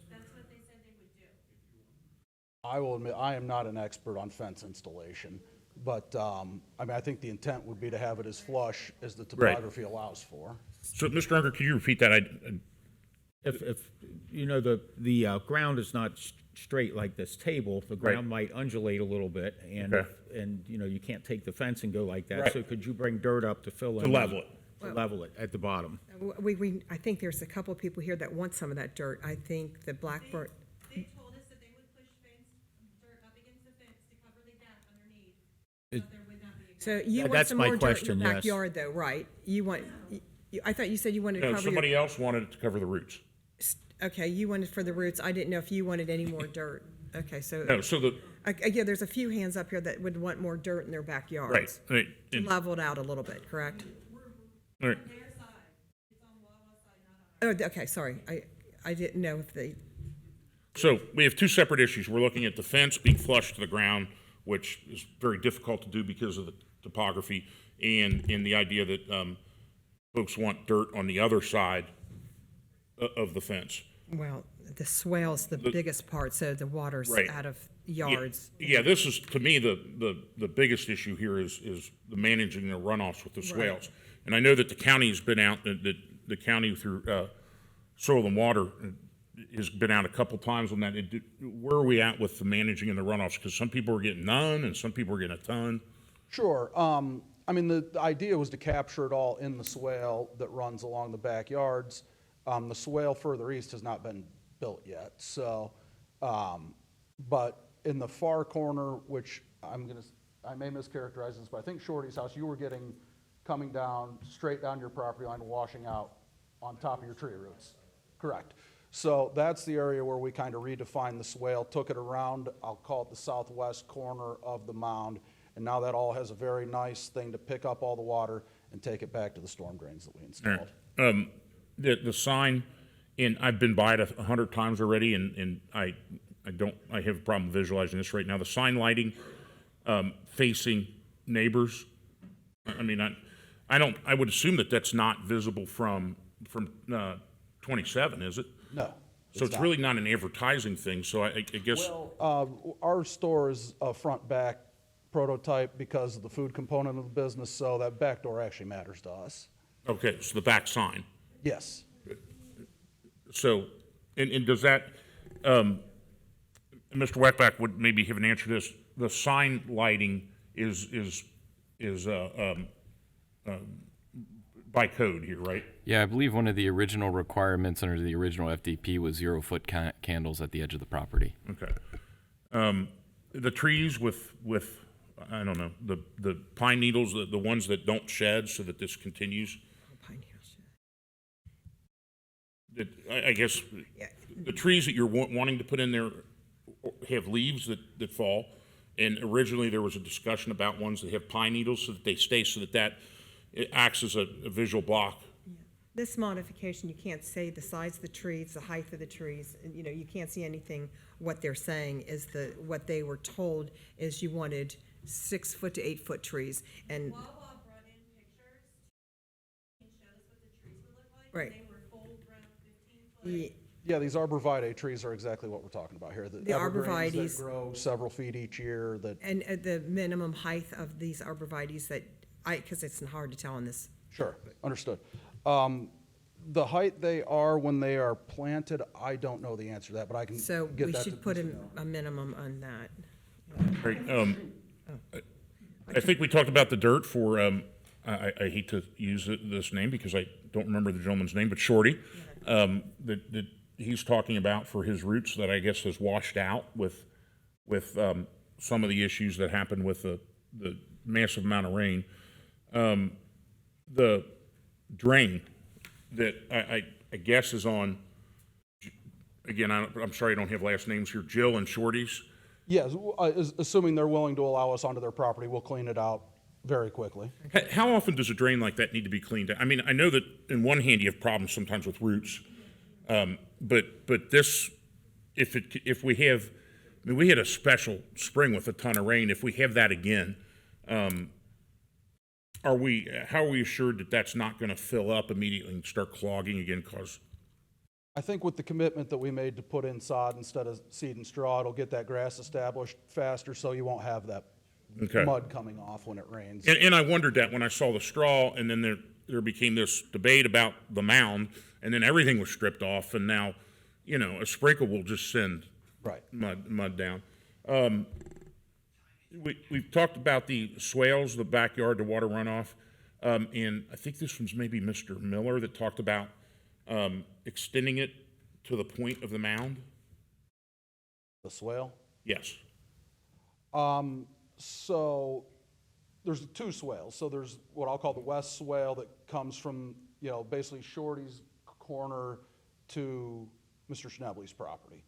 I will admit, I am not an expert on fence installation, but, I mean, I think the intent would be to have it as flush as the topography allows for. So, Mr. Unker, could you repeat that? If you know, the ground is not straight like this table, the ground might undulate a little bit, and Okay. and you know, you can't take the fence and go like that. Right. So could you bring dirt up to fill in? To level it. To level it at the bottom. I think there's a couple of people here that want some of that dirt. I think the Blackburn, They told us that they would push dirt up against the fence to cover the gap underneath, It- so there would not be a gap. so you want That's some my more dirt in question, the yes. backyard though, right? You want, I thought you said you wanted to No, cover somebody else wanted it to cover the roots. Okay, you wanted for the roots. I didn't know if you wanted any more dirt. Okay, so. No, so Yeah, there's a few hands up here that would want more dirt in their backyards. Right. To level it out a little bit, correct? All right. Oh, okay, sorry. I didn't know if they, So we have two separate issues. We're looking at the fence being flush to the ground, which is very difficult to do because of the topography, and the idea that folks want dirt on the other side of the fence. well, the swale's the biggest part, so the water's Right. out of yards. Yeah, this is, to me, the biggest issue here is the managing the runoffs with the Right. swales. And I know that the county's been out, that the county through Soil and Water has been out a couple times on that. Where are we at with the managing and the runoffs? Because some people are getting none and some people are getting a ton. Sure. I mean, the idea was to capture it all in the swale that runs along the backyards. The swale further east has not been built yet, so, but in the far corner, which I may mischaracterize this, but I think Shorty's house, you were coming down, straight down your property line, washing out on top of your tree roots. Correct. So that's the area where we kind of redefined the swale, took it around, I'll call it the southwest corner of the mound, and now that all has a very nice thing to pick up all the water and take it back to the storm drains that we installed. The sign, and I've been by it 100 times already, and I have a problem visualizing this right now. The sign lighting facing neighbors, I mean, I would assume that that's not visible from 27, is it? No. So it's not. really not an advertising thing, so I guess. Well, our store is a front-back prototype because of the food component of the business, so that back door actually matters to us. Okay, so the back sign. Yes. So, and does that, Mr. Weckbach would maybe have an answer to this. The sign lighting is by code here, right? Yeah, I believe one of the original requirements under the original FDP was 0-foot candles at the edge of the property. Okay. The trees with I don't know, the pine needles, the ones that don't shed so that this continues. I guess the trees that you're wanting to put in there have leaves that fall. And originally there was a discussion about ones that have pine needles so that they stay, so that it acts as a visual block. This modification, you can't say the size of the trees, the height of the trees, and, you know, you can't see anything. What they're saying is what they were told is you wanted 6 foot to 8 foot trees, and. Wawa brought in pictures and showed us what the trees would look like. Right. They were full grown 15 foot. Yeah, these arborvitae trees are exactly what we're talking about here. The evergreens arborvitaes. that grow several feet each year that. And the minimum height of these arborvitaes because it's hard to tell on this. Sure, understood. The height they are when they are planted, I don't know the answer to that, but I can So get we that should to put Mr. a minimum on that. Great. I think we talked about the dirt for, I hate to use this name because I don't remember the gentleman's name, but Shorty, that he's talking about for his roots that I guess has washed out with some of the issues that happened with the massive amount of rain. The drain that I guess is on, again, I'm sorry I don't have last names here, Jill and Shorty's. Yes, assuming they're willing to allow us onto their property, we'll clean it out very quickly. How often does a drain like that need to be cleaned out? I mean, I know that in one hand you have problems sometimes with roots, but this, if we have, I mean, we had a special spring with a ton of rain. If we have that again, how are we assured that that's not going to fill up immediately and start clogging again? Cause I think with the commitment that we made to put in sod instead of seed and straw, it'll get that grass established faster so you won't have that mud coming off when it rains. And I wondered that when I saw the straw, and then there became this debate about the mound, and then everything was stripped off, and now, you know, a sprinkle will just send mud down. We've talked about the swales, the backyard, the water runoff, and I think this one's maybe Mr. Miller that talked about extending it to the point of the mound. The swale? Yes. So there's 2 swales. So there's what I'll call the west swale that comes from, you know, basically Shorty's corner to Mr. Schnebly's property.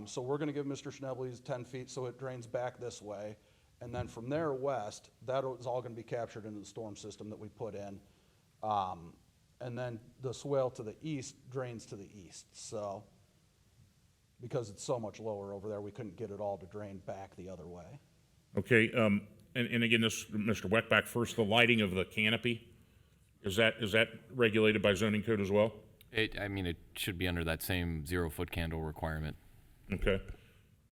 So we're going to give Mr. Schnebly's 10 feet so it drains back this way. And then from there west, that is all going to be captured into the storm system that we put in. And then the swale to the east drains to the east. So because it's so much lower over there, we couldn't get it all to drain back the other way. Okay, and again, this, Mr. Weckbach, first, the lighting of the canopy, is that regulated by zoning code as well? I mean, it should be under that same 0-foot candle requirement. Okay.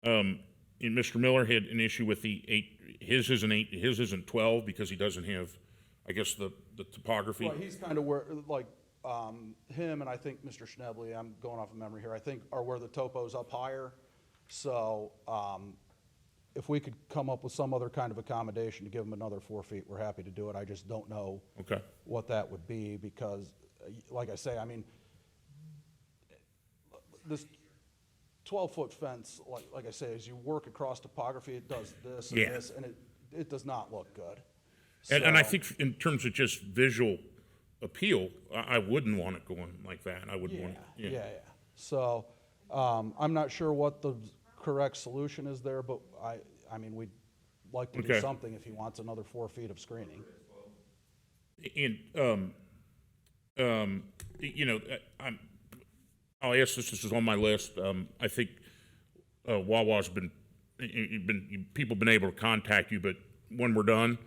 And Mr. Miller had an issue with the 8, his isn't 12 because he doesn't have, I guess, the topography. Right, he's kind of where, like, him and I think Mr. Schnebly, I'm going off of memory here, I think are where the topo's up higher. So, if we could come up with some other kind of accommodation to give them another 4 feet, we're happy to do it. I just don't know what that would be because, like I say, I mean, this 12-foot fence, like I say, as you work across topography, it does this and this, and it does not look good. And I think in terms of just visual appeal, I wouldn't want it going like that. I wouldn't want it. Yeah. So, I'm not sure what the correct solution is there, but I mean, we'd like to do something if he wants another 4 feet of screening. And, you know, I'll ask this is on my list. I think Wawa's people have been able to contact you, but when we're done,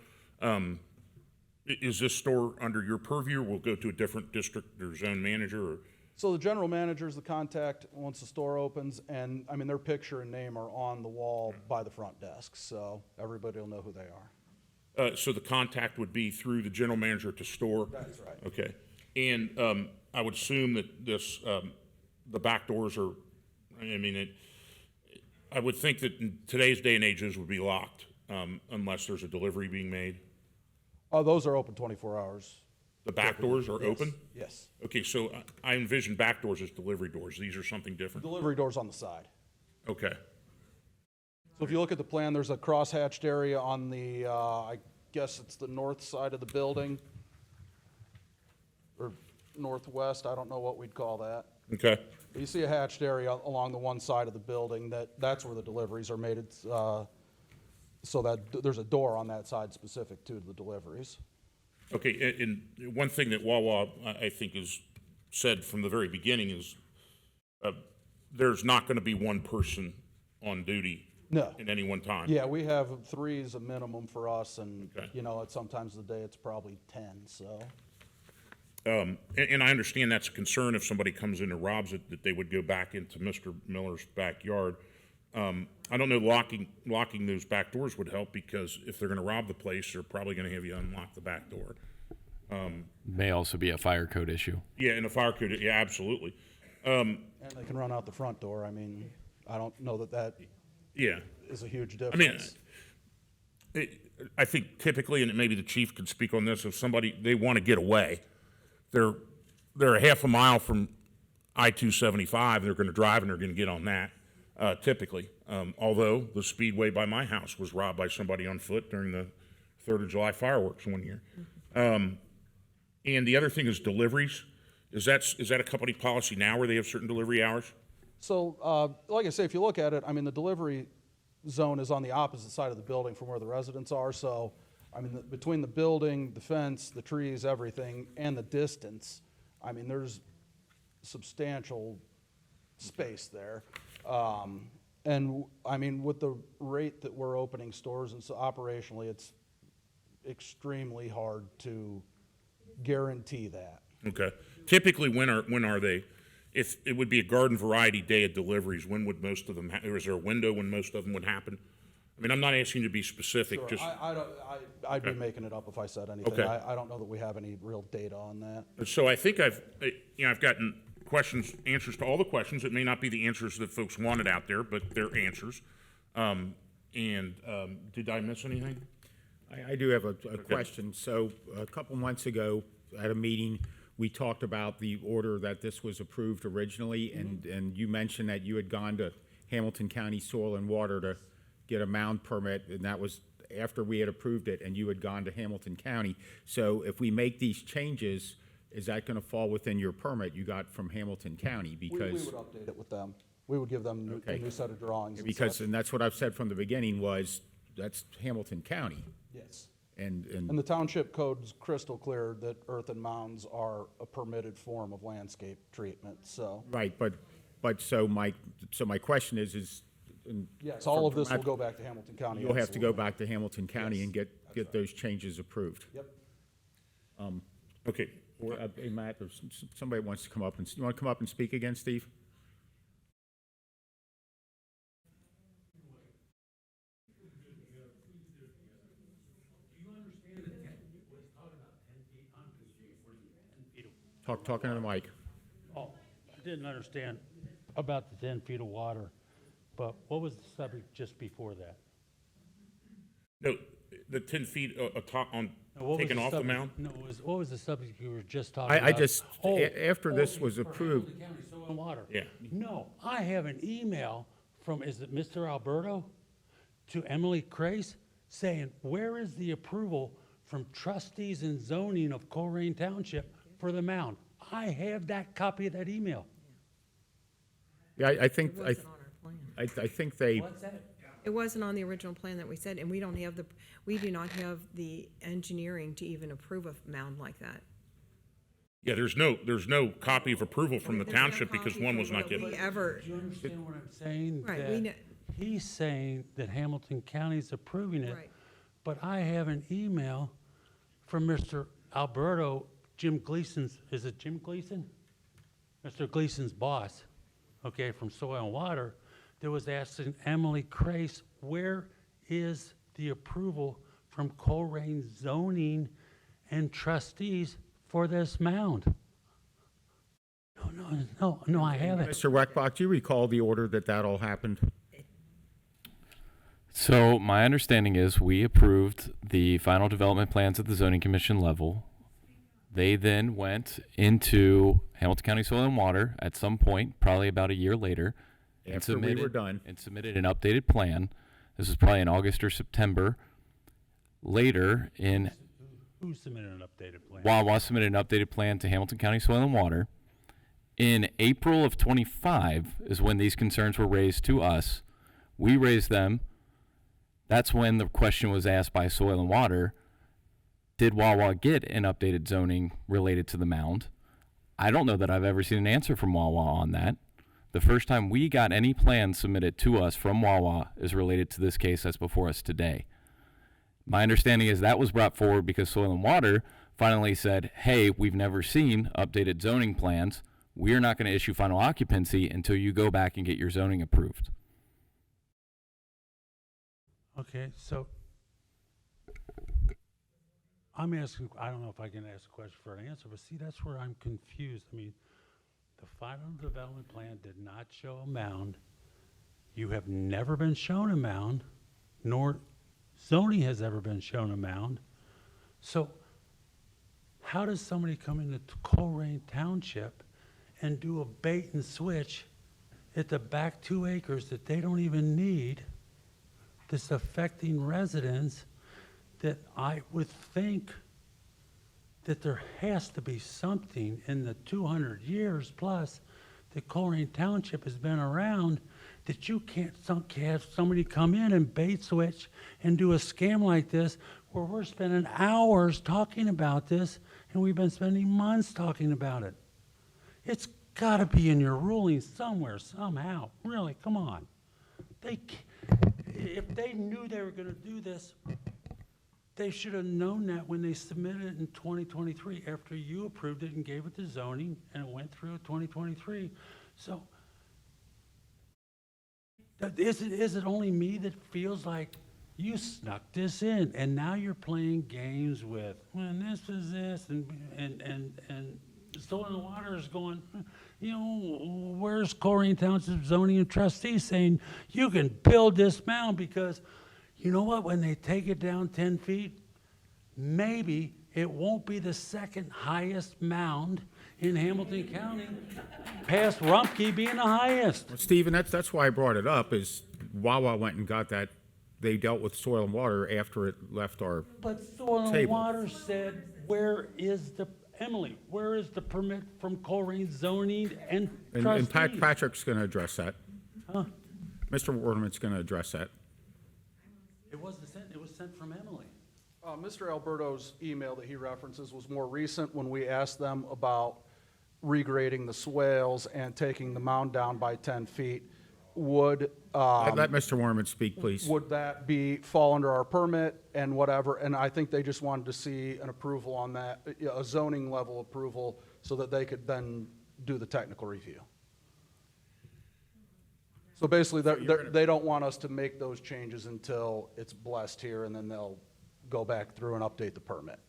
is this store under your purview, or will go to a different district or zone manager? Or? So the general manager is the contact once the store opens, and I mean, their picture and name are on the wall by the front desk, so everybody will know who they are. So the contact would be through the general manager to store? That's right. Okay. And I would assume that this, the back doors are, I mean, I would think that in today's day and age, those would be locked unless there's a delivery being made. Those are open 24 hours. The back doors are open? Yes. Okay, so I envision back doors as delivery doors. These are something different? Delivery doors on the side. Okay. So if you look at the plan, there's a cross-hatched area on the, I guess it's the north side of the building, or northwest, I don't know what we'd call that. Okay. You see a hatched area along the one side of the building, that's where the deliveries are made. It's, so that there's a door on that side specific to the deliveries. Okay, and one thing that Wawa, I think, is said from the very beginning is there's not going to be one person on duty No. at any one time. Yeah, we have 3 as a minimum for us, and, Okay. you know, at sometimes of the day, it's probably 10, so. And I understand that's a concern if somebody comes in and robs it, that they would go back into Mr. Miller's backyard. I don't know, locking those back doors would help, because if they're gonna rob the place, they're probably gonna have you unlock the back door. May also be a fire code issue. Yeah, and a fire code, yeah, absolutely. And they can run out the front door. I mean, I don't know that Yeah. is a huge I mean, difference. I think typically, and maybe the chief could speak on this, if somebody, they want to get away, they're a half a mile from I-275, they're going to drive and they're going to get on that, typically. Although the speedway by my house was robbed by somebody on foot during the 3rd of July fireworks one year. And the other thing is deliveries. Is that a company policy now where they have certain delivery hours? So, like I say, if you look at it, I mean, the delivery zone is on the opposite side of the building from where the residents are. So, I mean, between the building, the fence, the trees, everything, and the distance, I mean, there's substantial space there. And, I mean, with the rate that we're opening stores, and so operationally, it's extremely hard to guarantee that. Okay. Typically, when are they? If it would be a garden variety day of deliveries, when would most of them, is there a window when most of them would happen? I mean, I'm not asking you to be specific, Sure, just. I'd be making it up if I said anything. Okay. I don't know that we have any real data on that. So I think I've gotten answers to all the questions. It may not be the answers that folks wanted out there, but they're answers. Did I miss anything? I do have a question. So a couple months ago at a meeting, we talked about the order that this was approved originally, and you mentioned that you had gone to Hamilton County Soil and Water to get a mound permit, and that was after we had approved it, and you had gone to Hamilton County. So if we make these changes, is that going to fall within your permit you got from Hamilton County? We Because would update it with them. We would give them a new set of drawings. and because such. and that's what I've said from the beginning was that's Hamilton County. Yes. And And the township code's crystal clear that earthen mounds are a permitted form of landscape treatment, so. right, but so my question is and Yes, all of from this will that, go back to Hamilton County. You'll have to go absolutely. back to Hamilton County and get those changes approved. Yep. Okay. Or, hey, Matt, or somebody wants to come up and, you want to come up and speak again, Steve? Talking to the mic. Oh, I didn't understand about the 10 feet of water, but what was the subject just before that? No, the 10 feet on Now, what was taken off the subject- mound? No, what was the subject you were just talking about? I just, Oh, after this was for approved, Hamilton County Soil and Water. Yeah. No, I have an email from, is it Mr. Alberto, to Emily Crace, saying, where is the approval from trustees and zoning of Colerain Township for the mound? I have that copy of that email. yeah, I think, It wasn't on our plan. I think they, What's that? It wasn't on the original plan that we said, and we do not have the engineering to even approve a mound like that. Yeah, there's no copy of approval from the There's no township because copy one from was not what given. we ever, Do you understand what I'm saying? Right, That we kn- he's saying that Hamilton County's approving it, Right. but I have an email from Mr. Alberto, Jim Gleason's, is it Jim Gleason? Mr. Gleason's boss, okay, from Soil and Water, that was asking Emily Crace, where is the approval from Colerain zoning and trustees for this mound? No, I haven't. Mr. Weckbach, do you recall the order that all happened? So my understanding is we approved the final development plans at the zoning commission level. They then went into Hamilton County Soil and Water at some point, probably about a year later. After we were done. And submitted an updated plan. This was probably in August or September. Later in Who submitted an updated plan? Wawa submitted an updated plan to Hamilton County Soil and Water. In April of 25 is when these concerns were raised to us. We raised them. That's when the question was asked by Soil and Water. Did Wawa get an updated zoning related to the mound? I don't know that I've ever seen an answer from Wawa on that. The first time we got any plan submitted to us from Wawa is related to this case that's before us today. My understanding is that was brought forward because Soil and Water finally said, hey, we've never seen updated zoning plans. We're not going to issue final occupancy until you go back and get your zoning approved. Okay, so I'm asking, I don't know if I can ask a question for an answer, but see, that's where I'm confused. I mean, the final development plan did not show a mound. You have never been shown a mound, nor zoning has ever been shown a mound. So how does somebody come into Colerain Township and do a bait and switch at the back 2 acres that they don't even need, that's affecting residents, that I would think that there has to be something in the 200 years plus that Colerain Township has been around, that you can't have somebody come in and bait switch and do a scam like this, where we're spending hours talking about this and we've been spending months talking about it. It's got to be in your ruling somewhere, somehow. Really, come on. If they knew they were going to do this, they should have known that when they submitted it in 2023, after you approved it and gave it to zoning, and it went through 2023. So, is it only me that feels like you snuck this in, and now you're playing games with, well, this is this, and Soil and Water is going, you know, where's Colerain Township zoning and trustees saying you can build this mound because, you know what, when they take it down 10 feet, maybe it won't be the second highest mound in Hamilton County, past Rumpke being the highest. Well, Stephen, that's why I brought it up, is Wawa went and got that, they dealt with Soil and Water after it left our But Soil and table. Water said, where is the permit from Colerain zoning and trustees? And Patrick's going to address that. Huh? Mr. Waterman's going to address that. It wasn't sent, it was sent from Emily. Mr. Alberto's email that he references was more recent, when we asked them about regrading the swales and taking the mound down by 10 feet. Would Let Mr. Waterman speak, please. would that fall under our permit and whatever? And I think they just wanted to see an approval on that, a zoning level approval, so that they could then do the technical review. So basically, they don't want us to make those changes until it's blessed here, and then they'll go back through and update the permit.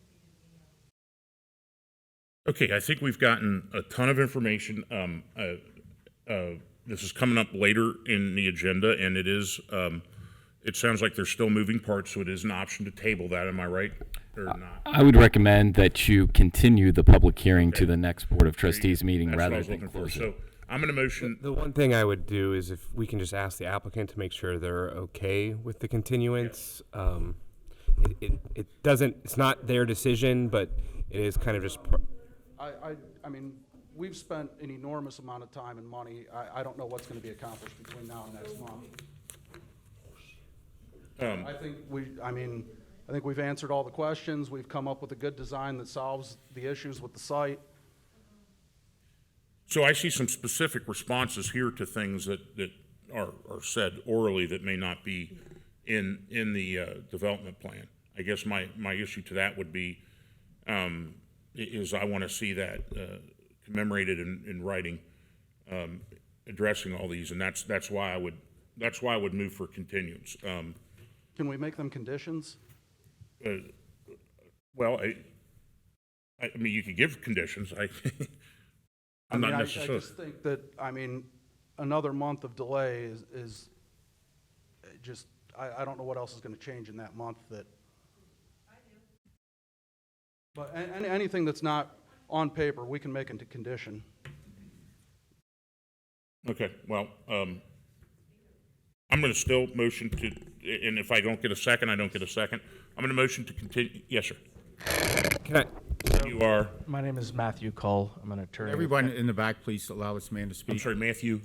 Okay, I think we've gotten a ton of information. This is coming up later in the agenda, and it is, it sounds like there's still moving parts, so it is an option to table that. Am I right or not? I would recommend that you continue the public hearing to the next Board of Trustees meeting That's what I rather was than looking for. close it. So I'm going to motion. The one thing I would do is if we can just ask the applicant to make sure they're okay with the continuance. It doesn't, it's not their decision, but it is kind of just. I mean, we've spent an enormous amount of time and money. I don't know what's going to be accomplished between now and next month. I think we've answered all the questions. We've come up with a good design that solves the issues with the site. So I see some specific responses here to things that are said orally that may not be in the development plan. I guess my issue to that would be, is I want to see that commemorated in writing, addressing all these, and that's why I would move for continuance. Can we make them conditions? Well, I mean, you could give conditions. I'm not necessarily. I just think that, another month of delay is just, I don't know what else is going to change in that month that. I do. But anything that's not on paper, we can make into condition. Okay, well, I'm going to still motion to, and if I don't get a second, I don't get a second. I'm going to motion to continue. Yes, sir. Can You are? My name is Matthew Cull. I'm an attorney. Everyone in the back, please allow this man to speak. I'm sorry, Matthew?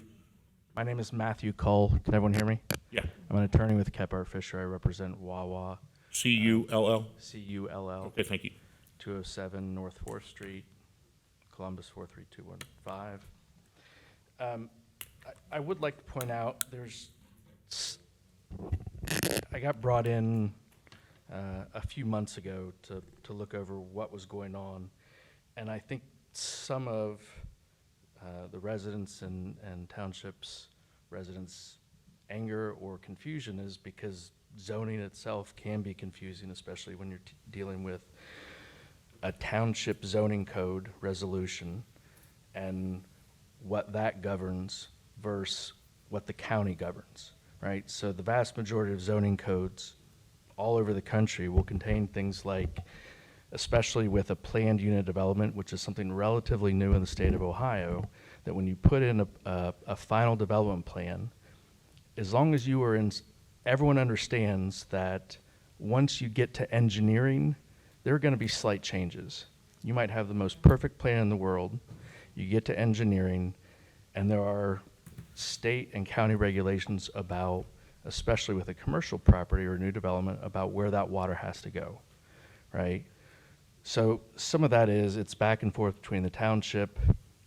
My name is Matthew Cull. Can everyone hear me? Yeah. I'm an attorney with Kephart Fisher. I represent Wawa. C-U-L-L? C-U-L-L. Okay, thank you. 207 North 4th Street, Columbus 43215. I would like to point out I got brought in a few months ago to look over what was going on, and I think some of the residents and townships residents' anger or confusion is because zoning itself can be confusing, especially when you're dealing with a township zoning code resolution and what that governs versus what the county governs, right? So the vast majority of zoning codes all over the country will contain things like, especially with a planned unit development, which is something relatively new in the state of Ohio, that when you put in a final development plan, as long as you are in, everyone understands that once you get to engineering, there are going to be slight changes. You might have the most perfect plan in the world, you get to engineering, and there are state and county regulations about, especially with a commercial property or new development, about where that water has to go, right? So some of that is, it's back and forth between the township.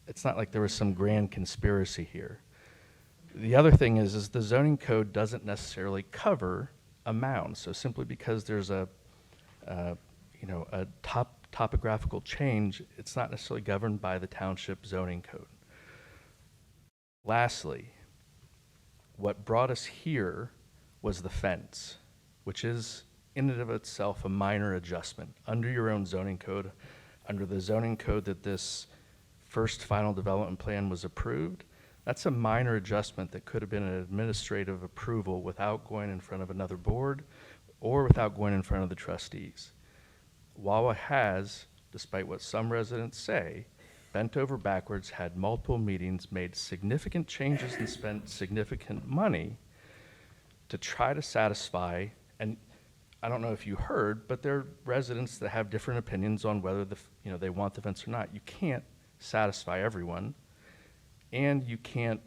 It's not like there was some grand conspiracy here. The other thing is the zoning code doesn't necessarily cover a mound. So simply because there's a topographical change, it's not necessarily governed by the township zoning code. Lastly, what brought us here was the fence, which is in and of itself a minor adjustment under your own zoning code, under the zoning code that this first final development plan was approved. That's a minor adjustment that could have been an administrative approval without going in front of another board or without going in front of the trustees. Wawa has, despite what some residents say, bent over backwards, had multiple meetings, made significant changes, and spent significant money to try to satisfy, and I don't know if you heard, but there are residents that have different opinions on whether they want the fence or not. You can't satisfy everyone, and you can't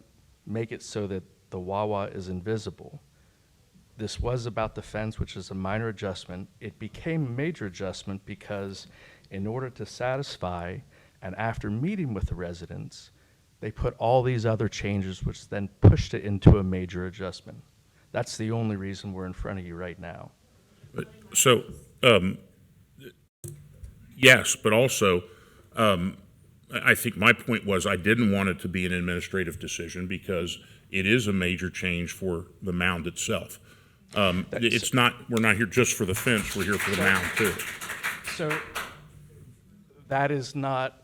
make it so that the Wawa is invisible. This was about the fence, which is a minor adjustment. It became a major adjustment because in order to satisfy, and after meeting with the residents, they put all these other changes, which then pushed it into a major adjustment. That's the only reason we're in front of you right now. So, yes, but also, I think my point was I didn't want it to be an administrative decision because it is a major change for the mound itself. It's not, we're not here just for the fence, we're here for the mound too. So that is not,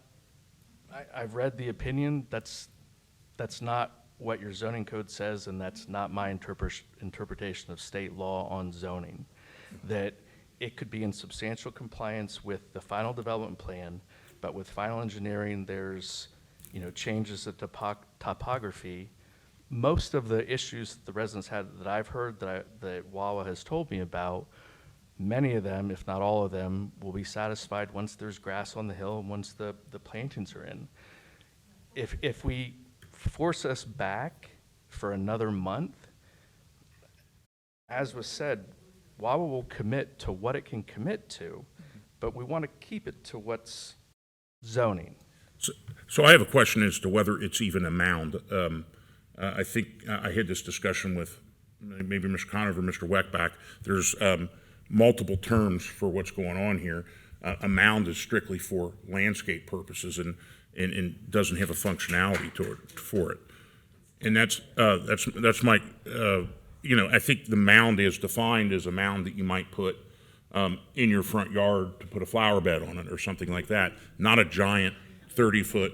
I've read the opinion, that's not what your zoning code says, and that's not my interpretation of state law on zoning. That it could be in substantial compliance with the final development plan, but with final engineering, there's changes to topography. Most of the issues that the residents had that I've heard that Wawa has told me about, many of them, if not all of them, will be satisfied once there's grass on the hill and once the plantings are in. If we force us back for another month, as was said, Wawa will commit to what it can commit to, but we want to keep it to what's zoning. So I have a question as to whether it's even a mound. I think I had this discussion with maybe Mr. Conover, Mr. Weckbach. There's multiple terms for what's going on here. A mound is strictly for landscape purposes and doesn't have a functionality for it. And that's my, I think the mound is defined as a mound that you might put in your front yard to put a flower bed on it or something like that, not a giant 30-foot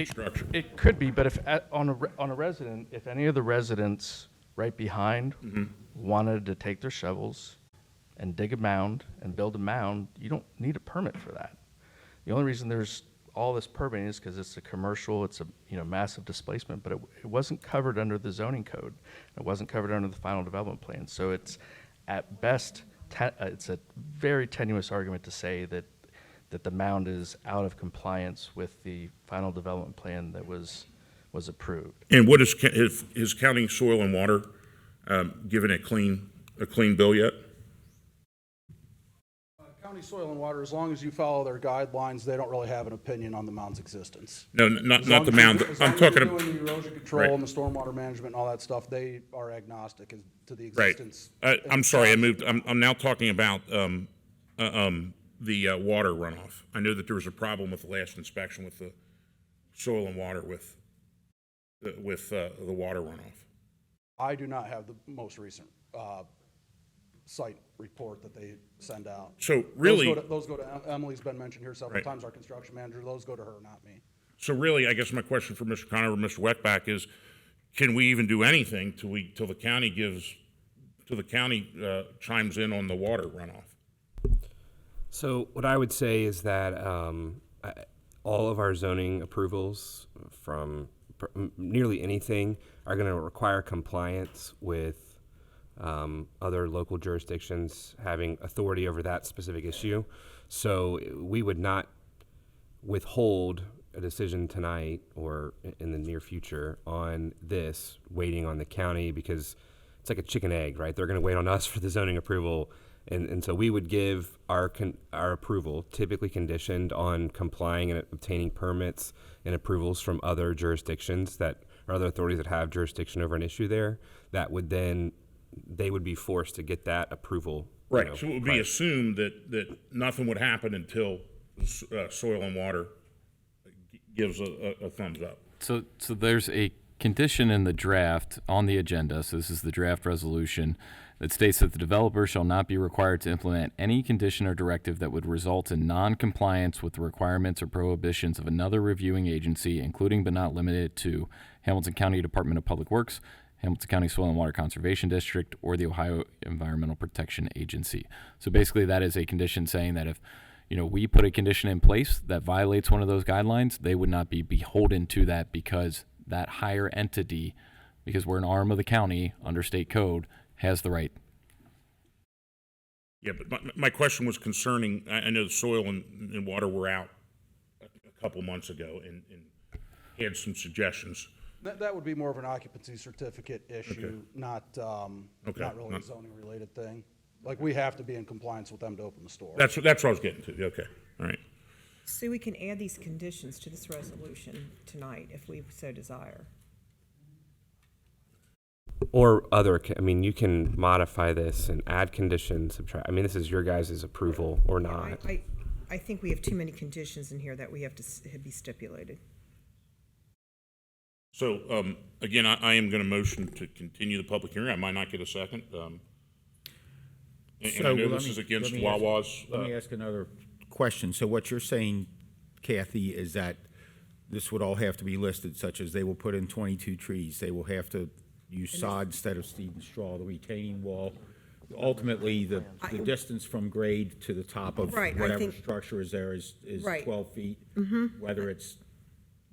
structure. It could be, but if on a resident, if any of the residents right behind wanted to take their shovels and dig a mound and build a mound, you don't need a permit for that. The only reason there's all this permitting is because it's a commercial, it's a massive displacement, but it wasn't covered under the zoning code. It wasn't covered under the final development plan. So it's at best, it's a very tenuous argument to say that that the mound is out of compliance with the final development plan that was approved. And what is County Soil and Water given a clean bill yet? County Soil and Water, as long as you follow their guidelines, they don't really have an opinion on the mound's existence. No, not the mound. I'm talking about doing the erosion control right. and the stormwater management and all that stuff. They are agnostic as to the Right. existence. I'm sorry, I moved. I'm now talking about the water runoff. I know that there was a problem with the last inspection with the soil and water with the water runoff. I do not have the most recent site report that they send out. So really, those go to Emily's been mentioned here several Right. times, our construction manager. Those go to her, not me. So really, I guess my question for Mr. Conover, Mr. Weckbach is, can we even do anything till the county chimes in on the water runoff? So what I would say is that all of our zoning approvals from nearly anything are going to require compliance with other local jurisdictions having authority over that specific issue. So we would not withhold a decision tonight or in the near future on this, waiting on the county, because it's like a chicken egg, right? They're going to wait on us for the zoning approval. And so we would give our approval, typically conditioned on complying and obtaining permits and approvals from other jurisdictions that or other authorities that have jurisdiction over an issue there. That would then, they would be forced to get that approval. Right. You know, So it would be assumed that nothing would happen until Soil and Water gives a thumbs up. So there's a condition in the draft on the agenda, so this is the draft resolution, that states that the developer shall not be required to implement any condition or directive that would result in non-compliance with the requirements or prohibitions of another reviewing agency, including but not limited to Hamilton County Department of Public Works, Hamilton County Soil and Water Conservation District, or the Ohio Environmental Protection Agency. So basically that is a condition saying that if we put a condition in place that violates one of those guidelines, they would not be beholden to that because that higher entity, because we're an arm of the county under state code, has the right. Yeah, but my question was concerning, I know the soil and water were out a couple months ago and had some suggestions. That would be more of an occupancy certificate issue, not really a zoning related thing. Like, we have to be in compliance with them to open the store. That's what I was getting to. Okay, all right. So we can add these conditions to this resolution tonight if we so desire. or other, you can modify this and add conditions, subtract. This is your guys' approval or not. I think we have too many conditions in here that we have to be stipulated. So, again, I am going to motion to continue the public hearing. I might not get a second. And I know this is against Wawa's. Let me ask another question. So what you're saying, Kathy, is that this would all have to be listed, such as they will put in 22 trees, they will have to use sod instead of seed and straw, the retaining wall, ultimately, the distance from grade to the top of whatever structure is there is 12 feet, whether it's.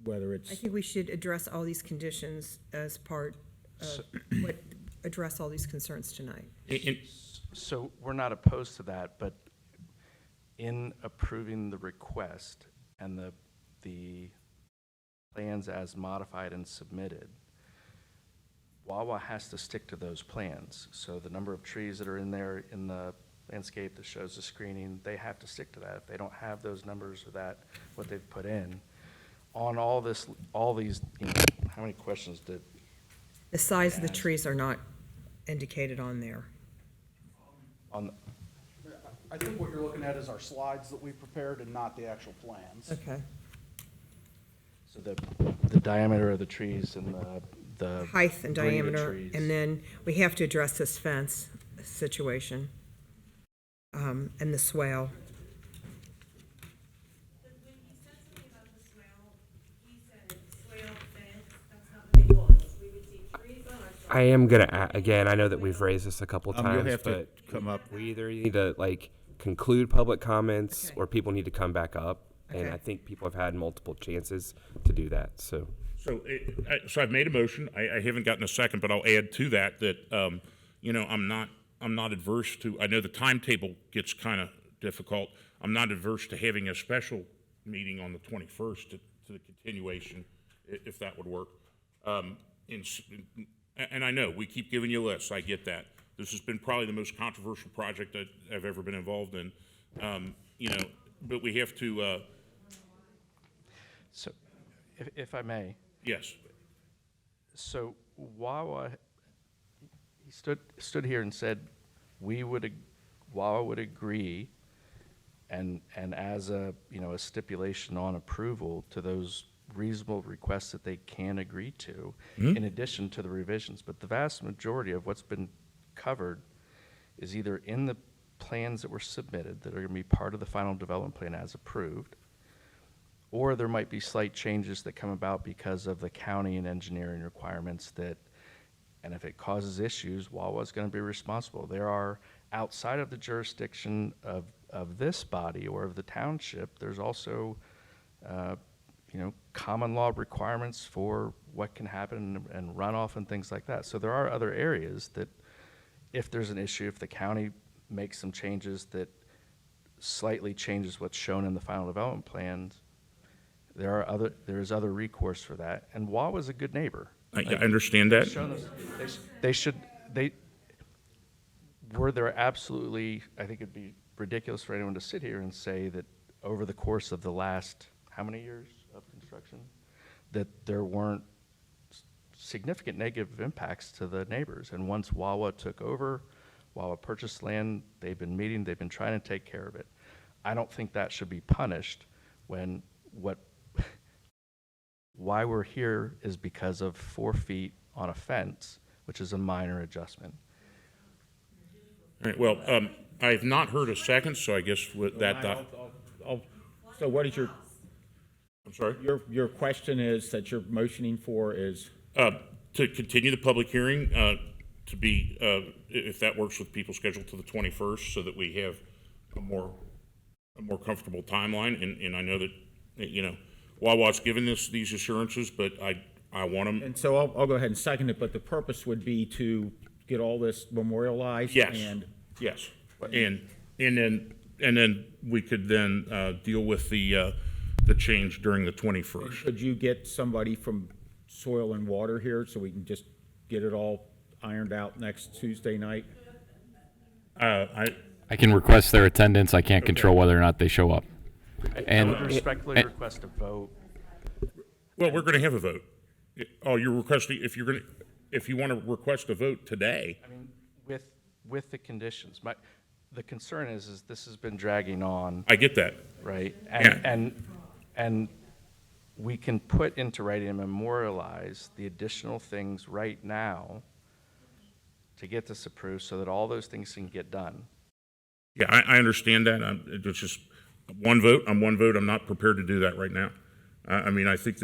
I think we should address all these conditions as part of address all these concerns tonight. So we're not opposed to that, but in approving the request and the plans as modified and submitted, Wawa has to stick to those plans. So the number of trees that are in there in the landscape that shows the screening, they have to stick to that. If they don't have those numbers or what they've put in, on all these, how many questions did? The size of the trees are not indicated on there. I think what you're looking at is our slides that we prepared and not the actual plans. Okay. So the diameter of the trees and the Height and grade of diameter, trees. and then we have to address this fence situation, and the swale. I am gonna again. I know that we've raised this a couple times, You'll have to but come up. we either need to conclude public comments, or people need to come back up. And I think people have had multiple chances to do that. So I've made a motion. I haven't gotten a second, but I'll add to that I'm not adverse to. I know the timetable gets kind of difficult. I'm not averse to having a special meeting on the 21st to the continuation, if that would work. And I know, we keep giving you lists, I get that. This has been probably the most controversial project that I've ever been involved in. You know, but we have to, So, if I may, yes. so Wawa, he stood here and said, Wawa would agree, and as a, you know, a stipulation on approval to those reasonable requests that they can agree to, in addition to the revisions. But the vast majority of what's been covered is either in the plans that were submitted that are going to be part of the final development plan as approved, or there might be slight changes that come about because of the county and engineering requirements that, and if it causes issues, Wawa's going to be responsible. There are, outside of the jurisdiction of this body or of the township, there's also, you know, common law requirements for what can happen and runoff and things like that. So there are other areas that, if there's an issue, if the county makes some changes that slightly changes what's shown in the final development plans, there is other recourse for that. And Wawa's a good neighbor. I understand that. Were there absolutely, I think it'd be ridiculous for anyone to sit here and say that over the course of the last, how many years of construction, that there weren't significant negative impacts to the neighbors. And once Wawa took over, Wawa purchased land, they've been meeting, they've been trying to take care of it. I don't think that should be punished when why we're here is because of 4 feet on a fence, which is a minor adjustment. All right, well, I have not heard a second, so I guess with that, So what is your, I'm sorry? your question is, that you're motioning for is? To continue the public hearing, to be, if that works with people's schedule, to the 21st, so that we have a more comfortable timeline. And I know that, you know, Wawa's given these assurances, but I want them. And so I'll go ahead and second it, but the purpose would be to get all this memorialized? Yes. And yes. And then we could then deal with the change during the 21st. Could you get somebody from Soil and Water here so we can just get it all ironed out next Tuesday night? I can request their attendance. I can't control whether or not they show up. I would respectfully request a vote. Well, we're going to have a vote. Oh, you're requesting, if you want to request a vote today. I mean, with the conditions. The concern is this has been dragging on. I get that. Right? Yeah. And we can put into writing and memorialize the additional things right now to get this approved so that all those things can get done. Yeah, I understand that. It's just one vote. I'm one vote. I'm not prepared to do that right now. I mean, I think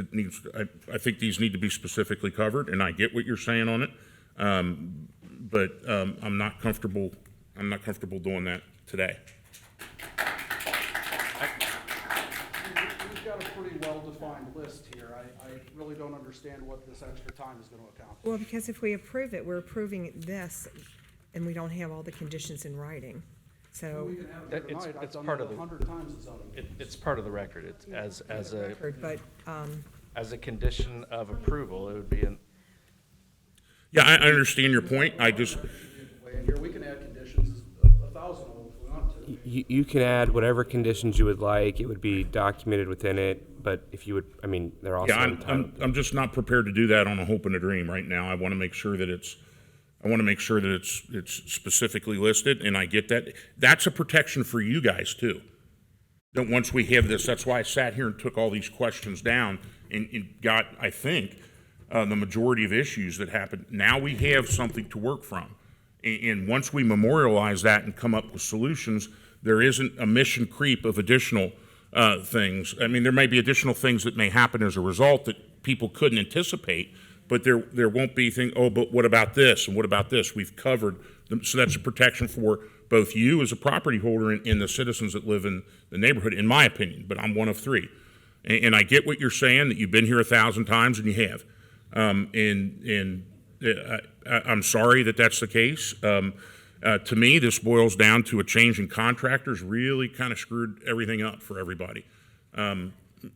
I think these need to be specifically covered, and I get what you're saying on it. But I'm not comfortable doing that today. We've got a pretty well-defined list here. I really don't understand what this extra time is going to account for. Well, because if we approve it, we're approving this, and we don't have all the conditions in writing. So We can have it here tonight. I've It's done part that of the 100 times in zoning. It's part of the record. It's as a but as a condition of approval, it would be an. Yeah, I understand your point. I just. And here, we can add conditions, 1,000 of them if we want to. You can add whatever conditions you would like. It would be documented within it, but if you would, I mean, they're also Yeah, entitled. I'm just not prepared to do that on a hope and a dream right now. I want to make sure that it's specifically listed, and I get that. That's a protection for you guys too. That once we have this, that's why I sat here and took all these questions down and got, I think, the majority of issues that happened. Now we have something to work from. And once we memorialize that and come up with solutions, there isn't a mission creep of additional things. I mean, there may be additional things that may happen as a result that people couldn't anticipate, but there won't be but what about this and what about this? We've covered them, so that's a protection for both you as a property holder and the citizens that live in the neighborhood, in my opinion, but I'm one of three. And I get what you're saying, that you've been here 1,000 times, and you have. I'm sorry that that's the case. To me, this boils down to a change in contractors really kind of screwed everything up for everybody.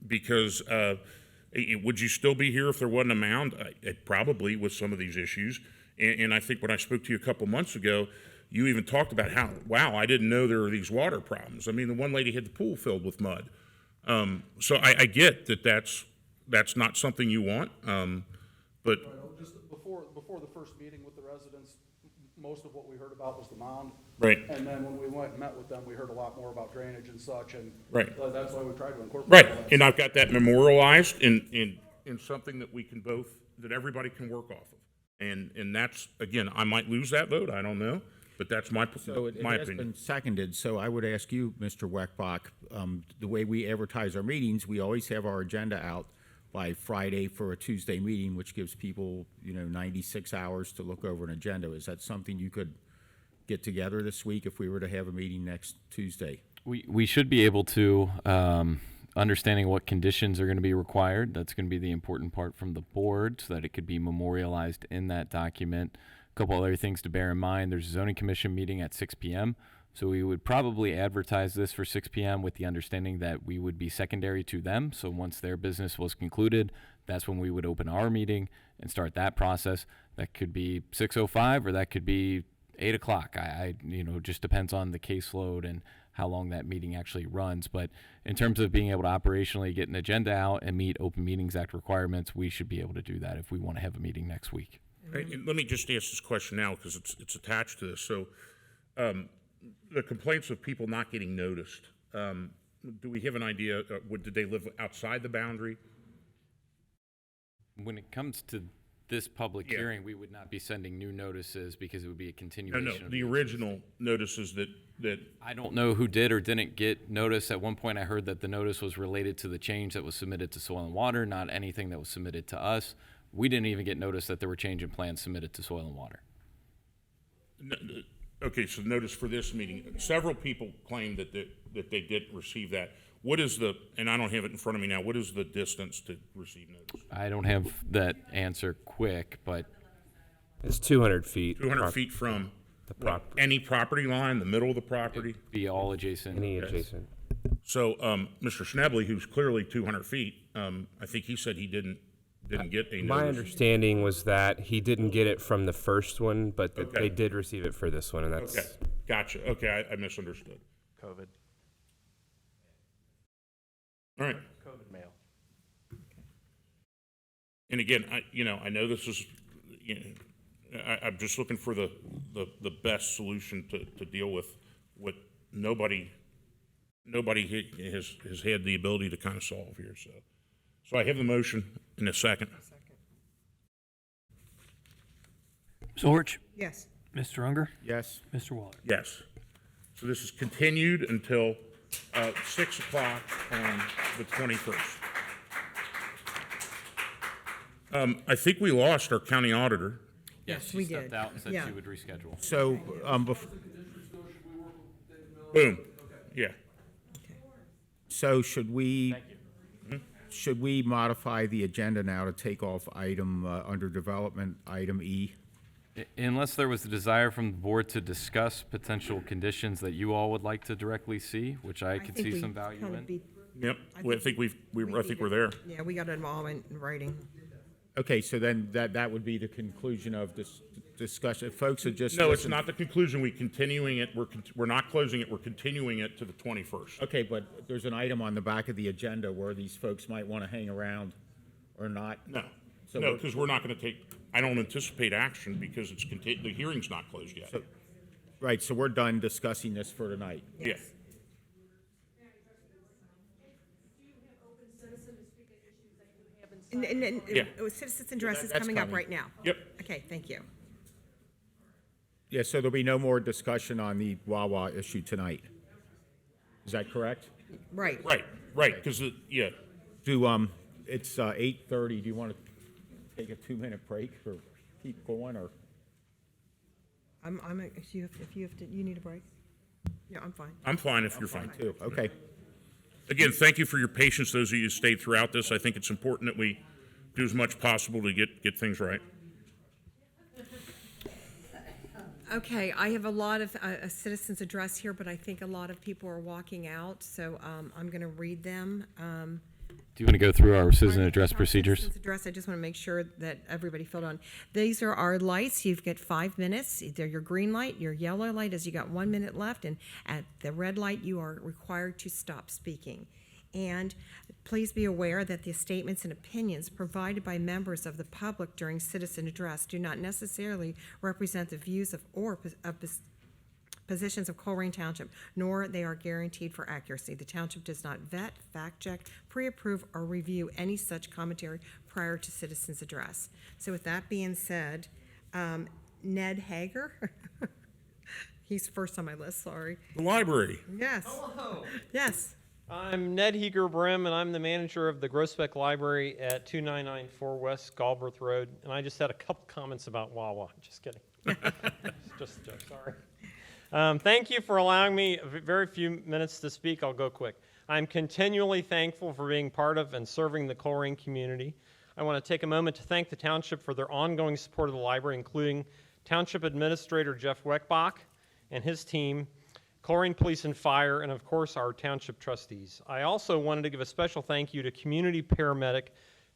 Because would you still be here if there wasn't a mound? Probably with some of these issues. And I think when I spoke to you a couple months ago, you even talked about how, wow, I didn't know there were these water problems. I mean, the one lady had the pool filled with mud. So I get that that's not something you want, but. Just before the first meeting with the residents, most of what we heard about was the mound. Right. And then when we went and met with them, we heard a lot more about drainage and such, and right. That's why we tried to incorporate. Right, and I've got that memorialized in something that we can both, that everybody can work off of. And that's, again, I might lose that vote, I don't know, but that's my So it my has opinion. been seconded, so I would ask you, Mr. Weckbach, the way we advertise our meetings, we always have our agenda out by Friday for a Tuesday meeting, which gives people, 96 hours to look over an agenda. Is that something you could get together this week if we were to have a meeting next Tuesday? We should be able to, understanding what conditions are going to be required. That's going to be the important part from the board so that it could be memorialized in that document. A couple other things to bear in mind. There's a zoning commission meeting at 6 p.m. So we would probably advertise this for 6 p.m. with the understanding that we would be secondary to them. So once their business was concluded, that's when we would open our meeting and start that process. That could be 6:05 or that could be 8 o'clock. Just depends on the caseload and how long that meeting actually runs. But in terms of being able to operationally get an agenda out and meet Open Meetings Act requirements, we should be able to do that if we want to have a meeting next week. Right, and let me just ask this question now because it's attached to this. So the complaints of people not getting noticed, do we have an idea, did they live outside the boundary? When it comes to this public hearing, we would not be sending new notices because it would be a No, continuation. the original notices that. I don't know who did or didn't get notice. At one point, I heard that the notice was related to the change that was submitted to Soil and Water, not anything that was submitted to us. We didn't even get notice that there were change in plans submitted to Soil and Water. Okay, so notice for this meeting, several people claimed that they didn't receive that. What is the, and I don't have it in front of me now, what is the distance to receive notice? I don't have that answer quick, but It's 200 feet. 200 feet from the what, property. any property line, the middle of the property? Be all adjacent. Any adjacent. So Mr. Schnebley, who's clearly 200 feet, I think he said he didn't get a notice. My understanding was that he didn't get it from the first one, but that Okay. they did receive it for this one, and that's Okay, gotcha. Okay, I misunderstood. COVID. All right. COVID mail. And again, I know this is, I'm just looking for the best solution to deal with what nobody has had the ability to kind of solve here. So I have the motion in a second. George? Yes. Mr. Unger? Yes. Mr. Waller? Yes. So this is continued until 6 o'clock on the 21st. I think we lost our county auditor. Yes, she we stepped did. out and said Yeah. she would reschedule. So, Boom. Yeah. so should we modify the agenda now to take off item, under development, item E? Unless there was a desire from the board to discuss potential conditions that you all would like to directly see, which I could see some value in. Yep. I think we're there. Yeah, we got it all in writing. Okay, so then that would be the conclusion of this discussion. Folks are just. No, it's not the conclusion. We're continuing it. We're not closing it. We're continuing it to the 21st. Okay, but there's an item on the back of the agenda where these folks might want to hang around or not. No, So no, we're- because we're not going to take, I don't anticipate action because the hearing's not closed yet. Right, so we're done discussing this for tonight. Yeah. And Yeah. citizen address is That's coming up coming. right now. Yep. Okay, thank you. Yeah, so there'll be no more discussion on the Wawa issue tonight. Is that correct? Right. Right, because, yeah. It's 8:30. Do you want to take a 2-minute break or keep going, or? If you have to, you need a break? Yeah, I'm fine. I'm fine if you're fine. Too, okay. Again, thank you for your patience, those of you who stayed throughout this. I think it's important that we do as much possible to get things right. Okay, I have a lot of a citizens' address here, but I think a lot of people are walking out, so I'm going to read them. Do you want to go through our citizen address procedures? Citizens' address, I just want to make sure that everybody filled on. These are our lights. You've got 5 minutes. They're your green light. Your yellow light is you got 1 minute left, and at the red light, you are required to stop speaking. And please be aware that the statements and opinions provided by members of the public during citizen address do not necessarily represent the views of positions of Colerain Township, nor they are guaranteed for accuracy. The township does not vet, fact-check, pre-approve, or review any such commentary prior to citizens address. So with that being said, Ned Hager, he's first on my list, sorry. The library. Yes. Hello. Yes. I'm Ned Heger Brim, and I'm the manager of the Groesbeck Library at 2994 West Galbraith Road. And I just had a couple comments about Wawa. Just kidding. Just a joke, sorry. Thank you for allowing me a very few minutes to speak. I'll go quick. I'm continually thankful for being part of and serving the Colerain community. I want to take a moment to thank the Township for their ongoing support of the library, including Township Administrator Jeff Weckbach and his team, Colerain Police and Fire, and of course our Township Trustees. I also wanted to give a special thank you to community paramedic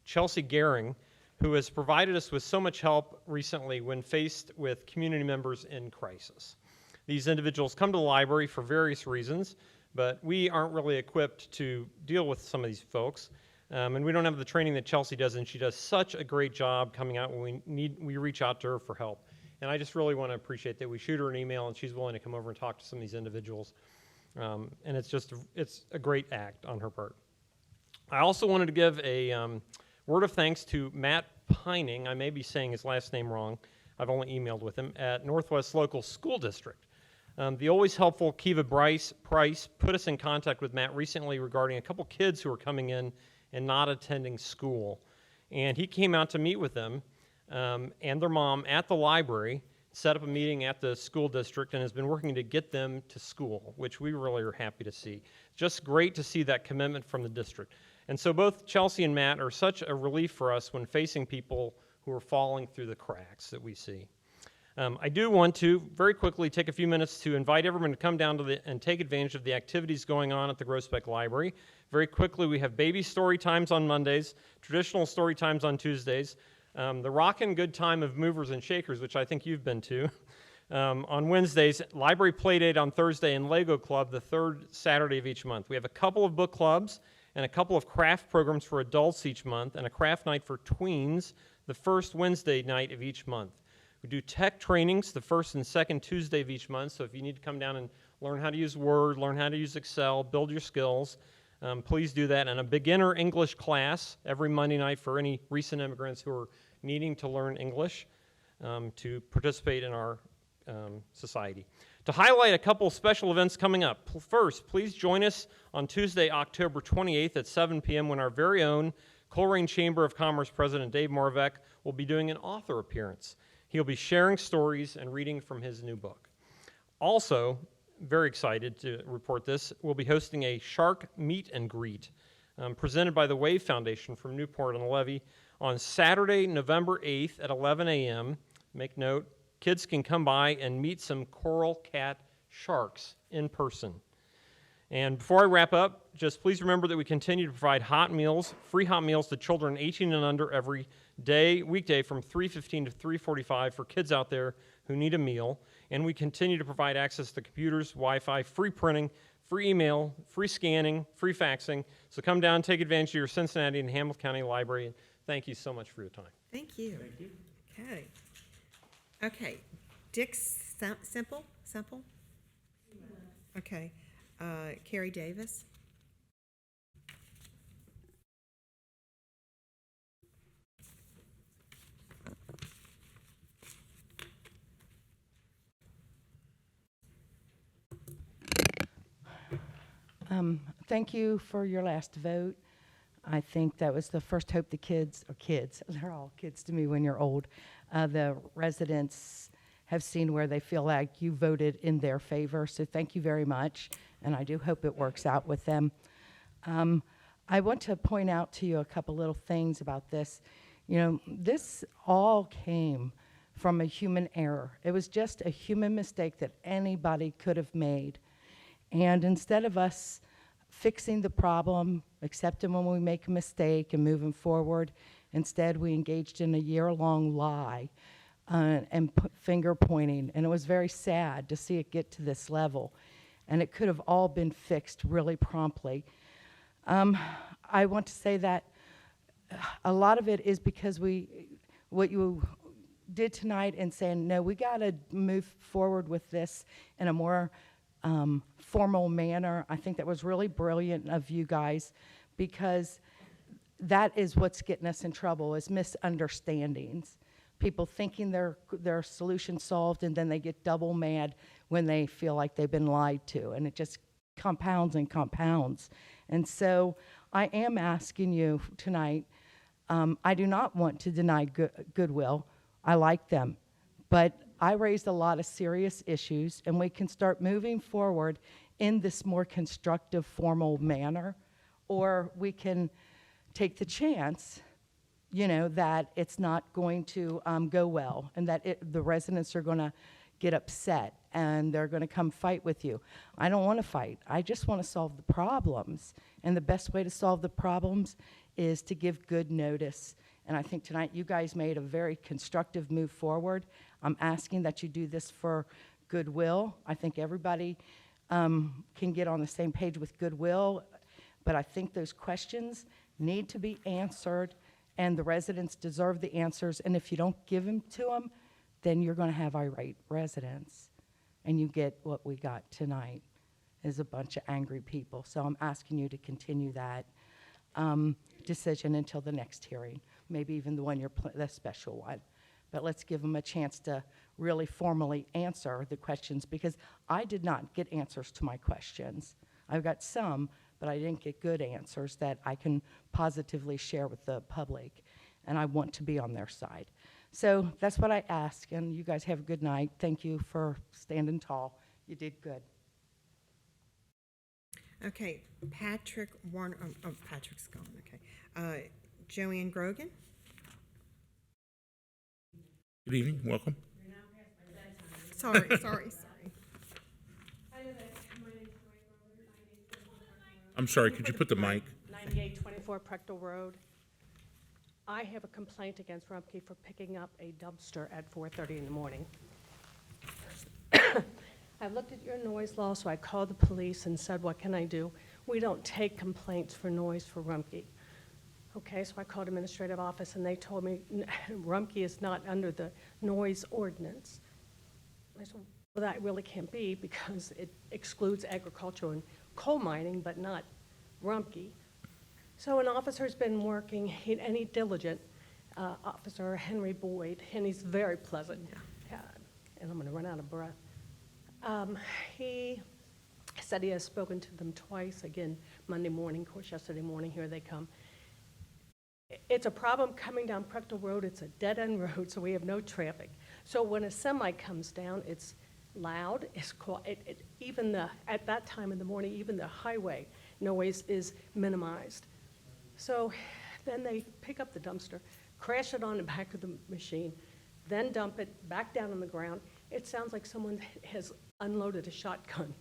Chelsea Gehring, who has provided us with so much help recently when faced with community members in crisis. These individuals come to the library for various reasons, but we aren't really equipped to deal with some of these folks. And we don't have the training that Chelsea does, and she does such a great job coming out when we reach out to her for help. And I just really want to appreciate that. We shoot her an email, and she's willing to come over and talk to some of these individuals. And it's a great act on her part. I also wanted to give a word of thanks to Matt Pining. I may be saying his last name wrong. I've only emailed with him at Northwest Local School District. The always helpful Kiva Price put us in contact with Matt recently regarding a couple kids who are coming in and not attending school. And he came out to meet with them and their mom at the library, set up a meeting at the school district, and has been working to get them to school, which we really are happy to see. Just great to see that commitment from the district. And so both Chelsea and Matt are such a relief for us when facing people who are falling through the cracks that we see. I do want to very quickly take a few minutes to invite everyone to come down to and take advantage of the activities going on at the Groesbeck Library. Very quickly, we have baby story times on Mondays, traditional story times on Tuesdays, the rockin' good time of movers and shakers, which I think you've been to, on Wednesdays, library play date on Thursday, and Lego Club the third Saturday of each month. We have a couple of book clubs and a couple of craft programs for adults each month, and a craft night for tweens the first Wednesday night of each month. We do tech trainings the first and second Tuesday of each month, so if you need to come down and learn how to use Word, learn how to use Excel, build your skills, please do that. And a beginner English class every Monday night for any recent immigrants who are needing to learn English to participate in our society. To highlight a couple special events coming up, first, please join us on Tuesday, October 28th at 7 p.m. when our very own Colerain Chamber of Commerce President Dave Morvek will be doing an author appearance. He'll be sharing stories and reading from his new book. Also, very excited to report this, we'll be hosting a shark meet and greet presented by the Wave Foundation from Newport on the Levee on Saturday, November 8th at 11 a.m. Make note, kids can come by and meet some coral cat sharks in person. And before I wrap up, just please remember that we continue to provide hot meals, free hot meals to children 18 and under every day, weekday from 3:15 to 3:45 for kids out there who need a meal. And we continue to provide access to computers, Wi-Fi, free printing, free email, free scanning, free faxing. So come down and take advantage of your Cincinnati and Hamilton County Library. And thank you so much for your time. Thank you. Thank you. Okay. Okay. Dick Simple? Okay. Carrie Davis. Thank you for your last vote. I think that was the first hope the kids, they're all kids to me when you're old, the residents have seen where they feel like you voted in their favor. So thank you very much, and I do hope it works out with them. I want to point out to you a couple little things about this. You know, this all came from a human error. It was just a human mistake that anybody could have made. And instead of us fixing the problem, accepting when we make a mistake and moving forward, instead we engaged in a year-long lie and finger pointing. And it was very sad to see it get to this level. And it could have all been fixed really promptly. I want to say that a lot of it is because what you did tonight and saying, no, we got to move forward with this in a more formal manner. I think that was really brilliant of you guys, because that is what's getting us in trouble, is misunderstandings. People thinking their solution solved, and then they get double mad when they feel like they've been lied to, and it just compounds and compounds. And so I am asking you tonight, I do not want to deny Goodwill. I like them. But I raised a lot of serious issues, and we can start moving forward in this more constructive, formal manner, or we can take the chance, that it's not going to go well, and that the residents are going to get upset and they're going to come fight with you. I don't want to fight. I just want to solve the problems. And the best way to solve the problems is to give good notice. And I think tonight you guys made a very constructive move forward. I'm asking that you do this for Goodwill. I think everybody can get on the same page with Goodwill, but I think those questions need to be answered, and the residents deserve the answers. And if you don't give them to them, then you're going to have irate residents. And you get what we got tonight, is a bunch of angry people. So I'm asking you to continue that decision until the next hearing, maybe even the one the special one. But let's give them a chance to really formally answer the questions, because I did not get answers to my questions. I've got some, but I didn't get good answers that I can positively share with the public, and I want to be on their side. So that's what I ask, and you guys have a good night. Thank you for standing tall. You did good. Okay, Patrick Warner, oh, Patrick's gone, okay. Joanne Grogan? Good evening, welcome. Sorry. I'm sorry, could you put the mic? 9824 Prechtel Road. I have a complaint against Rumpke for picking up a dumpster at 4:30 in the morning. I've looked at your noise law, so I called the police and said, what can I do? We don't take complaints for noise for Rumpke. Okay, so I called administrative office, and they told me Rumpke is not under the noise ordinance. I said, well, that really can't be, because it excludes agriculture and coal mining, but not Rumpke. So an officer's been working, and he's diligent, Officer Henry Boyd, and he's very pleasant. And I'm going to run out of breath. He said he has spoken to them twice, again, Monday morning, of course, yesterday morning, here they come. It's a problem coming down Prechtel Road. It's a dead-end road, so we have no traffic. So when a semi comes down, it's loud. It's even at that time in the morning, even the highway noise is minimized. So then they pick up the dumpster, crash it on the back of the machine, then dump it back down on the ground. It sounds like someone has unloaded a shotgun.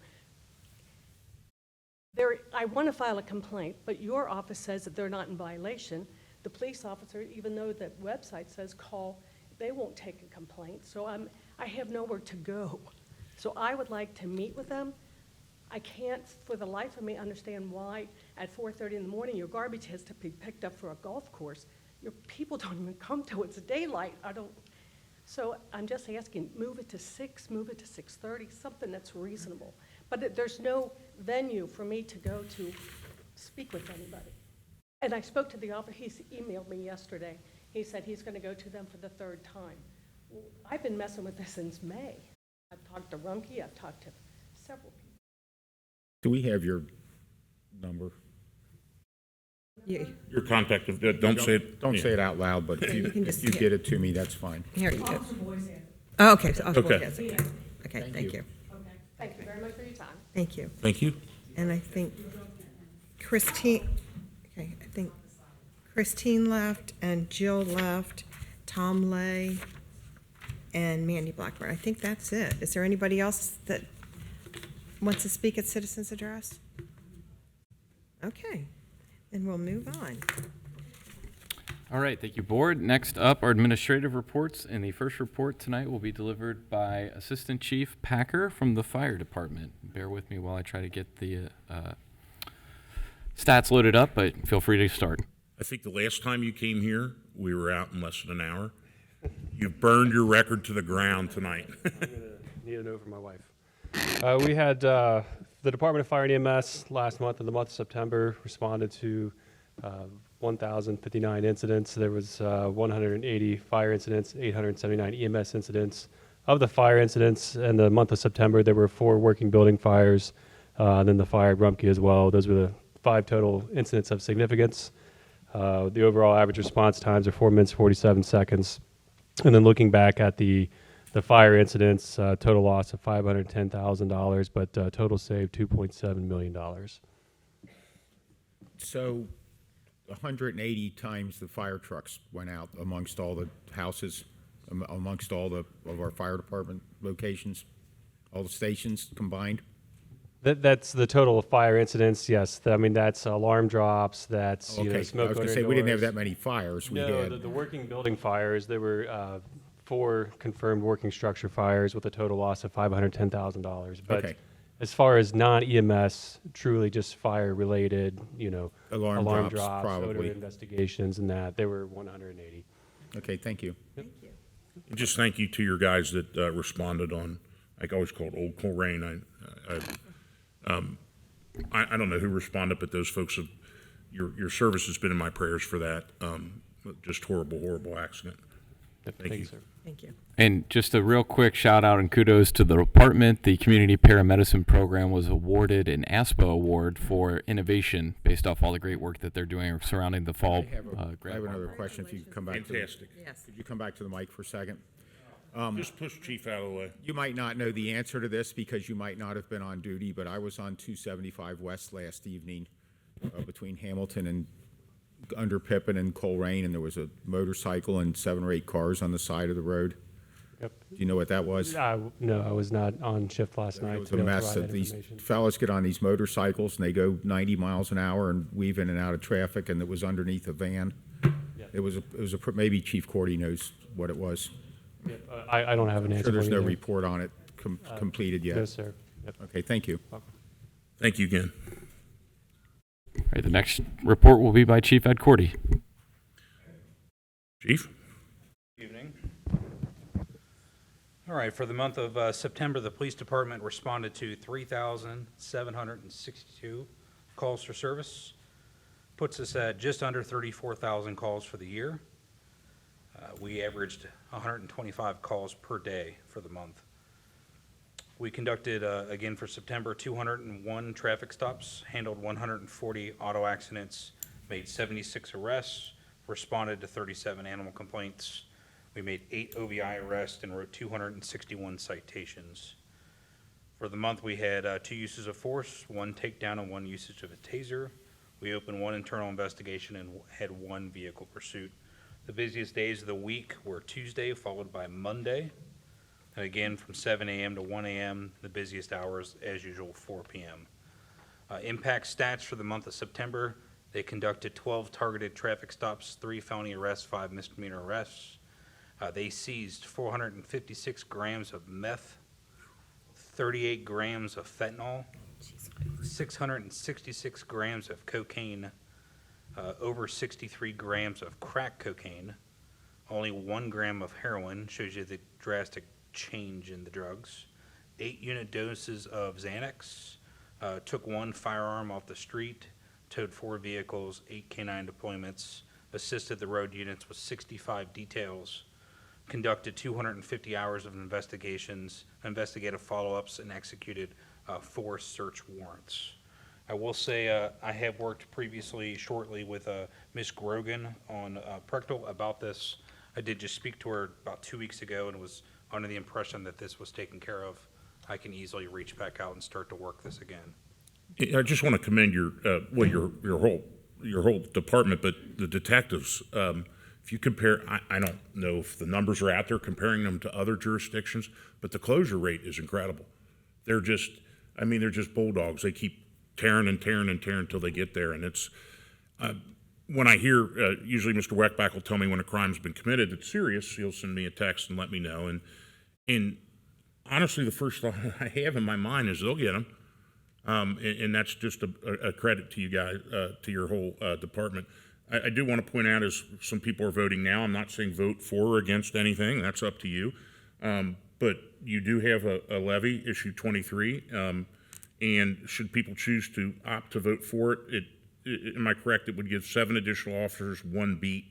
I want to file a complaint, but your office says that they're not in violation. The police officer, even though the website says call, they won't take a complaint. So I have nowhere to go. So I would like to meet with them. I can't, for the life of me, understand why at 4:30 in the morning your garbage has to be picked up for a golf course. Your people don't even come till it's daylight. So I'm just asking, move it to 6, move it to 6:30, something that's reasonable. But there's no venue for me to go to speak with anybody. And I spoke to the officer. He's emailed me yesterday. He said he's going to go to them for the 3rd time. Well, I've been messing with this since May. I've talked to Rumpke. I've talked to several people. Do we have your number? Yeah. Your contact, don't say it. Don't say it out loud, but if you get it to me, that's fine. Here you go. Oh, okay. Okay. Okay, thank you. Okay. Thank you very much for your time. Thank you. Thank you. And I think Christine left, and Jill left, Tom Lay, and Mandy Blackburn. I think that's it. Is there anybody else that wants to speak at citizens' address? Okay, then we'll move on. All right, thank you, Board. Next up are administrative reports, and the first report tonight will be delivered by Assistant Chief Packer from the Fire Department. Bear with me while I try to get the stats loaded up, but feel free to start. I think the last time you came here, we were out in less than an hour. You've burned your record to the ground tonight. I'm going to need a note from my wife. We had the Department of Fire and EMS last month, in the month of September, responded to 1,059 incidents. There was 180 fire incidents, 879 EMS incidents. Of the fire incidents in the month of September, there were 4 working building fires, then the fire at Rumpke as well. Those were the 5 total incidents of significance. The overall average response times are 4 minutes, 47 seconds. And then looking back at the fire incidents, total loss of $510,000, but total save $2.7 million. So 180 times the fire trucks went out amongst all the houses, amongst all of our fire department locations, all the stations combined? That's the total of fire incidents, yes. I mean, that's alarm drops, that's, Okay, smoke I was going to odor say, we didn't have doors. that many fires. We No, had, the working building fires, there were 4 confirmed working structure fires with a total loss of $510,000. But Okay. as far as non-EMS, truly just fire-related, Alarm drops, odor probably. investigations and that, there were 180. Okay, thank you. Just thank you to your guys that responded on, I always call it Old Colerain. I don't know who responded, but those folks have, your service has been in my prayers for that. Just horrible accident. Thank you. Sir. Thank you. And just a real quick shout out and kudos to the department. The Community Paramedicine Program was awarded an ASPA award for innovation based off all the great work that they're doing surrounding the fall I grant. have another question, if you could come back to Fantastic. Yes. Could you come back to the mic for a second? Just push Chief out of the way. You might not know the answer to this because you might not have been on duty, but I was on 275 West last evening between Hamilton and under Pippin and Colerain, and there was a motorcycle and 7 or 8 cars on the side of the road. Yep. Do you know what that was? No, I was not on shift last night. It was to a be able to mess. provide that These information. fellas get on these motorcycles and they go 90 miles an hour and weave in and out of traffic, and it was underneath a van. It was maybe Chief Cordy knows what it was. Yep, I don't have an answer. Sure, there's for you no there. report on it completed yet. No, sir. Yep. Okay, thank you. Thank you again. All right, the next report will be by Chief Ed Cordy. Chief? Evening. All right, for the month of September, the police department responded to 3,762 calls for service. Puts us at just under 34,000 calls for the year. We averaged 125 calls per day for the month. We conducted, again for September, 201 traffic stops, handled 140 auto accidents, made 76 arrests, responded to 37 animal complaints. We made 8 OVI arrests and wrote 261 citations. For the month, we had 2 uses of force, 1 takedown and 1 usage of a taser. We opened 1 internal investigation and had 1 vehicle pursuit. The busiest days of the week were Tuesday, followed by Monday. And again, from 7 a.m. to 1 a.m., the busiest hours, as usual, 4 p.m. Impact stats for the month of September: they conducted 12 targeted traffic stops, 3 felony arrests, 5 misdemeanor arrests. They seized 456 grams of meth, 38 grams of fentanyl, 666 grams of cocaine, over 63 grams of crack cocaine, only 1 gram of heroin. Shows you the drastic change in the drugs. 8 unit doses of Xanax, took 1 firearm off the street, towed 4 vehicles, 8 canine deployments, assisted the road units with 65 details, conducted 250 hours of investigations, investigative follow-ups, and executed 4 search warrants. I will say I have worked previously shortly with Ms. Grogan on Prechtel about this. I did just speak to her about 2 weeks ago and was under the impression that this was taken care of. I can easily reach back out and start to work this again. I just want to commend your whole department, but the detectives. if you compare, I don't know if the numbers are out there comparing them to other jurisdictions, but the closure rate is incredible. They're just, they're just bulldogs. They keep tearing and tearing and tearing until they get there. And it's, when I hear, usually Mr. Weckbach will tell me when a crime's been committed that's serious. He'll send me a text and let me know. And honestly, the first thought I have in my mind is they'll get them. And that's just a credit to you guys, to your whole department. I do want to point out, as some people are voting now, I'm not saying vote for or against anything. That's up to you. But you do have a levy, issue 23. And should people choose to opt to vote for it, am I correct, it would give 7 additional officers 1 beat,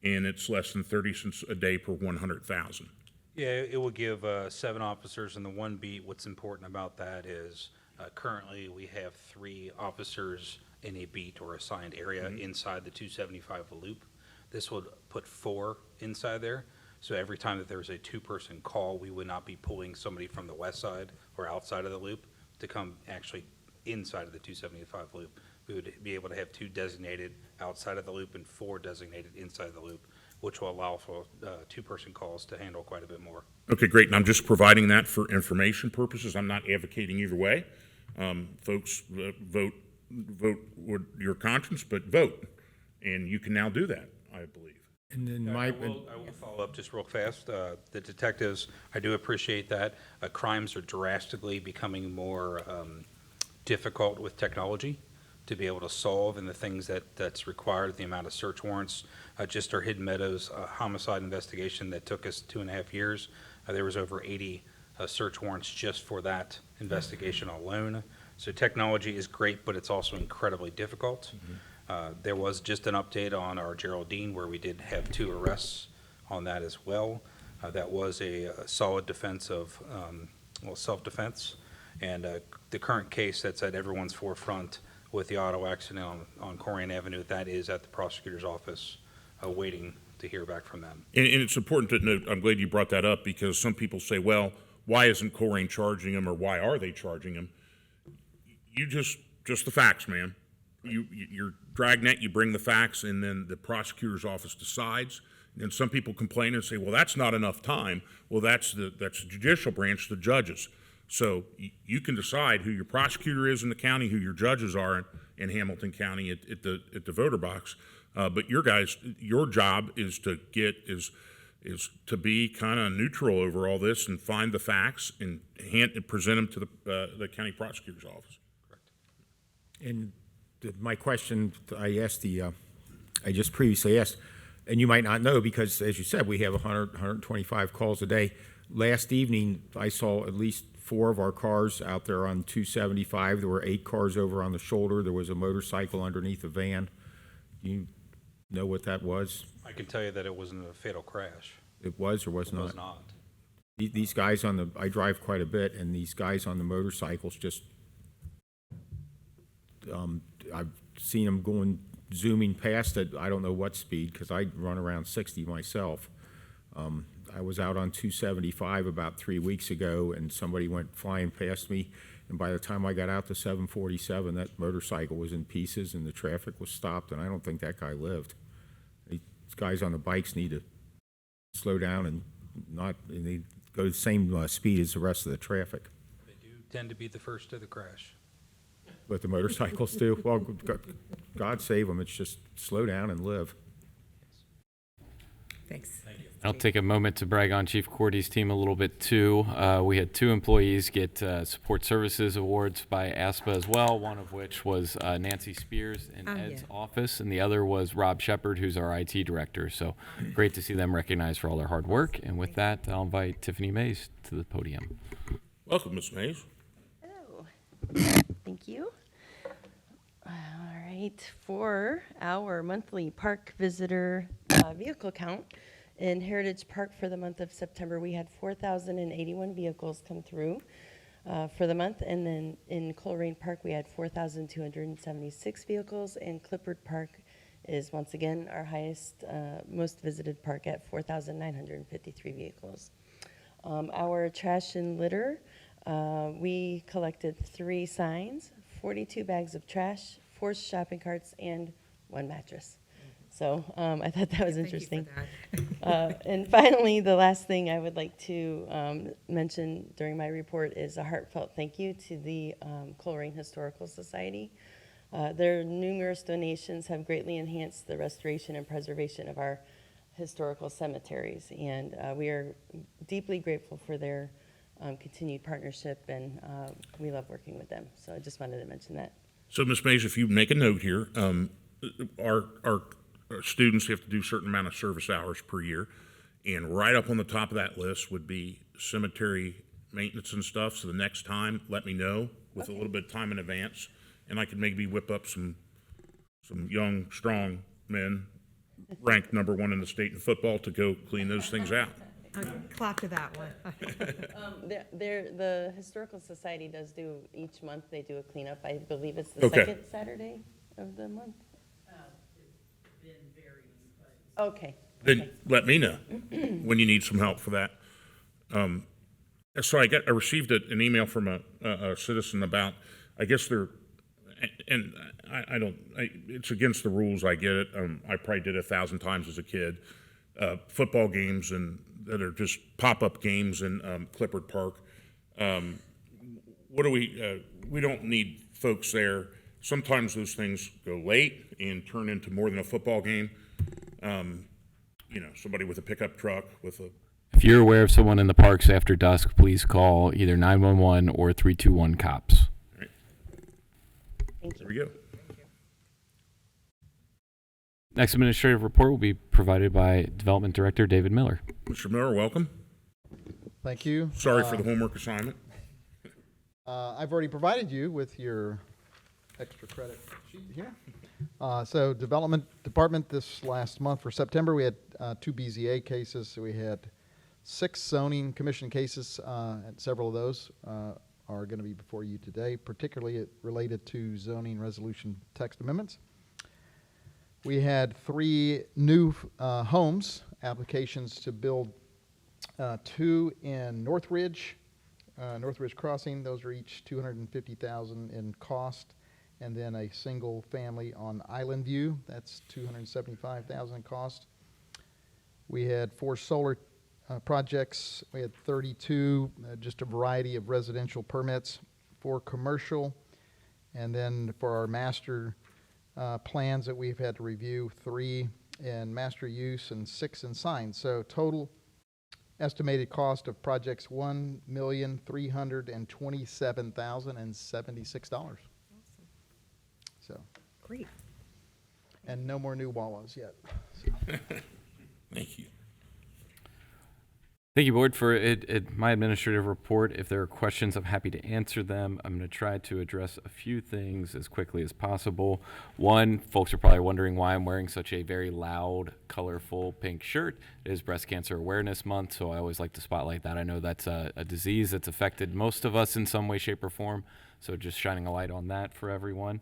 and it's less than 30 cents a day per 100,000. Yeah, it will give 7 officers in the 1 beat. What's important about that is currently we have 3 officers in a beat or assigned area inside the 275 loop. This would put 4 inside there. So every time that there's a 2-person call, we would not be pulling somebody from the west side or outside of the loop to come actually inside of the 275 loop. We would be able to have 2 designated outside of the loop and 4 designated inside the loop, which will allow for 2-person calls to handle quite a bit more. Okay, great. And I'm just providing that for information purposes. I'm not advocating either way. Folks, vote with your conscience, but vote. And you can now do that, I believe. And then I will follow up just real fast. The detectives, I do appreciate that. Crimes are drastically becoming more difficult with technology to be able to solve, and the things that's required, the amount of search warrants. Just our Hidden Meadows homicide investigation that took us 2.5 years. There was over 80 search warrants just for that investigation alone. So technology is great, but it's also incredibly difficult. There was just an update on our Geraldine where we did have 2 arrests on that as well. That was a solid defense of, self-defense. And the current case that's at everyone's forefront with the auto accident on Colerain Avenue, that is at the prosecutor's office, waiting to hear back from them. And it's important to note, I'm glad you brought that up, because some people say, well, why isn't Colerain charging them, or why are they charging them? You just the facts, man. You're dragnet, you bring the facts, and then the prosecutor's office decides. And some people complain and say, well, that's not enough time. Well, that's the judicial branch, the judges. So you can decide who your prosecutor is in the county, who your judges are in Hamilton County at the voter box. But your job is to to be kind of neutral over all this and find the facts and present them to the county prosecutor's office. And my question I just previously asked, and you might not know because, as you said, we have 125 calls a day. Last evening, I saw at least 4 of our cars out there on 275. There were 8 cars over on the shoulder. There was a motorcycle underneath a van. You know what that was? I can tell you that it wasn't a fatal crash. It was or was not? It was not. These guys I drive quite a bit, and these guys on the motorcycles just, I've seen them zooming past at I don't know what speed, because I run around 60 myself. I was out on 275 about 3 weeks ago, and somebody went flying past me, and by the time I got out to 747, that motorcycle was in pieces, and the traffic was stopped, and I don't think that guy lived. These guys on the bikes need to slow down and they go the same speed as the rest of the traffic. They do tend to be the first to the crash. But the motorcycles do? Well, God save them. It's just slow down and live. Thanks. Thank you. I'll take a moment to brag on Chief Cordy's team a little bit too. We had 2 employees get support services awards by ASPA as well, one of which was Nancy Spears in Ed's office, and the other was Rob Shepard, who's our IT director. So great to see them recognized for all their hard work. And with that, I'll invite Tiffany Mays to the podium. Welcome, Ms. Mays. Hello. Thank you. All right, for our monthly park visitor vehicle count, in Heritage Park for the month of September, we had 4,081 vehicles come through for the month, and then in Colerain Park, we had 4,276 vehicles, and Clippard Park is once again our highest, most visited park at 4,953 vehicles. Our trash and litter, we collected 3 signs, 42 bags of trash, 4 shopping carts, and 1 mattress. So I thought that was Thank you for interesting. that. And finally, the last thing I would like to mention during my report is a heartfelt thank you to the Colerain Historical Society. Their numerous donations have greatly enhanced the restoration and preservation of our historical cemeteries, and we are deeply grateful for their continued partnership, and we love working with them. So I just wanted to mention that. So, Ms. Mays, if you make a note here, our students have to do a certain amount of service hours per year, and right up on the top of that list would be cemetery maintenance and stuff. So the next time, let me know with a little bit of time in advance, and I could maybe whip up some young, strong men ranked number 1 in the state in football to go clean those things out. Clap to that one. The Historical Society does do, each month they do a cleanup. I believe it's the Okay. second Saturday of the month. Okay. Then let me know when you need some help for that. So I received an email from a citizen about, I guess they're, and it's against the rules, I get it. I probably did it 1,000 times as a kid. Football games and that are just pop-up games in Clippard Park. What do we don't need folks there. Sometimes those things go late and turn into more than a football game. Somebody with a pickup truck with a. If you're aware of someone in the parks after dusk, please call either 911 or 321 cops. Right. Thank you. There we go. Next administrative report will be provided by Development Director David Miller. Mr. Miller, welcome. Thank you. Sorry for the homework assignment. I've already provided you with your extra credit sheet here. So Development Department, this last month for September, we had 2 BZA cases. So we had 6 zoning commission cases, and several of those are going to be before you today, particularly related to zoning resolution text amendments. We had 3 new homes applications to build 2 in Northridge Crossing. Those are each $250,000 in cost, and then a single family on Island View. That's $275,000 in cost. We had 4 solar projects. We had 32, just a variety of residential permits, 4 commercial, and then for our master plans that we've had to review, 3 in master use and 6 in signs. So total estimated cost of projects $1,327,076. Awesome. So Great. And no more new Wawas yet. Thank you. Thank you, Board, for my administrative report. If there are questions, I'm happy to answer them. I'm going to try to address a few things as quickly as possible. One, folks are probably wondering why I'm wearing such a very loud, colorful pink shirt. It is Breast Cancer Awareness Month, so I always like to spotlight that. I know that's a disease that's affected most of us in some way, shape, or form, so just shining a light on that for everyone.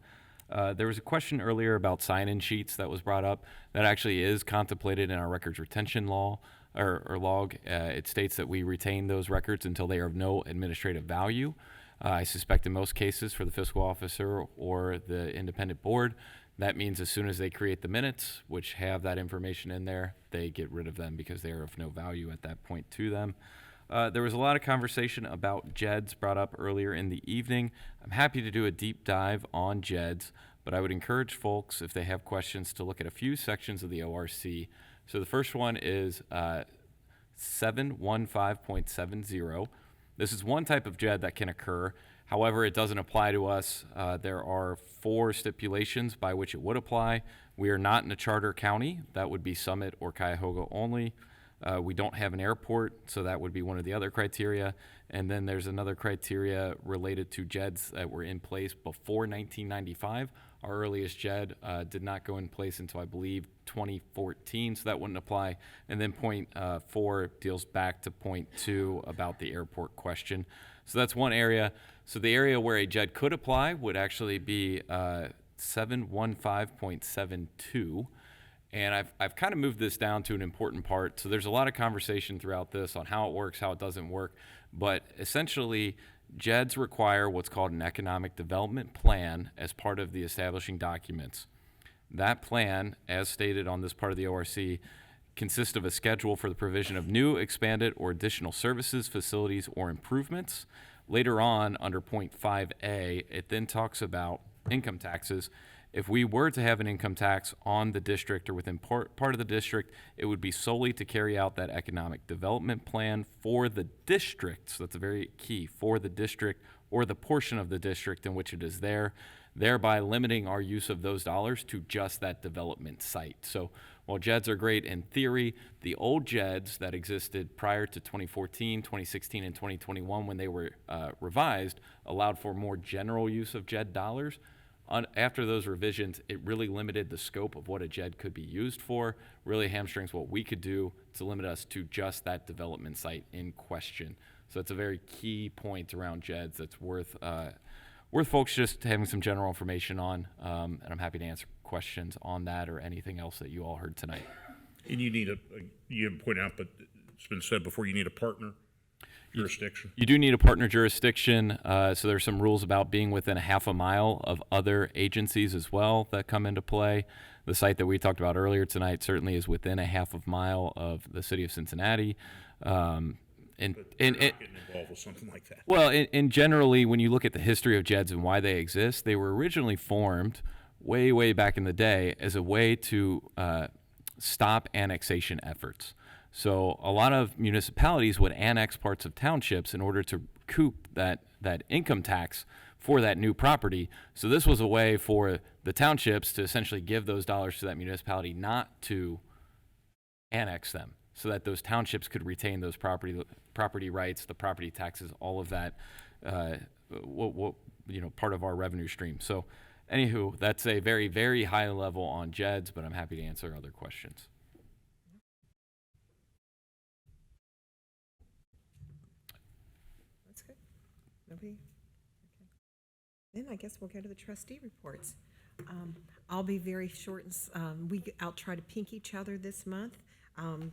There was a question earlier about sign-in sheets that was brought up. That actually is contemplated in our records retention law. Or log, it states that we retain those records until they are of no administrative value. I suspect in most cases for the fiscal officer or the independent board, that means as soon as they create the minutes, which have that information in there, they get rid of them because they are of no value at that point to them. There was a lot of conversation about JEDs brought up earlier in the evening. I'm happy to do a deep dive on JEDs, but I would encourage folks, if they have questions, to look at a few sections of the ORC. So the first one is 715.70. This is one type of JED that can occur. However, it doesn't apply to us. There are 4 stipulations by which it would apply. We are not in a charter county. That would be Summit or Cuyahoga only. We don't have an airport, so that would be one of the other criteria. And then there's another criteria related to JEDs that were in place before 1995. Our earliest JED did not go in place until, I believe, 2014, so that wouldn't apply. And then point 4 deals back to point 2 about the airport question. So that's one area. So the area where a JED could apply would actually be 715.72. And I've kind of moved this down to an important part. So there's a lot of conversation throughout this on how it works, how it doesn't work. But essentially, JEDs require what's called an economic development plan as part of the establishing documents. That plan, as stated on this part of the ORC, consists of a schedule for the provision of new, expanded, or additional services, facilities, or improvements. Later on, under point 5A, it then talks about income taxes. If we were to have an income tax on the district or within part of the district, it would be solely to carry out that economic development plan for the district. So that's very key, for the district or the portion of the district in which it is there, thereby limiting our use of those dollars to just that development site. So while JEDs are great in theory, the old JEDs that existed prior to 2014, 2016, and 2021 when they were revised allowed for more general use of JED dollars. After those revisions, it really limited the scope of what a JED could be used for, really hamstrings what we could do to limit us to just that development site in question. So it's a very key point around JEDs that's worth folks just having some general information on, and I'm happy to answer questions on that or anything else that you all heard tonight. And you need you didn't point out, but it's been said before, you need a partner jurisdiction. You do need a partner jurisdiction, so there's some rules about being within a half a mile of other agencies as well that come into play. The site that we talked about earlier tonight certainly is within a half of mile of the city of Cincinnati. But you're not getting involved with something like that. Well, and generally, when you look at the history of JEDs and why they exist, they were originally formed way, way back in the day as a way to stop annexation efforts. So a lot of municipalities would annex parts of townships in order to recoup that income tax for that new property. So this was a way for the townships to essentially give those dollars to that municipality not to annex them, so that those townships could retain those property rights, the property taxes, all of that, part of our revenue stream. So anywho, that's a very, very high level on JEDs, but I'm happy to answer other questions. That's good. Nobody? Okay. Then I guess we'll go to the trustee reports. I'll be very short. I'll try to pink each other this month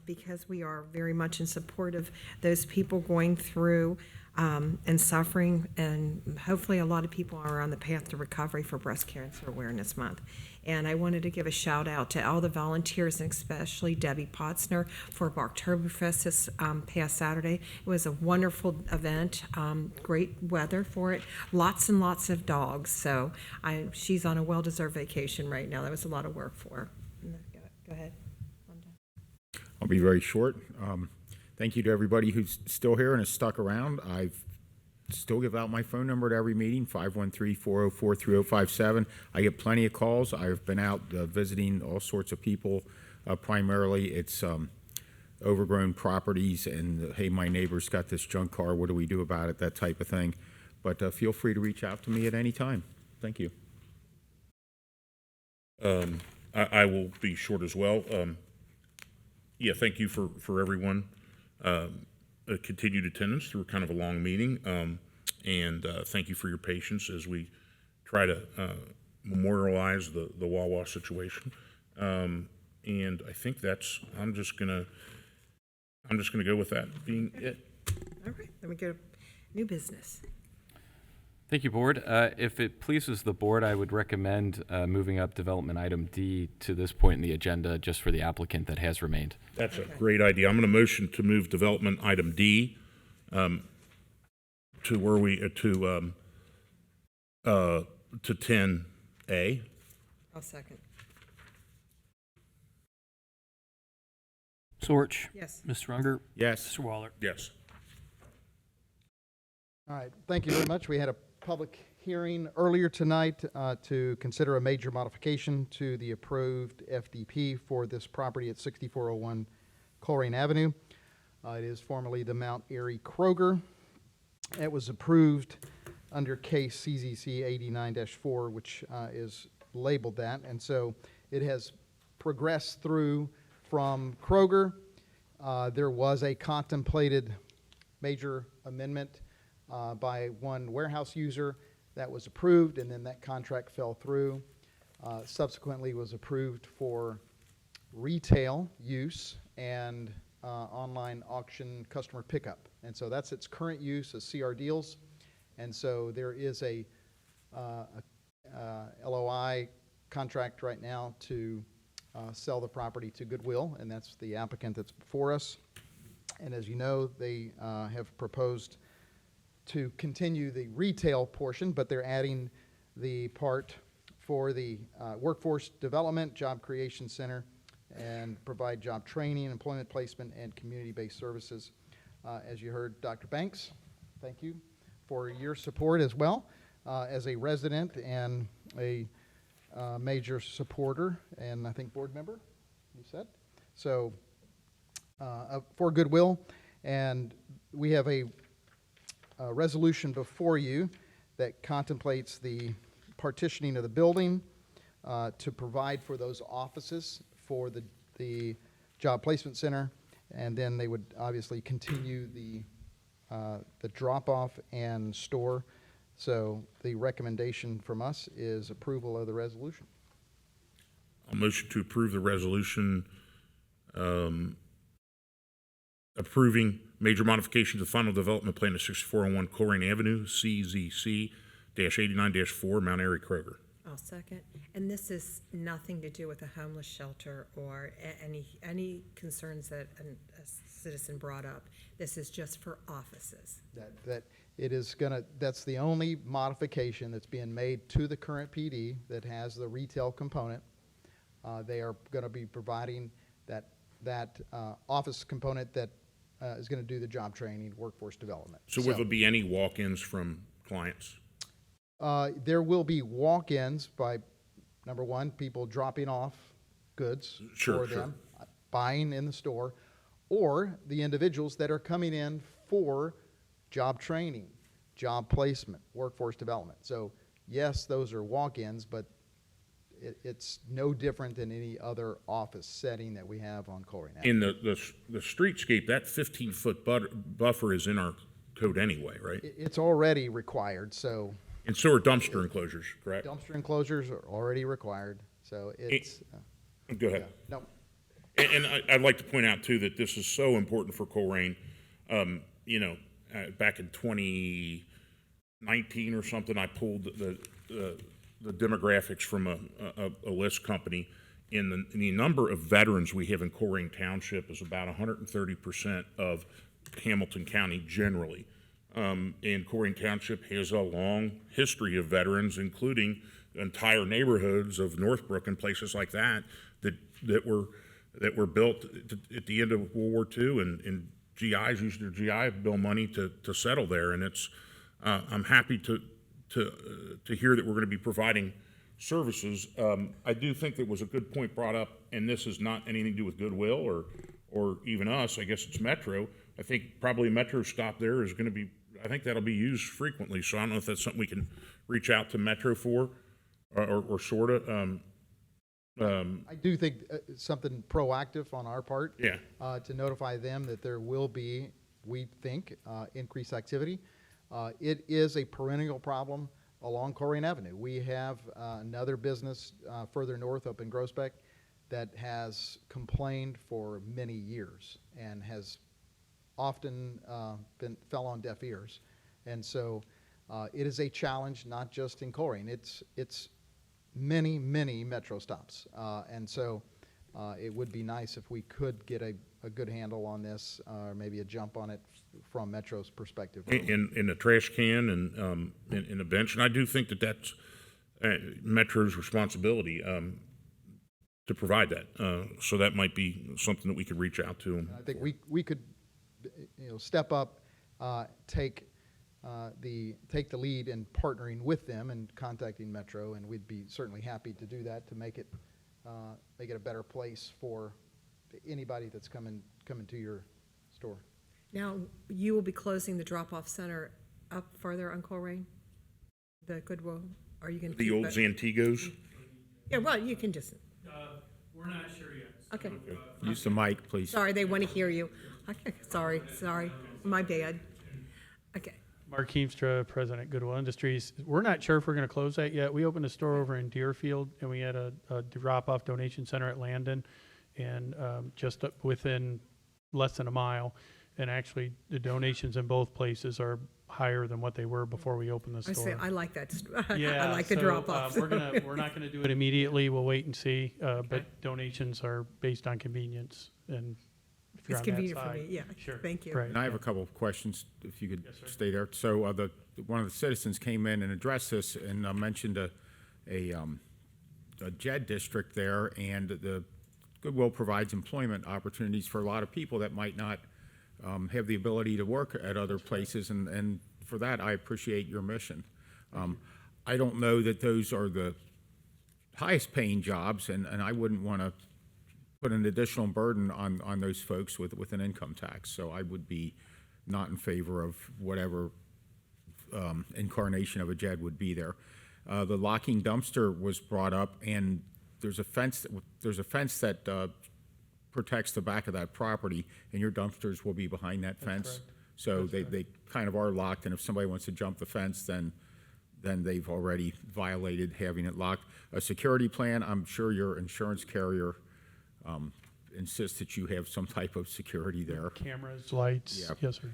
because we are very much in support of those people going through and suffering, and hopefully a lot of people are on the path to recovery for Breast Cancer Awareness Month. And I wanted to give a shout out to all the volunteers, and especially Debbie Potzner for Oktoberfest this past Saturday. It was a wonderful event, great weather for it, lots and lots of dogs. So she's on a well-deserved vacation right now. That was a lot of work for her. Go ahead. I'll be very short. Thank you to everybody who's still here and has stuck around. I've still give out my phone number at every meeting, 513-404-3057. I get plenty of calls. I've been out visiting all sorts of people. Primarily, it's overgrown properties and, hey, my neighbor's got this junk car. What do we do about it? That type of thing. But feel free to reach out to me at any time. Thank you. I will be short as well. Yeah, thank you for everyone. Continued attendance through kind of a long meeting, and thank you for your patience as we try to memorialize the Wawa situation. And I think I'm just gonna go with that being it. All right, then we go to new business. Thank you, Board. If it pleases the Board, I would recommend moving up development item D to this point in the agenda just for the applicant that has remained. That's a great idea. I'm going to motion to move development item D to where we to 10A. I'll second. Sorch. Yes. Mr. Unger. Yes. Mr. Waller. Yes. All right, thank you very much. We had a public hearing earlier tonight to consider a major modification to the approved FDP for this property at 6401 Colerain Avenue. It is formerly the Mount Airy Kroger. It was approved under case CZC 89-4, which is labeled that, and so it has progressed through from Kroger. There was a contemplated major amendment by one warehouse user that was approved, and then that contract fell through. Subsequently was approved for retail use and online auction customer pickup. And so that's its current use as CR Deals. And so there is a LOI contract right now to sell the property to Goodwill, and that's the applicant that's before us. And as you know, they have proposed to continue the retail portion, but they're adding the part for the workforce development, job creation center, and provide job training, employment placement, and community-based services. As you heard, Dr. Banks, thank you for your support as well, as a resident and a major supporter, and I think board member, you said. So for Goodwill, and we have a resolution before you that contemplates the partitioning of the building to provide for those offices for the job placement center, and then they would obviously continue the drop-off and store. So the recommendation from us is approval of the resolution. I'll motion to approve the resolution approving major modification to the final development plan of 6401 Colerain Avenue, CZC-89-4, Mount Airy Kroger. I'll second. And this is nothing to do with a homeless shelter or any concerns that a citizen brought up. This is just for offices. That it is gonna, that's the only modification that's being made to the current PD that has the retail component. They are gonna be providing that office component that is gonna do the job training, workforce development. So will there be any walk-ins from clients? There will be walk-ins by, number one, people dropping off goods for them, buying in the store, or the individuals that are coming in for job training, job placement, workforce development. So yes, those are walk-ins, but it's no different than any other office setting that we have on Colerain. In the streetscape, that 15-foot buffer is in our code anyway, right? It's already required, so. And so are dumpster enclosures, correct? Dumpster enclosures are already required, so it's. Go ahead. Yeah, no. And I'd like to point out, too, that this is so important for Colerain. Back in 2019 or something, I pulled the demographics from a list company. And the number of veterans we have in Colerain Township is about 130% of Hamilton County generally. And Colerain Township has a long history of veterans, including entire neighborhoods of Northbrook and places like that were built at the end of World War II, and GIs used their GI Bill money to settle there. And it's I'm happy to hear that we're going to be providing services. I do think there was a good point brought up, and this is not anything to do with Goodwill or even us. I guess it's Metro. I think probably a Metro stop there is going to be. I think that'll be used frequently. So I don't know if that's something we can reach out to Metro for, or sort of. I do think something proactive on our part. Yeah. To notify them that there will be, we think, increased activity. It is a perennial problem along Colerain Avenue. We have another business further north up in Groesbeck that has complained for many years and has often fell on deaf ears. And so it is a challenge, not just in Colerain. It's many Metro stops. And so it would be nice if we could get a good handle on this, or maybe a jump on it from Metro's perspective. In the trash can and in the bench. And I do think that that's Metro's responsibility to provide that. So that might be something that we could reach out to them. I think we could step up, take the lead in partnering with them and contacting Metro, and we'd be certainly happy to do that to make it a better place for anybody that's coming to your store. Now, you will be closing the drop-off center up further on Colerain? The Goodwill? Are you going to the old Zantigos? Yeah, well, you can just. We're not sure yet. Okay. Use the mic, please. Sorry, they want to hear you. Okay, sorry, my bad. Okay. Mark Heemstra, President, Goodwill Industries. We're not sure if we're going to close that yet. We opened a store over in Deerfield, and we had a drop-off donation center at Landon, and just within less than a mile. And actually, the donations in both places are higher than what they were before we opened the I store. say, I like that, Yeah, I like the so, drop-offs. we're not gonna do it immediately. We'll wait and see. But donations are based on convenience, and if you're It's on that convenient for side, me, yeah. sure. Thank you. Right. And I have a couple of questions, if you could stay there. So one of the citizens came in and addressed this and mentioned a JED district there, and the Goodwill provides employment opportunities for a lot of people that might not have the ability to work at other places, and for that, I appreciate your mission. I don't know that those are the highest paying jobs, and I wouldn't want to put an additional burden on those folks with an income tax. So I would be not in favor of whatever incarnation of a JED would be there. The locking dumpster was brought up, and there's a fence that protects the back of that property, and your dumpsters will be behind that fence. So they kind of are locked, and if somebody wants to jump the fence, then they've already violated having it locked. A security plan, I'm sure your insurance carrier insists that you have some type of security there. Cameras, lights, Yeah. yes, sir.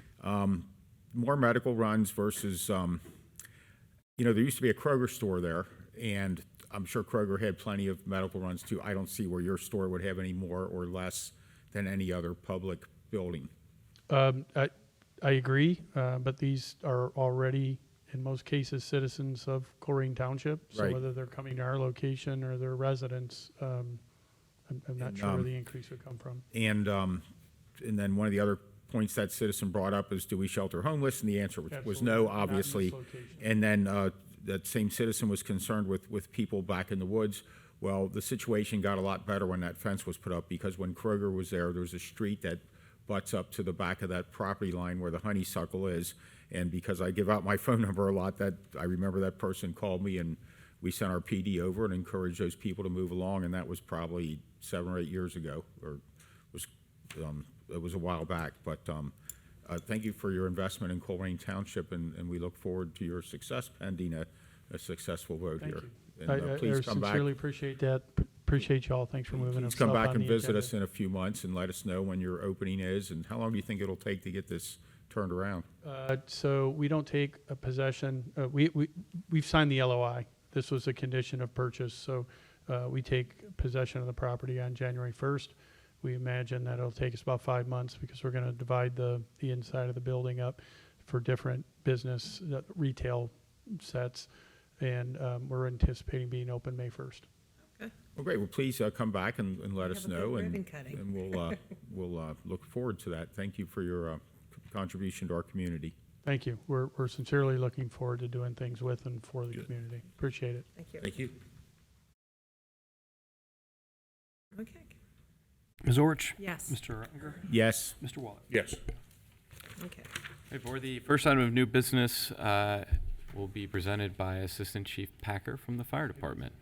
More medical runs versus, there used to be a Kroger store there, and I'm sure Kroger had plenty of medical runs too. I don't see where your store would have any more or less than any other public building. I agree, but these are already, in most cases, citizens of Colerain Township. So Right. whether they're coming to our location or their residents, I'm not sure where the increase would come from. And then one of the other points that citizen brought up is, do we shelter homeless? And the answer was Absolutely. no, Not in this obviously. location. And then that same citizen was concerned with people back in the woods. Well, the situation got a lot better when that fence was put up, because when Kroger was there was a street that butts up to the back of that property line where the honeysuckle is. And because I give out my phone number a lot, that I remember that person called me, and we sent our PD over and encouraged those people to move along, and that was probably 7 or 8 years ago, or it was a while back. But thank you for your investment in Colerain Township, and we look forward to your success pending a successful vote Thank here. you. And I please come back. sincerely appreciate that. Appreciate y'all. Thanks for moving us Please come up back on and the visit agenda. us in a few months and let us know when your opening is, and how long do you think it'll take to get this turned around? So we don't take a possession, we've signed the LOI. This was a condition of purchase, so we take possession of the property on January 1st. We imagine that it'll take us about 5 months, because we're gonna divide the inside of the building up for different business, retail sets, and we're anticipating being open May 1st. Well, great. Well, please come back and let us Have a good know, ribbon cutting. and we'll look forward to that. Thank you for your contribution to our community. Thank you. We're sincerely looking forward to doing things with and for the community. Appreciate it. Thank you. Thank you. Okay, Ms. Orich? Yes. Mr. Unger? Yes. Mr. Waller? Yes. okay. Okay, for the first item of new business, will be presented by Assistant Chief Packer from the Fire Department.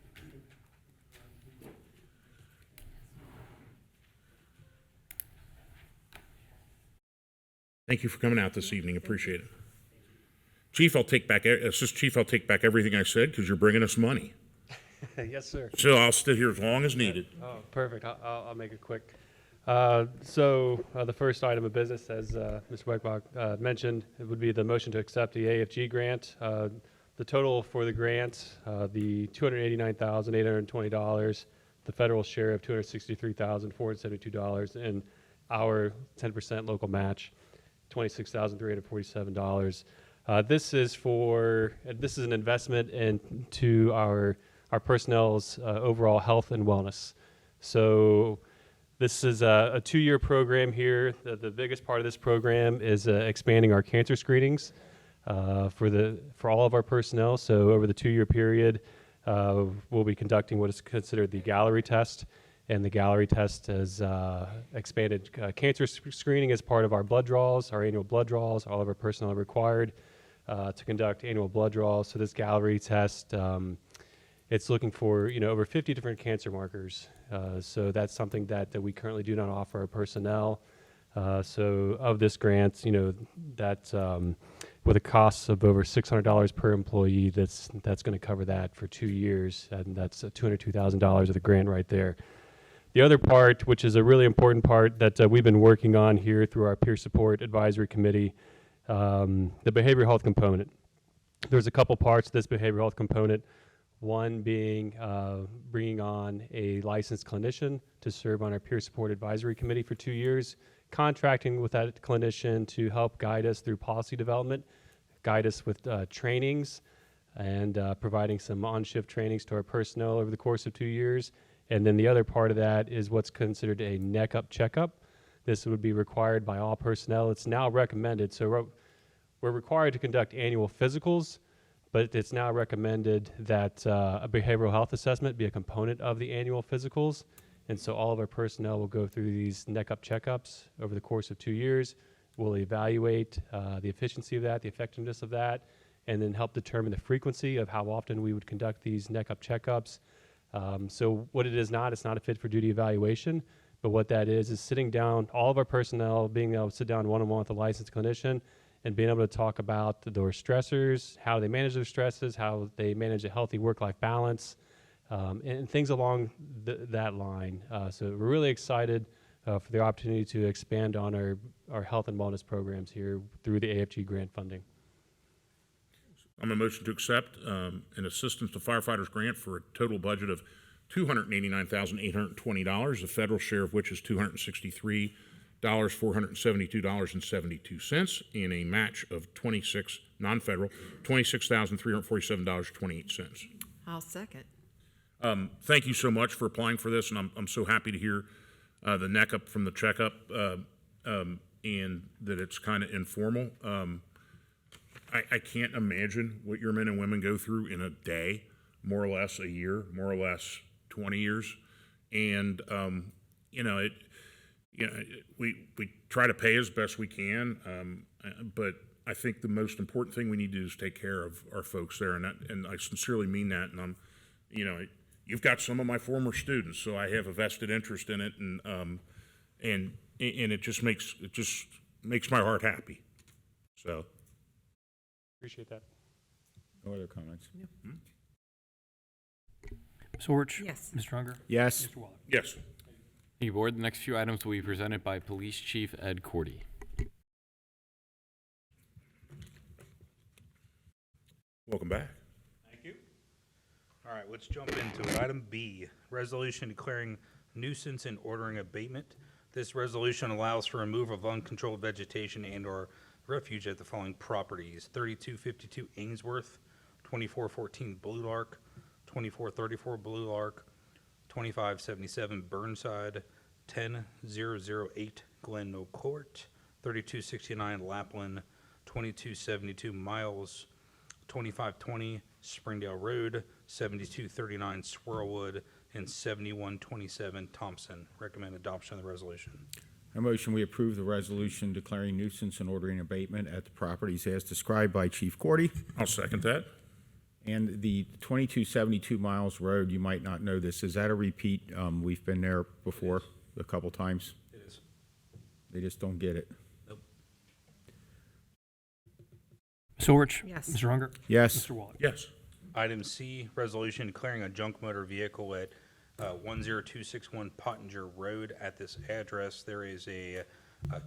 Thank you for coming out this evening. Appreciate it. Chief, Assistant Chief, I'll take back everything I said, because you're bringing us money. Yes, sir. So I'll stay here as long as needed. Oh, perfect. I'll make it quick. The first item of business, as Mr. Weckbach mentioned, it would be the motion to accept the AFG grant. The total for the grant, the $289,820, the federal share of $263,472, and our 10% local match, $26,347. This is an investment into our personnel's overall health and wellness. So this is a 2-year program here. The biggest part of this program is expanding our cancer screenings for all of our personnel. So over the 2-year period, we'll be conducting what is considered the gallery test. And the gallery test has expanded cancer screening as part of our blood draws, our annual blood draws. All of our personnel are required to conduct annual blood draws. So this gallery test, it's looking for over 50 different cancer markers. So that's something that we currently do not offer our personnel. So of this grant, that's with a cost of over $600 per employee, that's going to cover that for 2 years, and that's $202,000 of the grant right there. The other part, which is a really important part that we've been working on here through our peer support advisory committee, The behavioral health component. There's a couple parts to this behavioral health component. One being bringing on a licensed clinician to serve on our peer support advisory committee for 2 years, contracting with that clinician to help guide us through policy development, guide us with trainings, and providing some on-shift trainings to our personnel over the course of 2 years. And then the other part of that is what's considered a neck-up checkup. This would be required by all personnel. It's now recommended. So we're required to conduct annual physicals, but it's now recommended that a behavioral health assessment be a component of the annual physicals. And so all of our personnel will go through these neck-up checkups over the course of 2 years. We'll evaluate the efficiency of that, the effectiveness of that, and then help determine the frequency of how often we would conduct these neck-up checkups. So what it is not, it's not a fit for duty evaluation, but what that is sitting down, all of our personnel being able to sit down one-on-one with a licensed clinician and being able to talk about their stressors, how they manage their stresses, how they manage a healthy work-life balance, and things along that line. So we're really excited for the opportunity to expand on our health and wellness programs here through the AFG grant funding. I'm a motion to accept an assistance to firefighters grant for a total budget of $289,820, the federal share of which is $263,472.72, and a match of non-federal, $26,347.28. I'll second. Thank you so much for applying for this, and I'm so happy to hear the neck up from the checkup and that it's kind of informal. I can't imagine what your men and women go through in a day, more or less a year, more or less 20 years. And, we try to pay as best we can, but I think the most important thing we need to do is take care of our folks there. And I sincerely mean that. And you've got some of my former students, so I have a vested interest in it. And it just makes my heart happy. So. Appreciate that. No other comments? Ms. Orch? Yes. Mr. Unger? Yes. Mr. Waller? Yes. Thank you, Board. The next few items will be presented by Police Chief Ed Cordy. Welcome back. Thank you. All right, let's jump into it. Item B, resolution declaring nuisance and ordering abatement. This resolution allows for removal of uncontrolled vegetation and/or refuge at the following properties: 3252 Ainsworth, 2414 Blue Lark, 2434 Blue Lark, 2577 Burnside, 10008 Glen No Court, 3269 Lapland, 2272 Miles, 2520 Springdale Road, 7239 Swirlwood, and 7127 Thompson. Recommend adoption of the resolution. A motion we approve the resolution declaring nuisance and ordering abatement at the properties as described by Chief Cordy. I'll second that. And the 2272 Miles Road, you might not know this, is that a repeat? We've been there before a couple times. It is. They just don't get it. Nope. Ms. Orch? Yes. Mr. Unger? Yes. Mr. Waller? Yes. Item C, resolution declaring a junk motor vehicle at 10261 Pottinger Road. At this address, there is a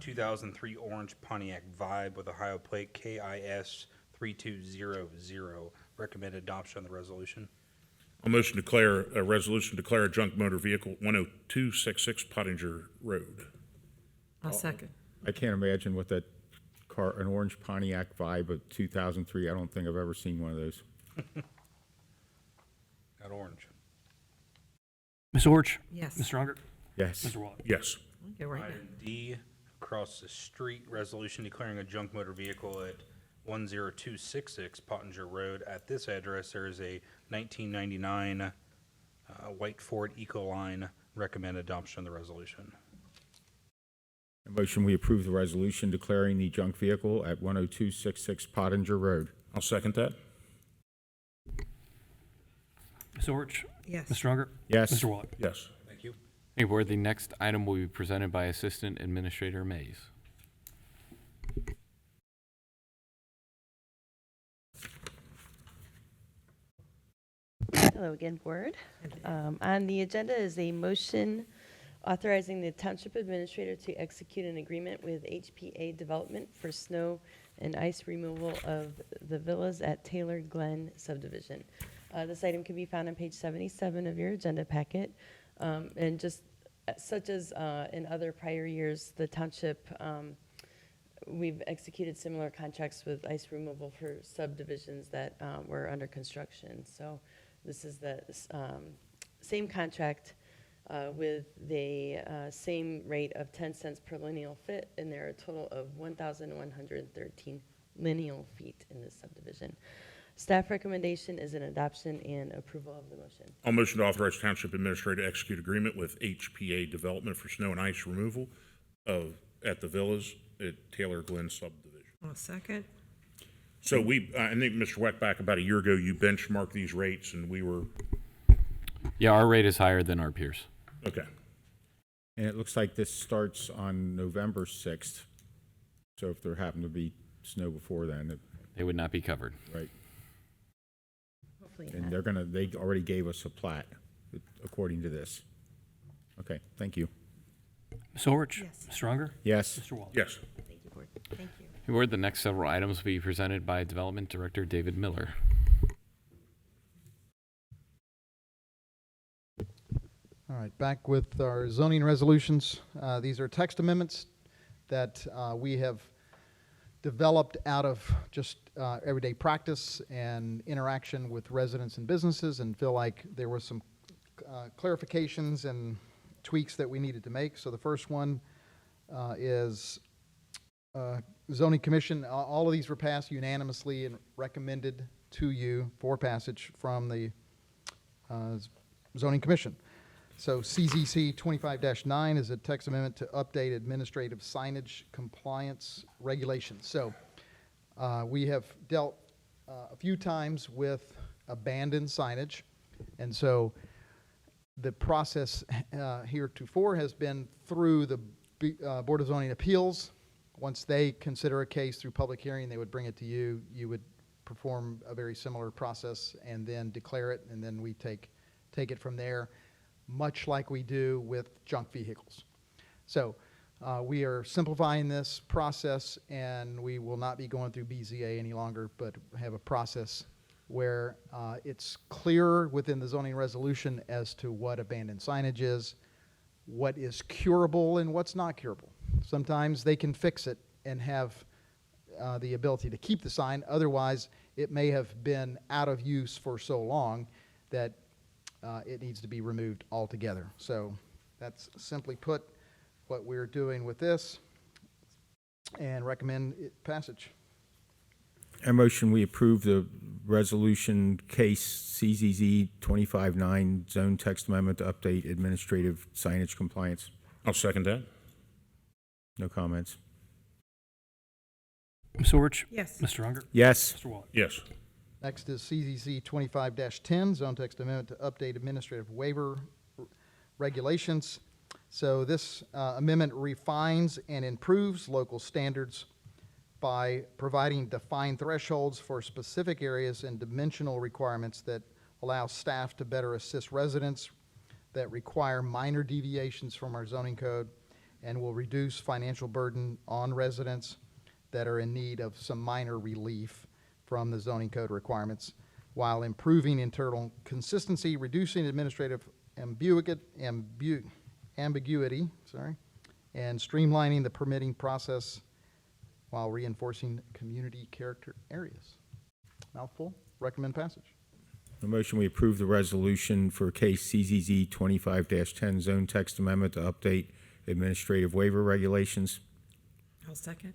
2003 orange Pontiac Vibe with Ohio plate KIS 3200. Recommend adoption of the resolution. A motion to declare a resolution to declare a junk motor vehicle 10266 Pottinger Road. I'll second. I can't imagine what that car, an orange Pontiac Vibe of 2003, I don't think I've ever seen one of those. Got orange. Ms. Orch? Yes. Mr. Unger? Yes. Mr. Waller? Yes. Go right Item D, across the street, resolution declaring a junk motor vehicle at 10266 Pottinger Road. At this address, there is a 1999 white Ford Ecoline. Recommend adoption of the resolution. A motion we approve the resolution declaring the junk vehicle at 10266 Pottinger Road. I'll second that. Ms. Orch? Yes. Mr. Unger? Yes. Mr. Waller? Yes. Thank you. Hey, Board, the next item will be presented by Assistant Administrator Mays. Hello again, Board. On the agenda is a motion authorizing the Township Administrator to execute an agreement with HPA Development for snow and ice removal of the villas at Taylor Glen subdivision. This item can be found on page 77 of your agenda packet. And just such as in other prior years, the township, we've executed similar contracts with ice removal for subdivisions that were under construction. So this is the same contract with the same rate of 10 cents per lineal foot, and there are a total of 1,113 lineal feet in this subdivision. Staff recommendation is an adoption and approval of the motion. I'll motion to authorize Township Administrator to execute agreement with HPA Development for snow and ice removal at the villas at Taylor Glen subdivision. I'll second. So I think, Mr. Weckback, about a year ago, you benchmarked these rates, and we were, Yeah, our rate is higher than our peers. okay. And it looks like this starts on November 6th. So if there happened to be snow before then, They would not be covered. right? Hopefully And not. they already gave us a plat according to this. Okay, thank you. Ms. Orich? Yes. Mr. Unger? Yes. Mr. Waller? Yes. Thank you, Board. Thank you. Board, the next several items will be presented by Development Director David Miller. All right, back with our zoning resolutions. These are text amendments that we have developed out of just everyday practice and interaction with residents and businesses, and feel like there was some clarifications and tweaks that we needed to make. So the first one is zoning commission. All of these were passed unanimously and recommended to you for passage from the zoning commission. So CZC 25-9 is a text amendment to update administrative signage compliance regulations. So we have dealt a few times with abandoned signage, and so the process heretofore has been through the Board of Zoning Appeals. Once they consider a case through public hearing, they would bring it to you. You would perform a very similar process and then declare it, and then we take it from there, much like we do with junk vehicles. So we are simplifying this process, and we will not be going through BZA any longer, but have a process where it's clearer within the zoning resolution as to what abandoned signage is, what is curable and what's not curable. Sometimes they can fix it and have the ability to keep the sign. Otherwise, it may have been out of use for so long that it needs to be removed altogether. So that's simply put what we're doing with this, and recommend passage. I motion we approve the resolution case CZZ 25-9 zone text amendment to update administrative signage compliance. I'll second that. No comments. Ms. Orich? Yes. Mr. Unger? Yes. Mr. Waller? Yes. Next is CZZ 25-10, zone text amendment to update administrative waiver regulations. So this amendment refines and improves local standards by providing defined thresholds for specific areas and dimensional requirements that allow staff to better assist residents that require minor deviations from our zoning code, and will reduce financial burden on residents that are in need of some minor relief from the zoning code requirements, while improving internal consistency, reducing administrative ambiguity, and streamlining the permitting process while reinforcing community character areas. Mouthful, recommend passage. A motion we approve the resolution for case CZZ 25-10 zone text amendment to update administrative waiver regulations. I'll second.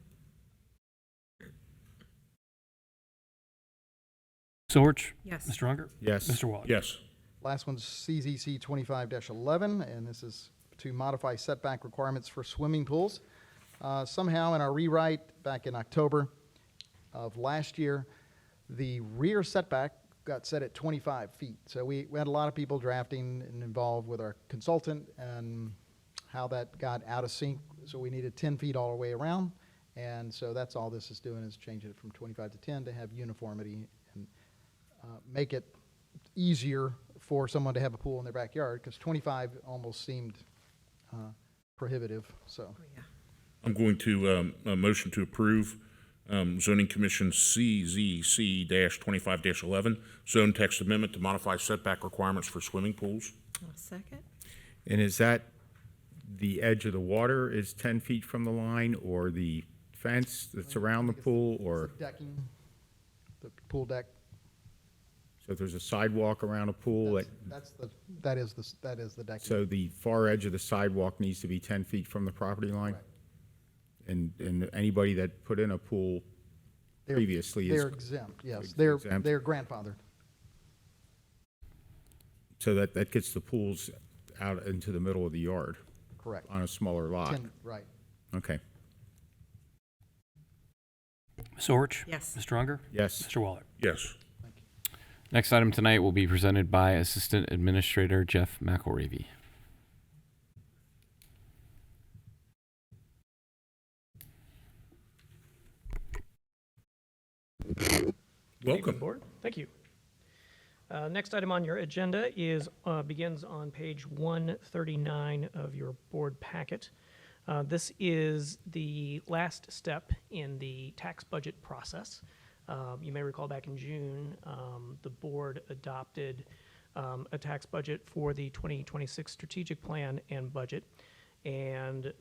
Ms. Orich? Yes. Mr. Unger? Yes. Mr. Waller? Yes. Last one's CZC 25-11, and this is to modify setback requirements for swimming pools. Somehow in our rewrite back in October of last year, the rear setback got set at 25 feet. So we had a lot of people drafting and involved with our consultant and how that got out of sync. So we needed 10 feet all the way around. And so that's all this is doing, is changing it from 25 to 10 to have uniformity and make it easier for someone to have a pool in their backyard, because 25 almost seemed prohibitive. So Oh, yeah. I'm going to motion to approve Zoning Commission CZC-25-11, zone text amendment to modify setback requirements for swimming pools. I'll second. And is that the edge of the water is 10 feet from the line, or the fence that's around the pool, or? Decking, the pool deck. So if there's a sidewalk around a pool, That is the decking. so the far edge of the sidewalk needs to be 10 feet from the property line? Correct. And anybody that put in a pool previously is? They're exempt, yes. They're exempt? grandfathered. So that gets the pools out into the middle of the yard? Correct. On a smaller lot? Right. Okay. Ms. Orich? Yes. Mr. Unger? Yes. Mr. Waller? Yes. Next item tonight will be presented by Assistant Administrator Jeff McElravy. Welcome. Board. Thank you. Next item on your agenda begins on page 139 of your board packet. This is the last step in the tax budget process. You may recall back in June, the board adopted a tax budget for the 2026 strategic plan and budget. And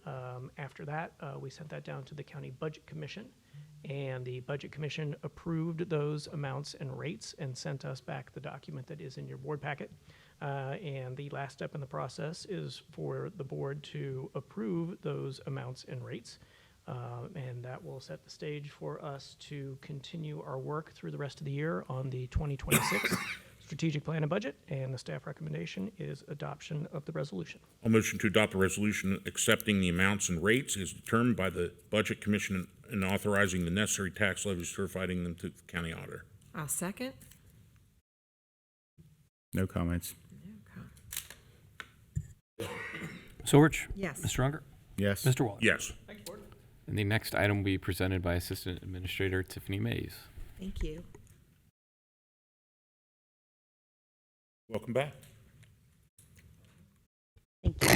after that, we sent that down to the County Budget Commission. And the Budget Commission approved those amounts and rates and sent us back the document that is in your board packet. And the last step in the process is for the board to approve those amounts and rates. And that will set the stage for us to continue our work through the rest of the year on the 2026 strategic plan and budget. And the staff recommendation is adoption of the resolution. I'll motion to adopt a resolution accepting the amounts and rates as determined by the Budget Commission and authorizing the necessary tax levies, certifying them to the county auditor. I'll second. No comments? Ms. Orich? Yes. Mr. Unger? Yes. Mr. Waller? Yes. Thank you, Board. And the next item will be presented by Assistant Administrator Tiffany Mays. Thank you. Welcome back. Thank you.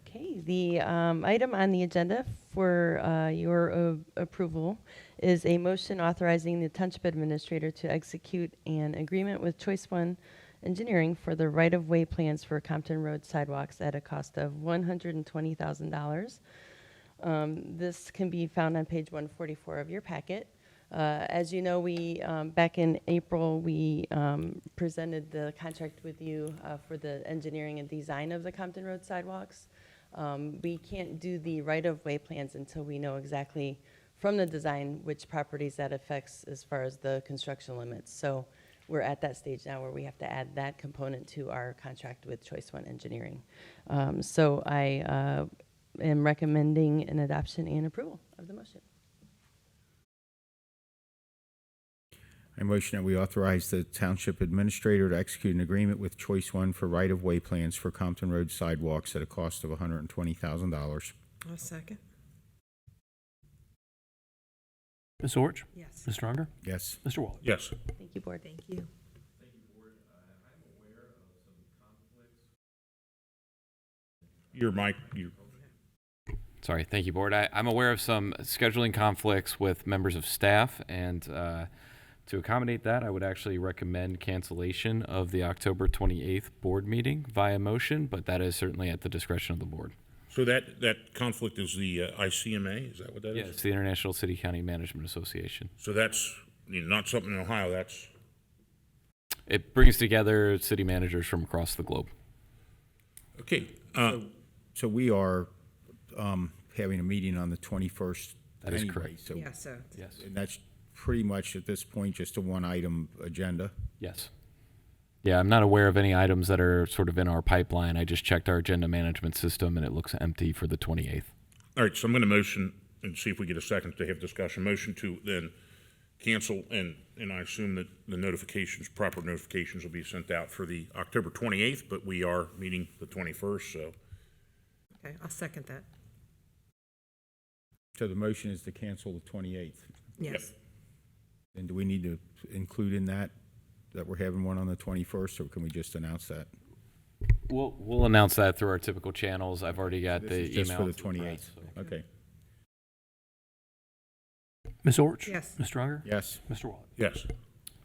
Okay, the item on the agenda for your approval is a motion authorizing the Township Administrator to execute an agreement with Choice One Engineering for the right-of-way plans for Compton Road sidewalks at a cost of $120,000. This can be found on page 144 of your packet. As you know, we back in April, we presented the contract with you for the engineering and design of the Compton Road sidewalks. We can't do the right-of-way plans until we know exactly from the design which properties that affects as far as the construction limits. So we're at that stage now where we have to add that component to our contract with Choice One Engineering. So I am recommending an adoption and approval of the motion. I motion that we authorize the Township Administrator to execute an agreement with Choice One for right-of-way plans for Compton Road sidewalks at a cost of $120,000. I'll second. Ms. Orich? Yes. Mr. Unger? Yes. Mr. Waller? Yes. Thank you, Board. Thank you. Your mic, you. Sorry, thank you, Board. I'm aware of some scheduling conflicts with members of staff, and to accommodate that, I would actually recommend cancellation of the October 28th board meeting via motion, but that is certainly at the discretion of the board. So that conflict is the ICMA, is that what that is? Yes, it's the International City County Management Association. So that's not something in Ohio, that's, It brings together city managers from across the globe. okay. So we are having a meeting on the 21st. That is anyway, correct. So Yeah, so Yes. And that's pretty much at this point just a one-item agenda. Yes. Yeah, I'm not aware of any items that are sort of in our pipeline. I just checked our agenda management system, and it looks empty for the 28th. All right, so I'm going to motion and see if we get a second to have discussion. Motion to then cancel, and I assume that the notifications, proper notifications will be sent out for the October 28th, but we are meeting the 21st, so. okay, I'll second that. So the motion is to cancel the 28th. Yes. And do we need to include in that we're having one on the 21st, or can we just announce that? We'll announce that through our typical channels. I've already got This the is just email. for the to the press, 28th. so. Okay. Ms. Orch? Yes. Mr. Unger? Yes. Mr. Waller? Yes.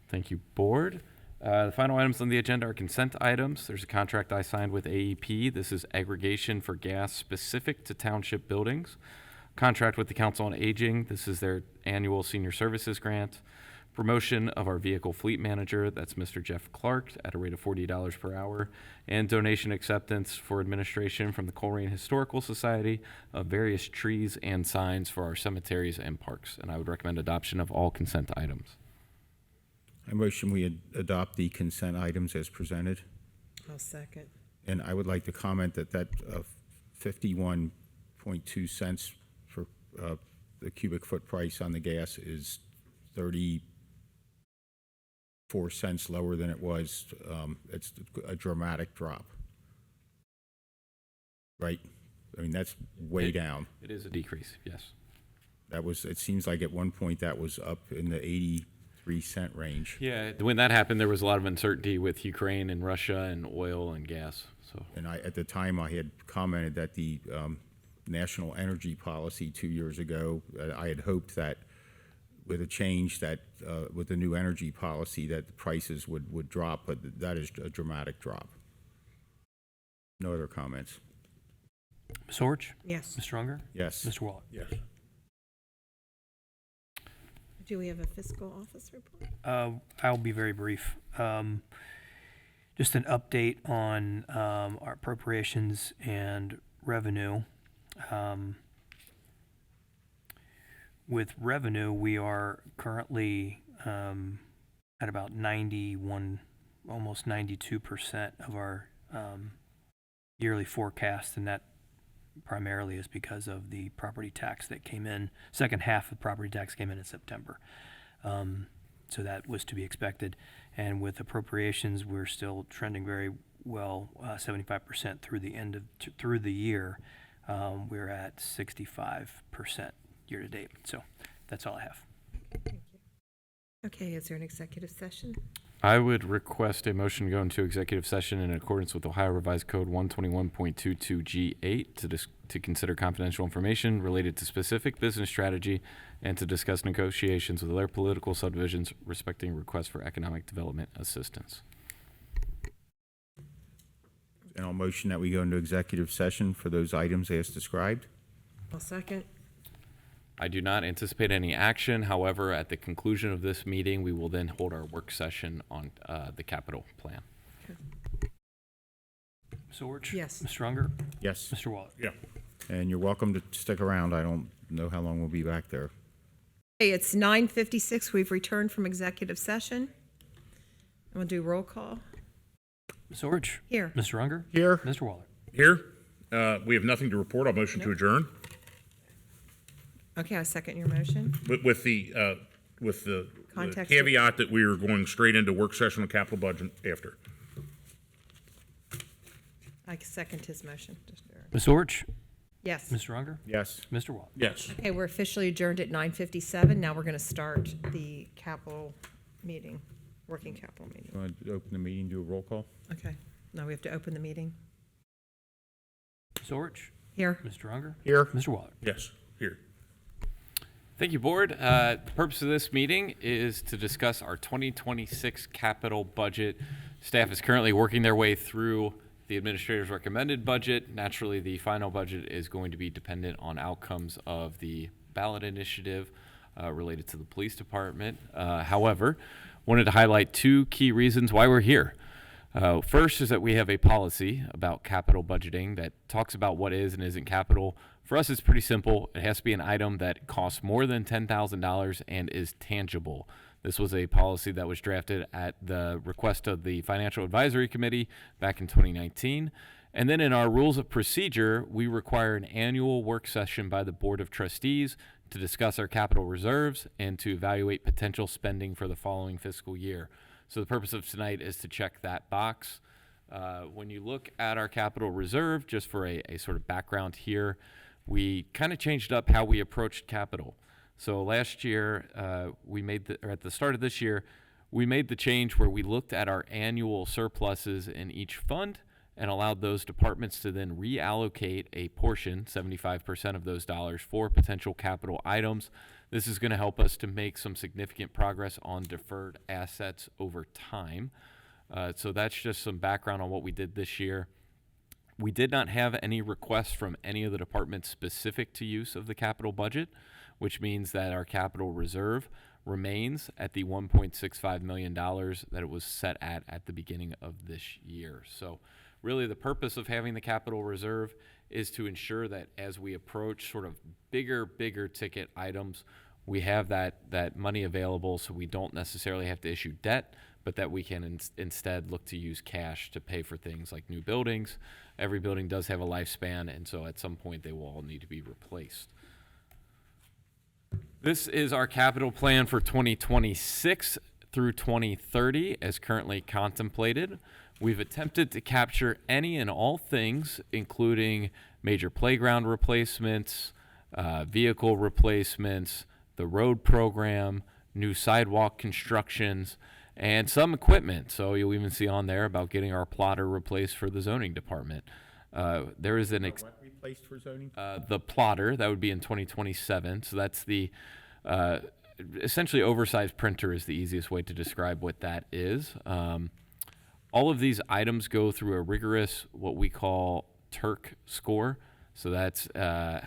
Thank you, Board. The final items on the agenda are consent items. There's a contract I signed with AEP. This is aggregation for gas specific to township buildings. Contract with the Council on Aging. This is their annual senior services grant. Promotion of our vehicle fleet manager. That's Mr. Jeff Clark at a rate of $40 per hour. And donation acceptance for administration from the Colerain Historical Society of various trees and signs for our cemeteries and parks. And I would recommend adoption of all consent items. I motion we adopt the consent items as presented. I'll second. And I would like to comment that 51.2 cents for the cubic foot price on the gas is 34 cents lower than it was. It's a dramatic drop. Right? I mean, that's way down. It is a decrease, yes. That was, it seems like at one point that was up in the 83-cent range. Yeah, when that happened, there was a lot of uncertainty with Ukraine and Russia and oil and gas. So, And at the time, I had commented that the national energy policy 2 years ago, I had hoped that with a change that, with the new energy policy, that the prices would drop, but that is a dramatic drop. No other comments. Ms. Orch? Yes. Mr. Unger? Yes. Mr. Waller? Yes. Do we have a fiscal office report? I'll be very brief. Just an update on our appropriations and revenue. With revenue, we are currently at about 91, almost 92% of our yearly forecast, and that primarily is because of the property tax that came in. Second half of the property tax came in September. So that was to be expected. And with appropriations, we're still trending very well, 75% through the end of, through the year. We're at 65% year to date. So that's all I have. Okay, is there an executive session? I would request a motion to go into executive session in accordance with Ohio Revised Code 121.22G8 to consider confidential information related to specific business strategy and to discuss negotiations with other political subdivisions respecting requests for economic development assistance. And I'll motion that we go into executive session for those items as described. I'll second. I do not anticipate any action. However, at the conclusion of this meeting, we will then hold our work session on the capital plan. Ms. Orch? Yes. Mr. Unger? Yes. Mr. Waller? Yeah. And you're welcome to stick around. I don't know how long we'll be back there. Hey, it's 9:56. We've returned from executive session. We'll do roll call. Ms. Orch? Here. Mr. Unger? Here. Mr. Waller? Here, we have nothing to report. I'll motion to adjourn Okay, I second your motion. with the Context. caveat that we are going straight into work session on capital budget after. I second his motion. Ms. Orch? Yes. Mr. Unger? Yes. Mr. Waller? Yes. Okay, we're officially adjourned at 9:57. Now we're going to start the capital meeting, working capital meeting. You want to open the meeting, do a roll call? Okay, now we have to open the meeting. Ms. Orch? Here. Mr. Unger? Here. Mr. Waller? Yes. Here. Thank you, Board. The purpose of this meeting is to discuss our 2026 capital budget. Staff is currently working their way through the administrator's recommended budget. Naturally, the final budget is going to be dependent on outcomes of the ballot initiative related to the police department. However, wanted to highlight two key reasons why we're here. First is that we have a policy about capital budgeting that talks about what is and isn't capital. For us, it's pretty simple. It has to be an item that costs more than $10,000 and is tangible. This was a policy that was drafted at the request of the Financial Advisory Committee back in 2019. And then in our rules of procedure, we require an annual work session by the Board of Trustees to discuss our capital reserves and to evaluate potential spending for the following fiscal year. So the purpose of tonight is to check that box. When you look at our capital reserve, just for a sort of background here, we kind of changed up how we approached capital. So last year, or at the start of this year, we made the change where we looked at our annual surpluses in each fund and allowed those departments to then reallocate a portion, 75% of those dollars, for potential capital items. This is going to help us to make some significant progress on deferred assets over time. So that's just some background on what we did this year. We did not have any requests from any of the departments specific to use of the capital budget, which means that our capital reserve remains at the $1.65 million that it was set at the beginning of this year. So really the purpose of having the capital reserve is to ensure that as we approach sort of bigger ticket items, we have that money available so we don't necessarily have to issue debt, but that we can instead look to use cash to pay for things like new buildings. Every building does have a lifespan, and so at some point they will all need to be replaced. This is our capital plan for 2026 through 2030 as currently contemplated. We've attempted to capture any and all things, including major playground replacements, vehicle replacements, the road program, new sidewalk constructions, and some equipment. So you'll even see on there about getting our plotter replaced for the zoning department. There is an What replaced for zoning? the plotter that would be in 2027. So that's the essentially oversized printer is the easiest way to describe what that is. All of these items go through a rigorous what we call Turk score. So that's I'm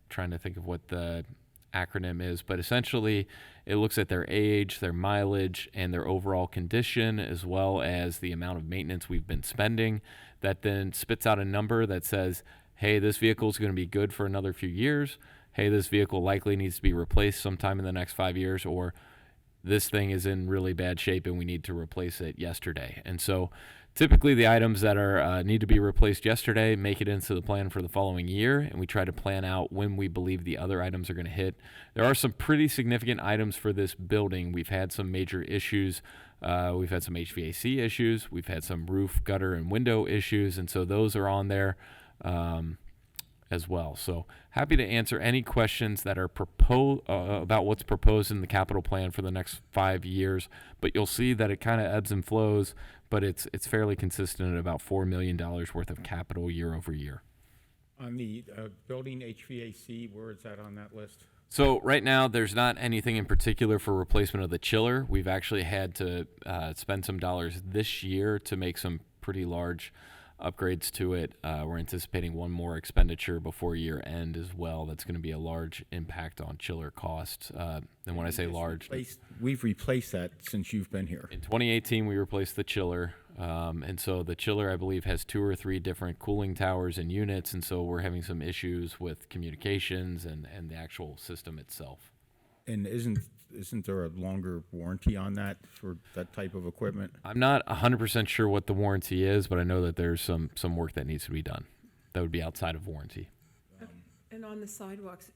trying to think of what the acronym is, but essentially it looks at their age, their mileage, and their overall condition, as well as the amount of maintenance we've been spending. That then spits out a number that says, hey, this vehicle is going to be good for another few years. Hey, this vehicle likely needs to be replaced sometime in the next 5 years, or this thing is in really bad shape and we need to replace it yesterday. And so typically the items that are need to be replaced yesterday make it into the plan for the following year, and we try to plan out when we believe the other items are going to hit. There are some pretty significant items for this building. We've had some major issues. We've had some HVAC issues. We've had some roof, gutter, and window issues, and so those are on there as well. So happy to answer any questions that are about what's proposed in the capital plan for the next 5 years, but you'll see that it kind of ebbs and flows, but it's fairly consistent at about $4 million worth of capital year over year. On the building HVAC, where is that on that list? So right now, there's not anything in particular for replacement of the chiller. We've actually had to spend some dollars this year to make some pretty large upgrades to it. We're anticipating one more expenditure before year end as well. That's going to be a large impact on chiller costs. And when I say large, We've replaced that since you've been here. in 2018 we replaced the chiller. And so the chiller, I believe, has 2 or 3 different cooling towers and units. And so we're having some issues with communications and the actual system itself. And isn't there a longer warranty on that for that type of equipment? I'm not 100% sure what the warranty is, but I know that there's some work that needs to be done that would be outside of warranty. And on the sidewalks,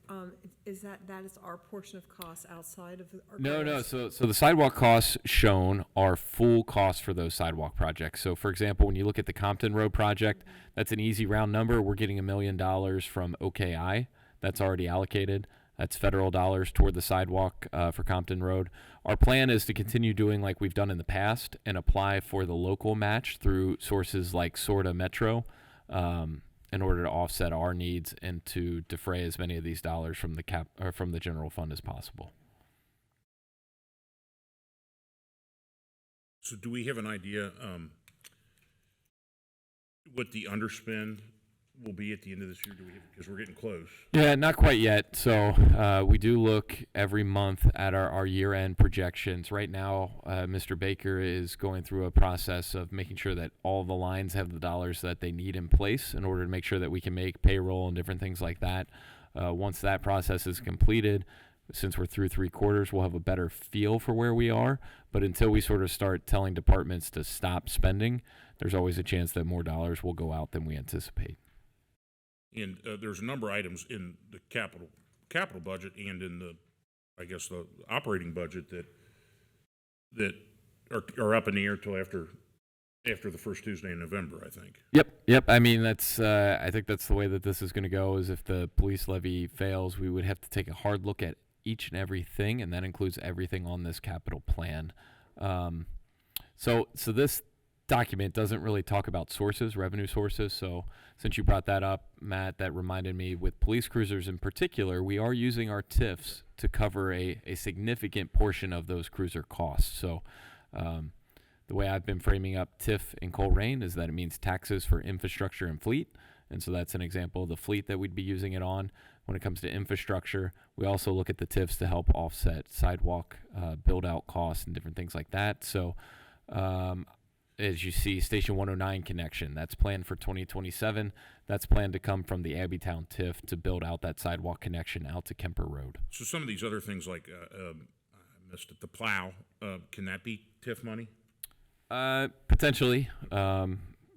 is that is our portion of costs outside of our? No. grants? So the sidewalk costs shown are full costs for those sidewalk projects. So for example, when you look at the Compton Road project, that's an easy round number. We're getting $1 million from OKI. That's already allocated. That's federal dollars toward the sidewalk for Compton Road. Our plan is to continue doing like we've done in the past and apply for the local match through sources like Sorta Metro in order to offset our needs and to defray as many of these dollars from the general fund as possible. So do we have an idea what the underspend will be at the end of this year? Because we're getting close. Yeah, not quite yet. So we do look every month at our year-end projections. Right now, Mr. Baker is going through a process of making sure that all the lines have the dollars that they need in place in order to make sure that we can make payroll and different things like that. Once that process is completed, since we're through 3 quarters, we'll have a better feel for where we are. But until we sort of start telling departments to stop spending, there's always a chance that more dollars will go out than we anticipate. And there's a number of items in the capital budget and in the operating budget that are up in the air till after the first Tuesday in November, I think. Yep. I mean, that's I think that's the way that this is going to go. Is if the police levy fails, we would have to take a hard look at each and everything, and that includes everything on this capital plan. So this document doesn't really talk about sources, revenue sources. So since you brought that up, Matt, that reminded me with police cruisers in particular, we are using our TIFs to cover a significant portion of those cruiser costs. So the way I've been framing up TIF in Colerain is that it means taxes for infrastructure and fleet. And so that's an example of the fleet that we'd be using it on. When it comes to infrastructure, we also look at the TIFs to help offset sidewalk build-out costs and different things like that. So as you see, Station 109 connection, that's planned for 2027. That's planned to come from the Abbeytown TIF to build out that sidewalk connection out to Kemper Road. So some of these other things like, I missed it, the plow, can that be TIF money? Potentially.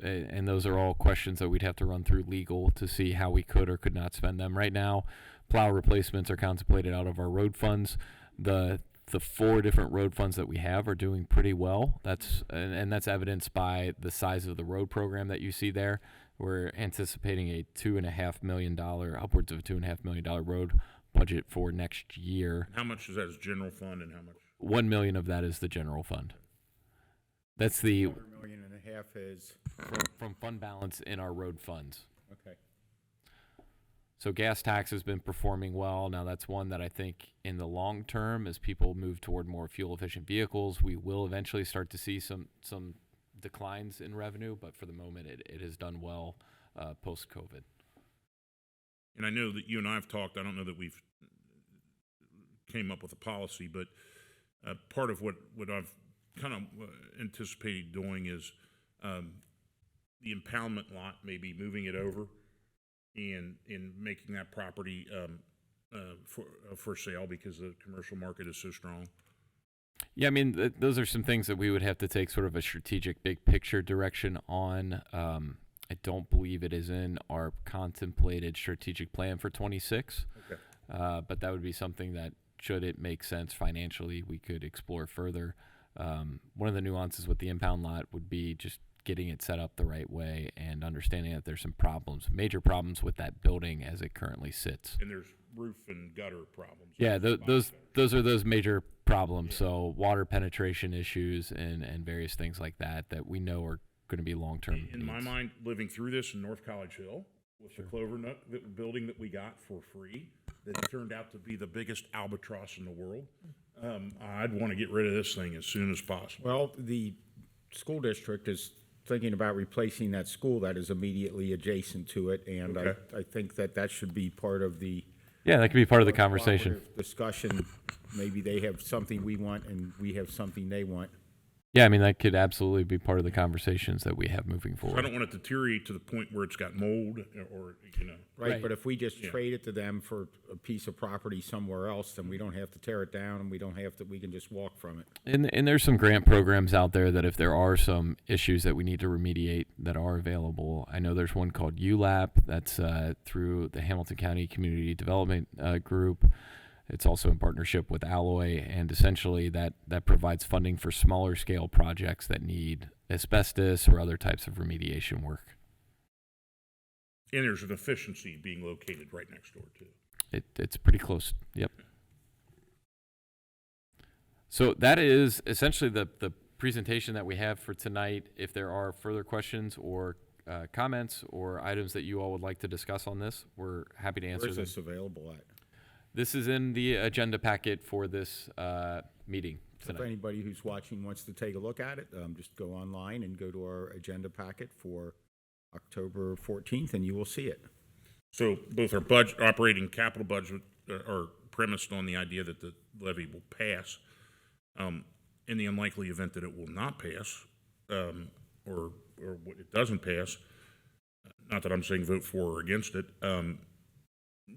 And those are all questions that we'd have to run through legal to see how we could or could not spend them. Right now, plow replacements are contemplated out of our road funds. The 4 different road funds that we have are doing pretty well. That's evidenced by the size of the road program that you see there. We're anticipating a $2.5 million, upwards of a $2.5 million road budget for next year. How much is that as general fund and how much? $1 million of that is the general fund. That's the $1.5 million is from fund balance in our road funds. okay. So gas tax has been performing well. Now that's one that I think in the long term, as people move toward more fuel efficient vehicles, we will eventually start to see some declines in revenue. But for the moment, it has done well post-COVID. And I know that you and I have talked, I don't know that we've came up with a policy, but part of what I've kind of anticipated doing is the impoundment lot, maybe moving it over and making that property for sale because the commercial market is so strong. Yeah, I mean, those are some things that we would have to take sort of a strategic big picture direction on. I don't believe it is in our contemplated strategic plan for 26. Okay. But that would be something that, should it make sense financially, we could explore further. One of the nuances with the impound lot would be just getting it set up the right way and understanding that there's some problems, major problems with that building as it currently sits. And there's roof and gutter problems. Yeah, those are those major problems. Yeah. So water penetration issues and various things like that we know are going to be long-term. In my mind, living through this in North College Hill with the Clover Nook building that we got for free, that turned out to be the biggest albatross in the world. I'd want to get rid of this thing as soon as possible. Well, the school district is thinking about replacing that school that is immediately adjacent to it, and Okay. I think that should be part of the Yeah, that could be part of the conversation. discussion. Maybe they have something we want and we have something they want. Yeah, I mean, that could absolutely be part of the conversations that we have moving So I forward. don't want it to deteriorate to the point where it's got mold or Right, but if we just Yeah. trade it to them for a piece of property somewhere else, then we don't have to tear it down and we can just walk from it. And there's some grant programs out there that if there are some issues that we need to remediate that are available. I know there's one called ULAP that's through the Hamilton County Community Development Group. It's also in partnership with Alloy, and essentially that provides funding for smaller scale projects that need asbestos or other types of remediation work. And there's an efficiency being located right next door too. It's pretty close. Yep. So that is essentially the presentation that we have for tonight. If there are further questions or comments or items that you all would like to discuss on this, we're happy to answer Where is them. this available at? This is in the agenda packet for this meeting If tonight. anybody who's watching wants to take a look at it, just go online and go to our agenda packet for October 14th, and you will see it. So both our budget, operating capital budget are premised on the idea that the levy will pass. In the unlikely event that it will not pass, or it doesn't pass, not that I'm saying vote for or against it,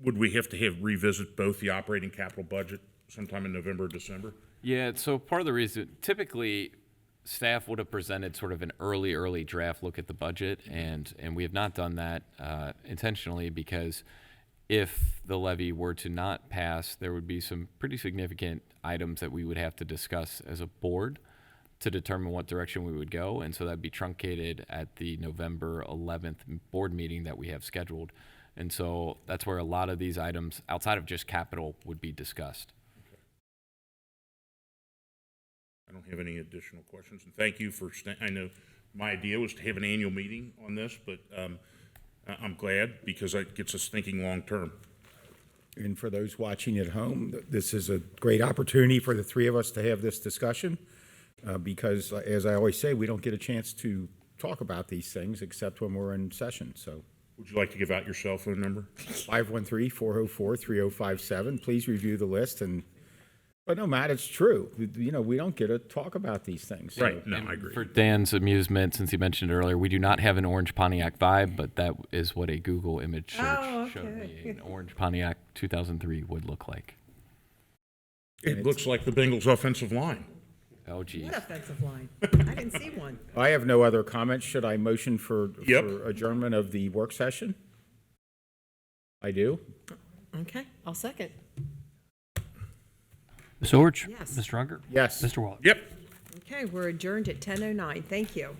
would we have to revisit both the operating capital budget sometime in November or December? Yeah, so part of the reason, typically, staff would have presented sort of an early draft look at the budget, and we have not done that intentionally because if the levy were to not pass, there would be some pretty significant items that we would have to discuss as a board to determine what direction we would go, and so that'd be truncated at the November 11th board meeting that we have scheduled. And so that's where a lot of these items, outside of just capital, would be discussed. I don't have any additional questions, and thank you for, I know My idea was to have an annual meeting on this, but I'm glad because it gets us thinking long-term. And for those watching at home, this is a great opportunity for the three of us to have this discussion because, as I always say, we don't get a chance to talk about these things except when we're in session, so. Would you like to give out your cell phone number? 513-404-3057. Please review the list but no, Matt, it's true. You know, we don't get to talk about these things. So. Right, no, I agree. For Dan's amusement, since he mentioned earlier, we do not have an orange Pontiac vibe, but that is what a Google image search showed me an orange Pontiac 2003 would look like. It looks like the Bengals' offensive line. Oh, geez. What offensive line? I didn't see one. I have no other comments. Should I motion for adjournment of the work session? I do. Okay, I'll second. Ms. Orch? Yes. Mr. Unger? Yes. Mr. Waller? Yep. Okay, we're adjourned at 10:09. Thank you.